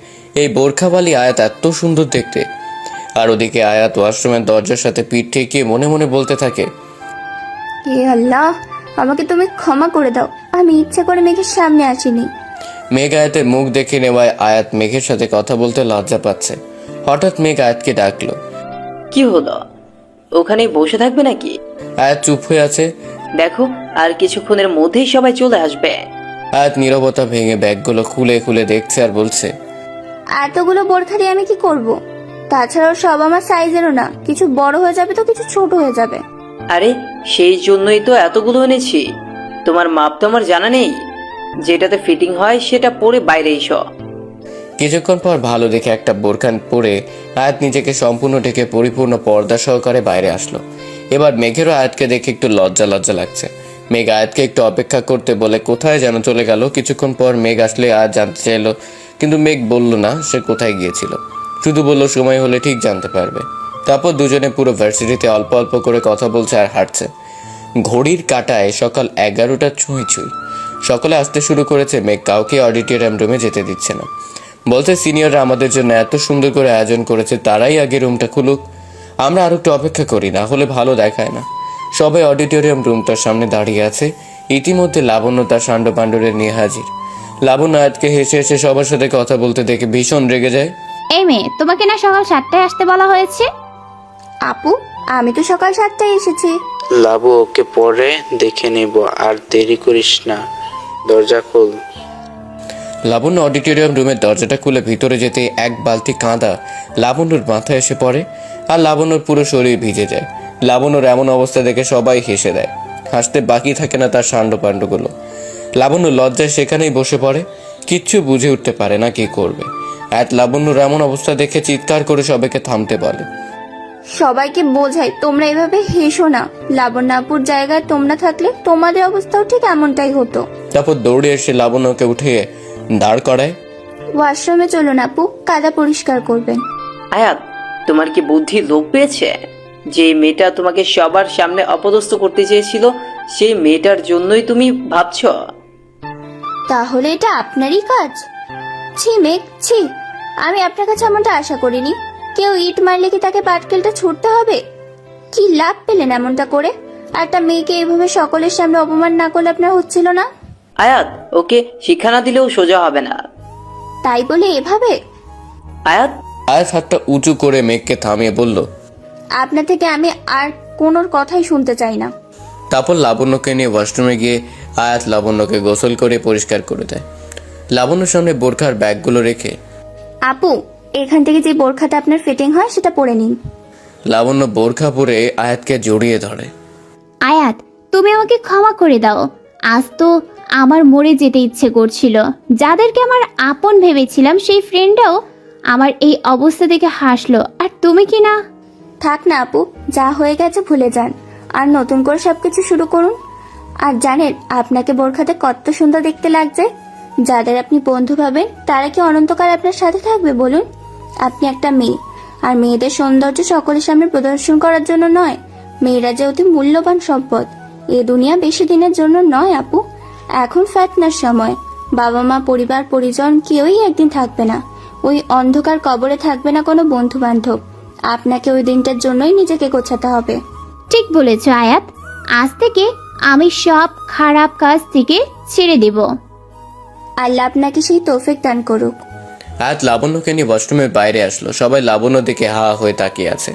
এই বোরখাওয়ালি আয়াত এত সুন্দর দেখতে। আর ওদিকে আয়াত ওয়াশরুমের দরজার সাথে পিঠ ঠেকিয়ে মনে মনে বলতে থাকে, হে আল্লাহ, আমাকে তুমি ক্ষমা করে দাও, আমি ইচ্ছে করে মেঘের সামনে আসিনি। মেঘ আয়াতের মুখ দেখে নেওয়ায় আয়াত মেঘের সাথে কথা বলতে লজ্জা পাচ্ছে। হঠাৎ মেঘ আয়াতকে ডাকলো। কি হলো, ওখানেই বসে থাকবে নাকি? আয়াত চুপ হয়ে আছে। দেখো, আর কিছুক্ষণের মধ্যেই সবাই চলে আসবে। আয়াত নীরবতা ভেঙে ব্যাগগুলো খুলে খুলে দেখছে আর বলছে, এতগুলো বোরখা দিয়ে আমি কি করব? তাছাড়াও সব আমার সাইজেরও না, কিছু বড় হয়ে যাবে তো কিছু ছোট হয়ে যাবে। আরে সেই জন্যই তো এতগুলো এনেছি। তোমার মাপ তো আমার জানা নেই, যেটাতে ফিটিং হয় সেটা পরে বাইরে এসো। কিছুক্ষণ পর ভালো দেখে একটা বোরখা পরে আয়াত নিজেকে সম্পূর্ণ ঢেকে পরিপূর্ণ পর্দা সহকারে বাইরে আসলো। এবার মেঘেরও আয়াতকে দেখে একটু লজ্জা লজ্জা লাগছে। মেঘ আয়াতকে একটু অপেক্ষা করতে বলে কোথায় যেন চলে গেল। কিছুক্ষণ পর মেঘ আসলে আয়াত জানতে চাইলো, কিন্তু মেঘ বলল না সে কোথায় গিয়েছিল, শুধু বলল সময় হলে ঠিক জানতে পারবে। তারপর দুজনে পুরো ভার্সিটিতে অল্প অল্প করে কথা বলছে আর হাঁটছে। ঘড়ির কাঁটায় সকাল 11টা ছুঁই ছুঁই। সকলে আসতে শুরু করেছে। মেঘ কাউকে অডিটোরিয়াম রুমে যেতে দিচ্ছে না, বলছে সিনিয়ররা আমাদের জন্য এত সুন্দর করে আয়োজন করেছে, তারাই আগে রুমটা খুলুক, আমরা আর একটু অপেক্ষা করি, না হলে ভালো দেখায় না। সবাই অডিটোরিয়াম রুমটার সামনে দাঁড়িয়ে আছে। ইতিমধ্যে লাবণ্য তার সান্ড পাণ্ডুরে নিয়ে হাজির। লাবণ্য আয়াতকে হেসে হেসে সবার সাথে কথা বলতে দেখে ভীষণ রেগে যায়। এই মেয়ে, তোমাকে না সকাল 7টায় আসতে বলা হয়েছে? আপু, আমি তো সকাল 7টায় এসেছি। লাবু, ওকে পরে দেখে নেব, আর দেরি করিস না, দরজা খোল। লাবণ্য অডিটোরিয়াম রুমের দরজাটা খুলে ভিতরে যেতে এক বালতি কাঁদা লাবণ্যর মাথায় এসে পড়ে আর লাবণ্যর পুরো শরীর ভিজে যায়। লাবণ্যর এমন অবস্থা দেখে সবাই হেসে দেয়, হাসতে বাকি থাকে না তার সান্ড পাণ্ডগুলো। লাবণ্য লজ্জায় সেখানেই বসে পড়ে, কিচ্ছু বুঝে উঠতে পারে না কি করবে। আয়াত লাবণ্যর এমন অবস্থা দেখে চিৎকার করে সবাইকে থামতে বলে। সবাইকে বোঝাই, তোমরা এভাবে হেসো না। লাবণ্যাপুর জায়গায় তোমরা থাকলে তোমাদের অবস্থাও ঠিক এমনটাই হতো। তারপর দৌড়ে এসে লাবণ্যকে উঠিয়ে দাঁড় করায়। ওয়াশরুমে চলুন আপু, কাদা পরিষ্কার করবেন। আয়াত, তোমার কি বুদ্ধি লোপ পেয়েছে? যে মেয়েটা তোমাকে সবার সামনে অপদস্থ করতে চেয়েছিল, সেই মেয়েটার জন্যই তুমি ভাবছ? তাহলে এটা আপনারই কাজ? ছি মেঘ, ছি, আমি আপনার কাছে এমনটা আশা করিনি। কেউ ইট মারলে কি তাকে পাটকেলটা ছুটতে হবে? কি লাভ পেলেন এমনটা করে? একটা মেয়েকে এইভাবে সকলের সামনে অপমান না করলে আপনার হচ্ছিল না? আয়াত, ওকে শিক্ষা না দিলেও সোজা হবে না। তাই বলে এভাবে? আয়াত আয়াত হাতটা উঁচু করে মেঘকে থামিয়ে বলল, আপনার থেকে আমি আর কোনো কথাই শুনতে চাই না। তারপর লাবণ্যকে নিয়ে ওয়াশরুমে গিয়ে আয়াত লাবণ্যকে গোসল করে পরিষ্কার করে দেয়। লাবণ্যর সামনে বোরখার ব্যাগগুলো রেখে, আপু, এখান থেকে যে বোরখাটা আপনার ফিটিং হয় সেটা পরে নিন। লাবণ্য বোরখা পরে আয়াতকে জড়িয়ে ধরে। আয়াত, তুমি আমাকে ক্ষমা করে দাও। আজ তো আমার মরে যেতে ইচ্ছে করছিল। যাদেরকে আমার আপন ভেবেছিলাম সেই ফ্রেন্ডটাও আমার এই অবস্থা দেখে হাসলো, আর তুমি কি না? থাক না আপু, যা হয়ে গেছে ভুলে যান, আর নতুন করে সবকিছু শুরু করুন। আর জানেন আপনাকে বোরখাতে কত সুন্দর দেখতে লাগছে। যাদের আপনি বন্ধু ভাবেন তারা কি অনন্তকাল আপনার সাথে থাকবে বলুন? আপনি একটা মেয়ে, আর মেয়েদের সৌন্দর্য সকলের সামনে প্রদর্শন করার জন্য নয়। মেয়েরা যে অতি মূল্যবান সম্পদ। এ দুনিয়া বেশি দিনের জন্য নয় আপু। এখন ফেতনার সময়। বাবা মা, পরিবার পরিজন কেউই একদিন থাকবে না। ওই অন্ধকার কবরে থাকবে না কোনো বন্ধু বান্ধব। আপনাকে ওই দিনটার জন্যই নিজেকে গোছাতে হবে। ঠিক বলেছ আয়াত, আজ থেকে আমি সব খারাপ কাজ থেকে ছেড়ে দেব। আল্লাহ আপনাকে সেই তৌফিক দান করুক। আয়াত লাবণ্যকে নিয়ে ওয়াশরুমের বাইরে আসলো। সবাই লাবণ্য দিকে হা হয়ে তাকিয়ে আছে।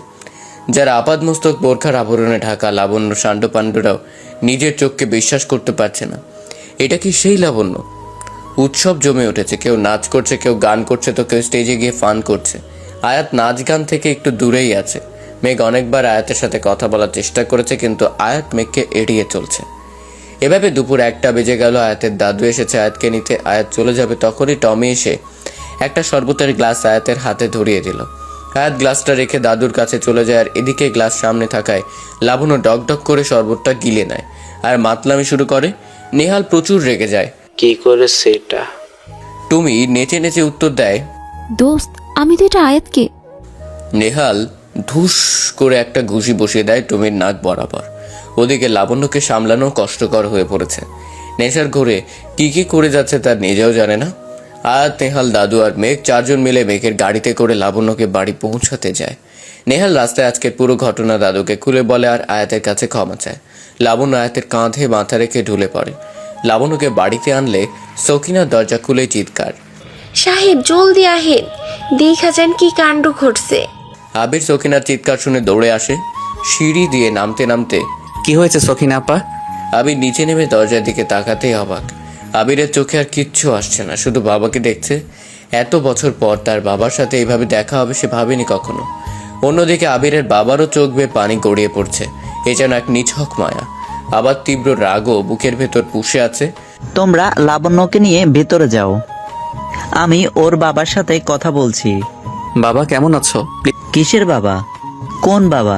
যারা আপাদমস্তক বোরখার আবরণে ঢাকা লাবণ্য সান্ড পাণ্ডুরাও নিজের চোখকে বিশ্বাস করতে পারছে না। এটা কি সেই লাবণ্য? উৎসব জমে উঠেছে, কেউ নাচ করছে, কেউ গান করছে, তো কেউ স্টেজে গিয়ে ফান করছে। আয়াত নাচ গান থেকে একটু দূরেই আছে। মেঘ অনেকবার আয়াতের সাথে কথা বলার চেষ্টা করেছে, কিন্তু আয়াত মেঘকে এড়িয়ে চলছে। এভাবে দুপুর 1টা বেজে গেল। আয়াতের দাদু এসেছে আয়াতকে নিতে। আয়াত চলে যাবে তখনই টমি এসে একটা শরবতের গ্লাস আয়াতের হাতে ধরিয়ে দিল। আয়াত গ্লাসটা রেখে দাদুর কাছে চলে যায়, আর এদিকে গ্লাস সামনে থাকায় লাবণ্য ডক ডক করে শরবতটা গিলে নেয় আর মাতলামি শুরু করে। নেহাল প্রচুর রেগে যায়। কি করেছে এটা? টুমি নেচে নেচে উত্তর দেয়, দোস্ত আমি তো এটা আয়াতকে। নেহাল ধুস করে একটা ঘুষি বসিয়ে দেয় টুমির নাক বরাবর। ওদিকে লাবণ্যকে সামলানো কষ্টকর হয়ে পড়েছে। নেশার ঘোরে কি কি করে যাচ্ছে তার নিজেও জানে না। আয়াত, নেহাল, দাদু আর মেঘ চারজন মিলে মেঘের গাড়িতে করে লাবণ্যকে বাড়ি পৌঁছাতে যায়। নেহাল রাস্তায় আজকের পুরো ঘটনা দাদুকে খুলে বলে আর আয়াতের কাছে ক্ষমা চায়। লাবণ্য আয়াতের কাঁধে মাথা রেখে ঢুলে পড়ে। লাবণ্যকে বাড়িতে আনলে সকিনার দরজা খুলে চিৎকার, সাহেব জলদি আহেন, দেখা যান কি কাণ্ড ঘটছে। আবির সকিনার চিৎকার শুনে দৌড়ে আসে। সিঁড়ি দিয়ে নামতে নামতে, কি হয়েছে সখিনা আপা? আবির নিচে নেমে দরজার দিকে তাকাতেই অবাক। আবিরের চোখে আর কিচ্ছু আসছে না, শুধু বাবাকে দেখছে। এত বছর পর তার বাবার সাথে এইভাবে দেখা হবে সে ভাবেনি কখনো। অন্যদিকে আবিরের বাবারও চোখ বেয়ে পানি গড়িয়ে পড়ছে। এ যেন এক নিছক মায়া। আবার তীব্র রাগও বুকের ভেতর পুষে আছে। তোমরা লাবণ্যকে নিয়ে ভেতরে যাও, আমি ওর বাবার সাথে কথা বলছি। বাবা কেমন আছো? কিসের বাবা? কোন বাবা?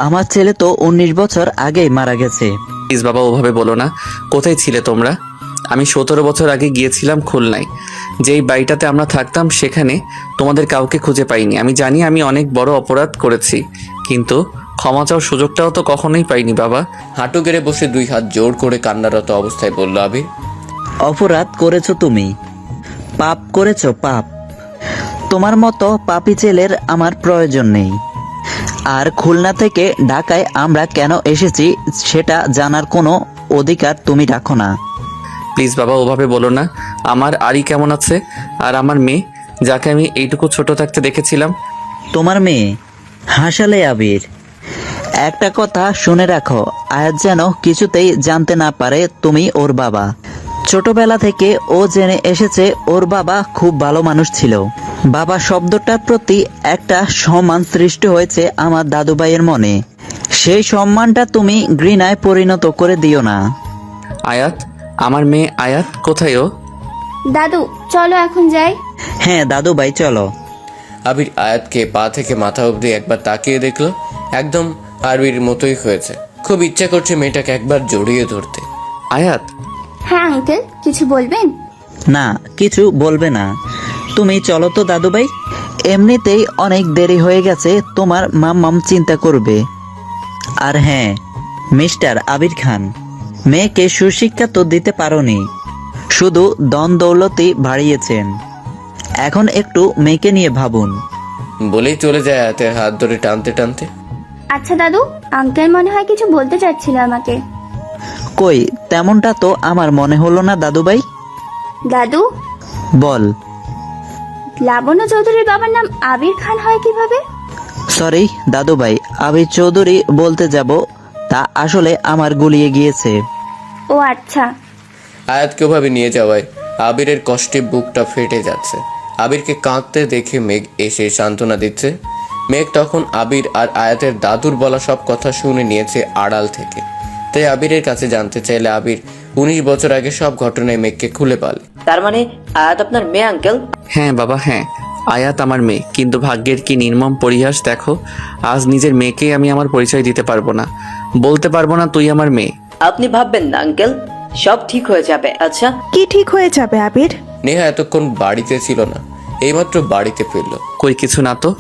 আমার ছেলে তো 19 বছর আগেই মারা গেছে। প্লিজ বাবা ওভাবে বলো না। কোথায় ছিলে তোমরা? আমি 17 বছর আগে গিয়েছিলাম খুলনায়। যেই বাড়িটাতে আমরা থাকতাম সেখানে তোমাদের কাউকে খুঁজে পাইনি। আমি জানি আমি অনেক বড় অপরাধ করেছি, কিন্তু ক্ষমা চাওয়ার সুযোগটাও তো কখনোই পাইনি বাবা। হাঁটু গেড়ে বসে দুই হাত জোর করে কান্নারত অবস্থায় বলল আবির, অপরাধ করেছো তুমি, পাপ করেছো, পাপ। তোমার মতো পাপী ছেলের আমার প্রয়োজন নেই। আর খুলনা থেকে ঢাকায় আমরা কেন এসেছি সেটা জানার কোনো অধিকার তুমি রাখো না। প্লিজ বাবা ওভাবে বলো না। আমার আরি কেমন আছে? আর আমার মেয়ে, যাকে আমি এইটুকু ছোট থাকতে দেখেছিলাম? তোমার মেয়ে? হাসালে আবির। একটা কথা শুনে রাখো, আয়াত যেন কিছুতেই জানতে না পারে তুমি ওর বাবা। ছোটবেলা থেকে ও জেনে এসেছে ওর বাবা খুব ভালো মানুষ ছিল। বাবা শব্দটার প্রতি একটা সম্মান সৃষ্টি হয়েছে আমার দাদু ভাইয়ের মনে। সেই সম্মানটা তুমি ঘৃণায় পরিণত করে দিও না। আয়াত, আমার মেয়ে আয়াত কোথায়? ও দাদু চলো এখন যাই। হ্যাঁ দাদু ভাই চলো। আবির আয়াতকে পা থেকে মাথা অবধি একবার তাকিয়ে দেখলো। একদম আরবির মতোই হয়েছে। খুব ইচ্ছা করছে মেয়েটাকে একবার জড়িয়ে ধরতে। আয়াত। হ্যাঁ আঙ্কেল, কিছু বলবেন? না, কিছু বলবে না। তুমি চলো তো দাদু ভাই, এমনিতেই অনেক দেরি হয়ে গেছে, তোমার মাম্মাম চিন্তা করবে। আর হ্যাঁ মিস্টার আবির খান, মেয়েকে সুশিক্ষা তো দিতে পারোনি, শুধু দন দৌলতি বাড়িয়েছেন। এখন একটু মেয়েকে নিয়ে ভাবুন। বলেই চলে যায় আয়াতের হাত ধরে টানতে টানতে। আচ্ছা দাদু, আঙ্কেল মনে হয় কিছু বলতে চাচ্ছিল আমাকে। কই, তেমনটা তো আমার মনে হলো না দাদু ভাই। দাদু, বল। লাবণ্য চৌধুরীর বাবার নাম আবির খান হয় কিভাবে? সরি দাদু ভাই, আবির চৌধুরী বলতে যাব, তা আসলে আমার গুলিয়ে গিয়েছে। ও আচ্ছা। আয়াতকে ওভাবে নিয়ে যাওয়ায় আবিরের কষ্টে বুকটা ফেটে যাচ্ছে। আবিরকে কাঁদতে দেখে মেঘ এসে সান্ত্বনা দিচ্ছে। মেঘ তখন আবির আর আয়াতের দাদুর বলা সব কথা শুনে নিয়েছে আড়াল থেকে। তাই আবিরের কাছে জানতে চাইলে আবির 19 বছর আগে সব ঘটনায় মেঘকে খুলে বলে। তার মানে আয়াত আপনার মেয়ে আঙ্কেল? হ্যাঁ বাবা হ্যাঁ, আয়াত আমার মেয়ে। কিন্তু ভাগ্যের কি নির্মম পরিহাস দেখো, আজ নিজের মেয়েকেই আমি আমার পরিচয় দিতে পারবো না, বলতে পারবো না তুই আমার মেয়ে। আপনি ভাববেন না আঙ্কেল, সব ঠিক হয়ে যাবে। আচ্ছা কি ঠিক হয়ে যাবে আবির? নেহা এতক্ষণ বাড়িতে ছিল না, এইমাত্র বাড়িতে ফিরল। কই কিছু না তো।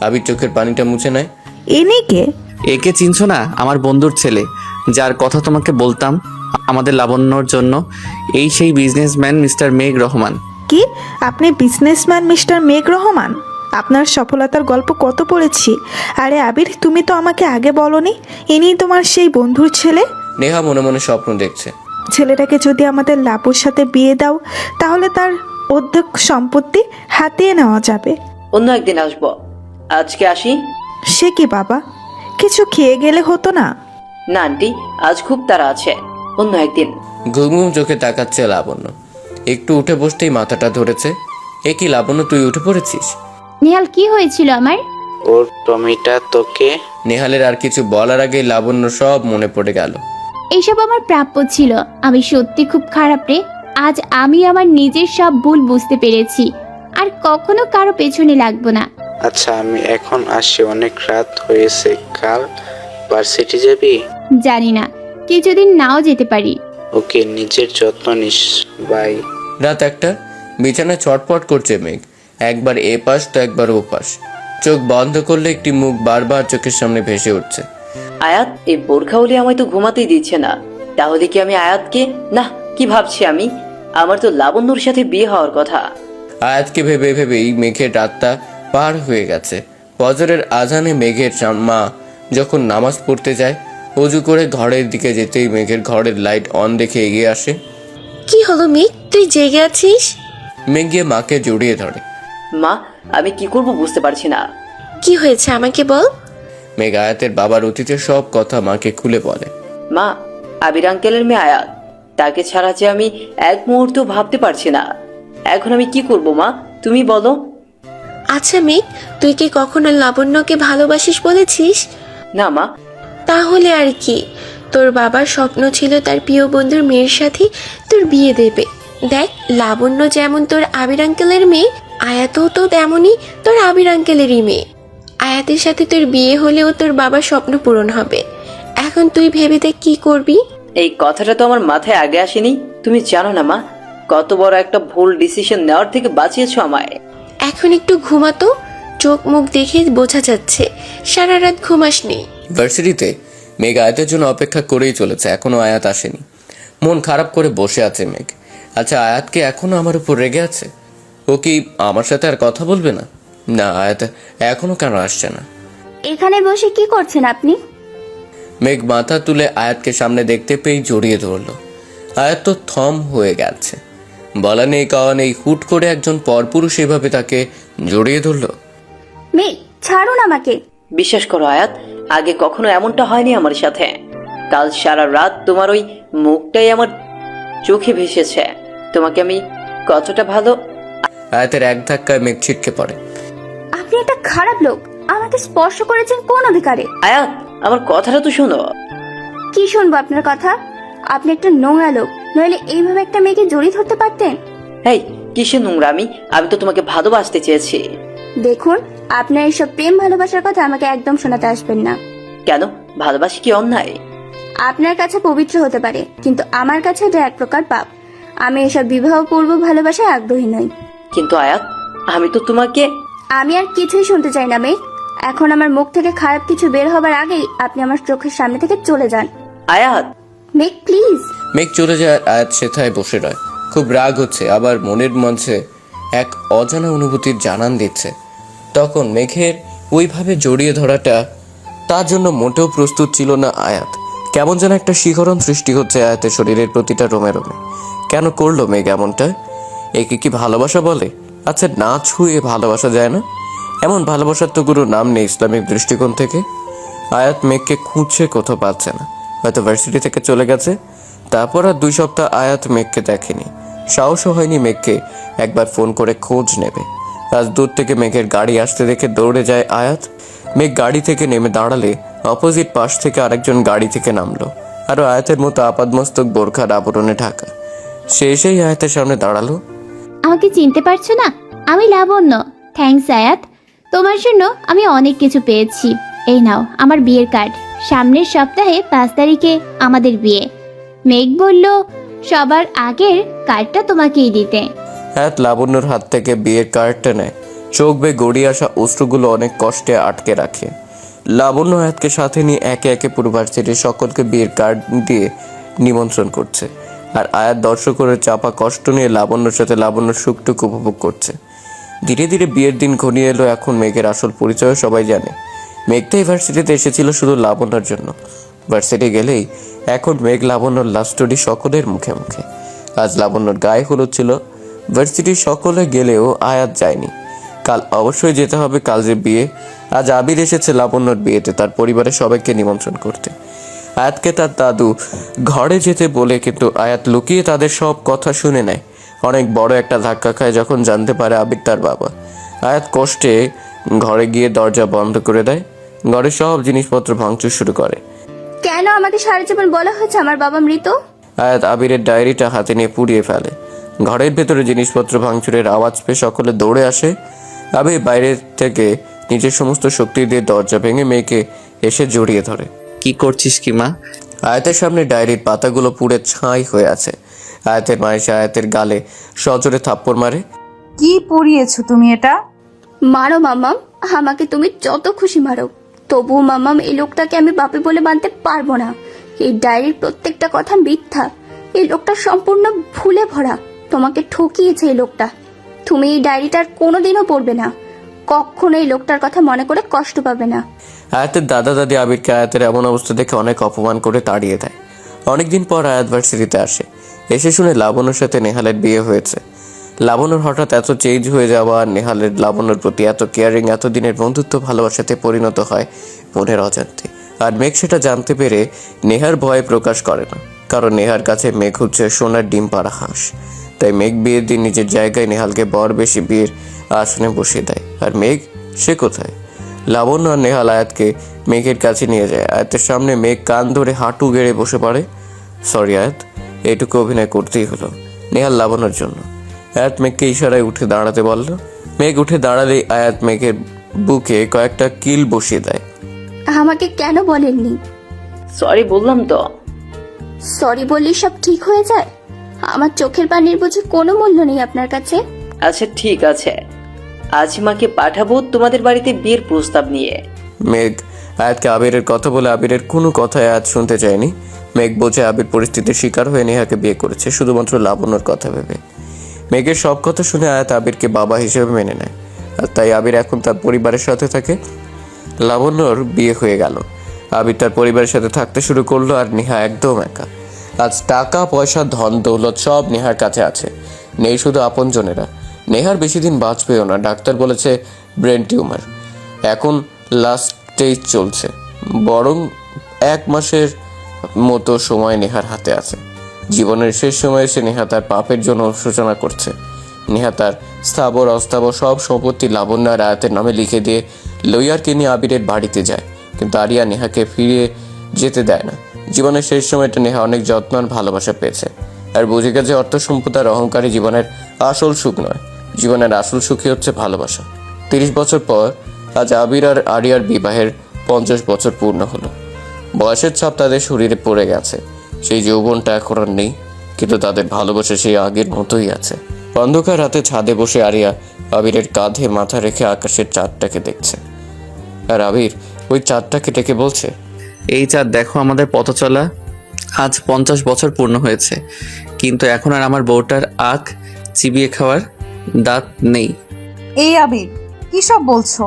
আবির চোখের পানিটা মুছে নেয়। ইনি কে? একে চিনছো না? আমার বন্ধুর ছেলে, যার কথা তোমাকে বলতাম আমাদের লাবণ্যর জন্য। এই সেই বিজনেসম্যান মিস্টার মেঘ রহমান। কি আপনি বিজনেসম্যান মিস্টার মেঘ রহমান? আপনার সফলতার গল্প কত পড়েছি। আরে আবির, তুমি তো আমাকে আগে বলনি ইনি তোমার সেই বন্ধুর ছেলে। নেহা মনে মনে স্বপ্ন দেখছে। ছেলেটাকে যদি আমাদের লাবুর সাথে বিয়ে দাও তাহলে তার অর্ধেক সম্পত্তি হাতিয়ে নেওয়া যাবে। অন্য একদিন আসবো, আজকে আসি। সে কি বাবা, কিছু খেয়ে গেলে হতো না? না আন্টি, আজ খুব তাড়া আছে, অন্য একদিন। ঘুম ঘুম চোখে তাকাচ্ছে লাবণ্য। একটু উঠে বসতেই মাথাটা ধরেছে। এ কি লাবণ্য, তুই উঠে পড়েছিস? নেহাল কি হয়েছিল আমার? ওর টমিটা তোকে। নেহালের আর কিছু বলার আগে লাবণ্য সব মনে পড়ে গেল। এইসব আমার প্রাপ্য ছিল। আমি সত্যি খুব খারাপ রে। আজ আমি আমার নিজের সব ভুল বুঝতে পেরেছি, আর কখনো কারো পেছনে লাগবো না। আচ্ছা আমি এখন আসি, অনেক রাত হয়েছে। কাল ভার্সিটি যাবি? জানি না, কিছুদিন নাও যেতে পারি। ওকে, নিজের যত্ন নিস। বাই। রাত একটা, বিছানায় ছটপট করছে মেঘ, একবার এ পাশ তো একবার ও পাশ। চোখ বন্ধ করলে একটি মুখ বারবার চোখের সামনে ভেসে উঠছে। আয়াত, এই বোরখাউলি আমায় তো ঘুমাতেই দিচ্ছে না। তাহলে কি আমি আয়াতকে, না কি ভাবছি আমি, আমার তো লাবণ্যর সাথে বিয়ে হওয়ার কথা। আয়াতকে ভেবে ভেবেই মেঘের রাতটা পার হয়ে গেছে। ফজরের আজানে মেঘের মা যখন নামাজ পড়তে যায়, অজু করে ঘরের দিকে যেতেই মেঘের ঘরের লাইট অন দেখে এগিয়ে আসে। কি হলো মেঘ, তুই জেগে আছিস? মেঘ গিয়ে মাকে জড়িয়ে ধরে। মা, আমি কি করব বুঝতে পারছি না। কি হয়েছে আমাকে বল। মেঘ আয়াতের বাবার অতীতের সব কথা মাকে খুলে বলে। মা, আবির আঙ্কেলের মেয়ে আয়াত, তাকে ছাড়া যে আমি এক মুহূর্ত ভাবতে পারছি না। এখন আমি কি করব মা, তুমি বলো। আচ্ছা মেঘ, তুই কি কখনো লাবণ্যকে ভালোবাসিস বলেছিস? না মা। তাহলে আর কি, তোর বাবার স্বপ্ন ছিল তার প্রিয় বন্ধুর মেয়ের সাথে তোর বিয়ে দেবে। দেখ, লাবণ্য যেমন তোর আবির আঙ্কেলের মেয়ে, আয়াতও তো তেমনই তোর আবির আঙ্কেলেরই মেয়ে। আয়াতের সাথে তোর বিয়ে হলেও তোর বাবার স্বপ্ন পূরণ হবে। এখন তুই ভেবে দেখ কি করবি। এই কথাটা তো আমার মাথায় আগে আসেনি। তুমি জানো না মা, কত বড় একটা ভুল ডিসিশন নেওয়ার থেকে বাঁচিয়েছো আমায়। এখন একটু ঘুমাতো, চোখ মুখ দেখে বোঝা যাচ্ছে সারা রাত ঘুমাসনি। ভার্সিটিতে মেঘ আয়াতের জন্য অপেক্ষা করেই চলেছে, এখনো আয়াত আসেনি। মন খারাপ করে বসে আছে মেঘ। আচ্ছা, আয়াতকে এখনো আমার উপর রেগে আছে? ও কি আমার সাথে আর কথা বলবে না? না, আয়াত এখনো কেন আসছে না? এখানে বসে কি করছেন আপনি? মেঘ মাথা তুলে আয়াতকে সামনে দেখতে পেয়ে জড়িয়ে ধরল। আয়াত তো থম হয়ে গেছে, বলা নেই কাওয়া নেই, হুট করে একজন পরপুরুষ এভাবে তাকে জড়িয়ে ধরল। মেঘ, ছাড়ুন আমাকে। বিশ্বাস করো আয়াত, আগে কখনো এমনটা হয়নি আমার সাথে। কাল সারা রাত তোমার ওই মুখটাই আমার চোখে ভেসেছে। তোমাকে আমি কতটা ভালো। আয়াতের এক ধাক্কায় মেঘ ছিটকে পড়ে। আপনি একটা খারাপ লোক, আমাকে স্পর্শ করেছেন কোন অধিকারে? আয়াত, আমার কথাটা তো শোনো। কি শুনবো আপনার কথা? আপনি একটা নোংরা লোক, নইলে এইভাবে একটা মেয়েকে জড়িয়ে ধরতে পারতেন? এই কিসের নোংরামি? আমি তো তোমাকে ভালোবাসতে চেয়েছি। দেখুন, আপনার এইসব প্রেম ভালোবাসার কথা আমাকে একদম শোনাতে আসবেন না। কেন, ভালোবাসি কি অন্যায়? আপনার কাছে পবিত্র হতে পারে, কিন্তু আমার কাছে এটা এক প্রকার পাপ। আমি এসব বিবাহ পূর্ব ভালোবাসায় আগ্রহী নই। কিন্তু আয়াত, আমি তো তোমাকে। আমি আর কিছুই শুনতে চাই না মেঘ। এখন আমার মুখ থেকে খারাপ কিছু বের হবার আগেই আপনি আমার চোখের সামনে থেকে চলে যান। আয়াত। মেঘ প্লিজ। মেঘ চলে যায়, আয়াত সেথায় বসে রয়। খুব রাগ হচ্ছে, আবার মনের মঞ্চে এক অজানা অনুভূতির জানান দিচ্ছে। তখন মেঘের ওইভাবে জড়িয়ে ধরাটা তার জন্য মোটেও প্রস্তুত ছিল না আয়াত। কেমন যেন একটা শিহরণ সৃষ্টি হচ্ছে আয়াতের শরীরের প্রতিটা রোমে রোমে। কেন করলো মেঘ এমনটা? একে কি ভালোবাসা বলে? আচ্ছা, না ছুঁয়ে ভালোবাসা যায় না? এমন ভালোবাসার তো কোনো নাম নেই ইসলামিক দৃষ্টিকোণ থেকে। আয়াত মেঘকে খুঁজছে, কোথাও পাচ্ছে না। হয়তো ভার্সিটি থেকে চলে গেছে। তারপর আর 2 সপ্তাহ আয়াত মেঘকে দেখেনি। সাহসও হয়নি মেঘকে একবার ফোন করে খোঁজ নেবে। আজ দূর থেকে মেঘের গাড়ি আসতে দেখে দৌড়ে যায় আয়াত। মেঘ গাড়ি থেকে নেমে দাঁড়ালে অপোজিট পাশ থেকে আরেকজন গাড়ি থেকে নামলো, আরও আয়াতের মতো আপাদমস্তক বোরখার আবরণে ঢাকা। সে এসেই আয়াতের সামনে দাঁড়ালো। আমাকে চিনতে পারছো না? আমি লাবণ্য। থ্যাঙ্কস আয়াত, তোমার জন্য আমি অনেক কিছু পেয়েছি। এই নাও আমার বিয়ের কার্ড। সামনের সপ্তাহে 5 তারিখে আমাদের বিয়ে। মেঘ বলল সবার আগের কার্ডটা তোমাকেই দিতে। আয়াত লাবণ্যর হাত থেকে বিয়ের কার্ডটা নেয়। চোখ বেয়ে গড়িয়ে আসা অশ্রুগুলো অনেক কষ্টে আটকে রাখে। লাবণ্য আয়াতকে সাথে নিয়ে একে একে পুরো ভার্সিটির সকলকে বিয়ের কার্ড দিয়ে নিমন্ত্রণ করছে। আর আয়াত দর্শকের চাপা কষ্ট নিয়ে লাবণ্যর সাথে লাবণ্যর সুখটুকু উপভোগ করছে। ধীরে ধীরে বিয়ের দিন ঘনিয়ে এলো। এখন মেঘের আসল পরিচয় সবাই জানে। মেঘটাই ভার্সিটিতে এসেছিল শুধু লাবণ্যর জন্য। ভার্সিটি গেলেই এখন মেঘ লাবণ্যর লাভ স্টোরি সকলের মুখে মুখে। আজ লাবণ্যর গায়ে হলুদ ছিল। ভার্সিটির সকলে গেলেও আয়াত যায়নি। কাল অবশ্যই যেতে হবে, কাল যে বিয়ে। আজ আবির এসেছে লাবণ্যর বিয়েতে তার পরিবারের সবাইকে নিমন্ত্রণ করতে। আয়াতকে তার দাদু ঘরে যেতে বলে, কিন্তু আয়াত লুকিয়ে তাদের সব কথা শুনে নেয়। অনেক বড় একটা ধাক্কা খায় যখন জানতে পারে আবির তার বাবা। আয়াত কষ্টে ঘরে গিয়ে দরজা বন্ধ করে দেয়। ঘরের সব জিনিসপত্র ভাঙচুর শুরু করে। কেন আমাকে সারা জীবন বলা হয়েছে আমার বাবা মৃত? আয়াত আবিরের ডায়েরিটা হাতে নিয়ে পুড়িয়ে ফেলে। ঘরের ভেতরে জিনিসপত্র ভাঙচুরের আওয়াজ পেয়ে সকলে দৌড়ে আসে। আবির বাইরে থেকে নিজের সমস্ত শক্তি দিয়ে দরজা ভেঙে মেয়েকে এসে জড়িয়ে ধরে। কি করছিস কি মা? আয়াতের সামনে ডায়েরির পাতাগুলো পুড়ে ছাই হয়ে আছে। আয়াতের মা এসে আয়াতের গালে সজোরে থাপ্পড় মারে। কি পড়িয়েছো তুমি এটা? মারো মাম্মাম, আমাকে তুমি যত খুশি মারো, তবুও মাম্মাম এই লোকটাকে আমি বাপে বলে মানতে পারবো না। এই ডায়েরির প্রত্যেকটা কথা মিথ্যা। এই লোকটা সম্পূর্ণ ভুলে ভরা। তোমাকে ঠকিয়েছে এই লোকটা। তুমি এই ডায়েরিটার কোনোদিনও পড়বে না। কখনো এই লোকটার কথা মনে করে কষ্ট পাবে না। আয়াতের দাদা দাদি আবিরকে আয়াতের এমন অবস্থা দেখে অনেক অপমান করে তাড়িয়ে দেয়। অনেকদিন পর আয়াত ভার্সিটিতে আসে। এসে শুনে লাবণ্যর সাথে নেহালের বিয়ে হয়েছে। লাবণ্যর হঠাৎ এত চেঞ্জ হয়ে যাওয়া আর নেহালের লাবণ্যর প্রতি এত কেয়ারিং, এতদিনের বন্ধুত্ব ভালোবাসাতে পরিণত হয় মনের অজান্তে। আর মেঘ সেটা জানতে পেরে নেহার ভয় প্রকাশ করে না, কারণ নেহার কাছে মেঘ হচ্ছে সোনার ডিম পাড়া হাঁস। তাই মেঘ বিয়ের দিন নিজের জায়গায় নেহালকে বর বেশি বিয়ের আসনে বসিয়ে দেয়। আর মেঘ সে কোথায়? লাবণ্য আর নেহাল আয়াতকে মেঘের কাছে নিয়ে যায়। আয়াতের সামনে মেঘ কান ধরে হাঁটু গেড়ে বসে পড়ে। সরি আয়াত, এইটুকু অভিনয় করতেই হলো নেহাল লাবণ্যর জন্য। আয়াত মেঘকে ইশারায় উঠে দাঁড়াতে বলল। মেঘ উঠে দাঁড়ালেই আয়াত মেঘের বুকে কয়েকটা কিল বসিয়ে দেয়। আমাকে কেন বলেননি? সরি বললাম তো। সরি বললে সব ঠিক হয়ে যায়? আমার চোখের পানির বুঝি কোনো মূল্য নেই আপনার কাছে? আচ্ছা ঠিক আছে, আজ মাকে পাঠাবো তোমাদের বাড়িতে বিয়ের প্রস্তাব নিয়ে। মেঘ আয়াতকে আবিরের কথা বলে আবিরের কোনো কথাই আয়াত শুনতে চায়নি। মেঘ বোঝে আবির পরিস্থিতির শিকার হয়ে নেহাকে বিয়ে করেছে শুধুমাত্র লাবণ্যর কথা ভেবে। মেঘের সব কথা শুনে আয়াত আবিরকে বাবা হিসেবে মেনে নেয়। আর তাই আবির এখন তার পরিবারের সাথে থাকে। লাবণ্যর বিয়ে হয়ে গেল। আবির তার পরিবারের সাথে থাকতে শুরু করলো। আর নেহা একদম একা। আজ টাকা পয়সা ধন দৌলত সব নেহার কাছে আছে, নেই শুধু আপনজনেরা। নেহার বেশি দিন বাঁচবেও না, ডাক্তার বলেছে ব্রেন টিউমার। এখন লাস্ট স্টেজ চলছে, বরং 1 মাসের মতো সময় নেহার হাতে আছে। জীবনের শেষ সময়ে এসে নেহা তার পাপের জন্য সূচনা করছে। নেহা তার স্থাবর অস্থাবর সব সম্পত্তি লাবণ্য আর আয়াতের নামে লিখে দিয়ে লইয়ারকে নিয়ে আবিরের বাড়িতে যায়, কিন্তু আরিয়া নেহাকে ফিরে যেতে দেয় না। জীবনের শেষ সময়টা নেহা অনেক যত্ন আর ভালোবাসা পেয়েছে, আর বুঝে গেছে অর্থ সম্পদ আর অহংকারী জীবনের আসল সুখ নয়। জীবনের আসল সুখই হচ্ছে ভালোবাসা। 30 বছর পর আজ আবির আর আরিয়ার বিবাহের 50 বছর পূর্ণ হলো। বয়সের ছাপ তাদের শরীরে পড়ে গেছে। সেই যৌবনটা এখন আর নেই, কিন্তু তাদের ভালোবাসা সেই আগের মতোই আছে। অন্ধকার রাতে ছাদে বসে আরিয়া আবিরের কাঁধে মাথা রেখে আকাশের চাঁদটাকে দেখছে। আর আবির ওই চাঁদটাকে ডেকে বলছে, এই চাঁদ দেখো, আমাদের পথ চলা আজ 50 বছর পূর্ণ হয়েছে, কিন্তু এখন আর আমার বউটার আখ চিবিয়ে খাওয়ার দাঁত নেই। এই আবির, কি সব বলছো?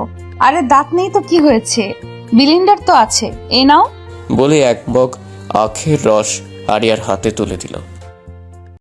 আরে দাঁত নেই তো কি হয়েছে? বিলিন্ডার তো আছে, এই নাও। বলে 1 মগ আখের রস আরিয়ার হাতে তুলে দিল।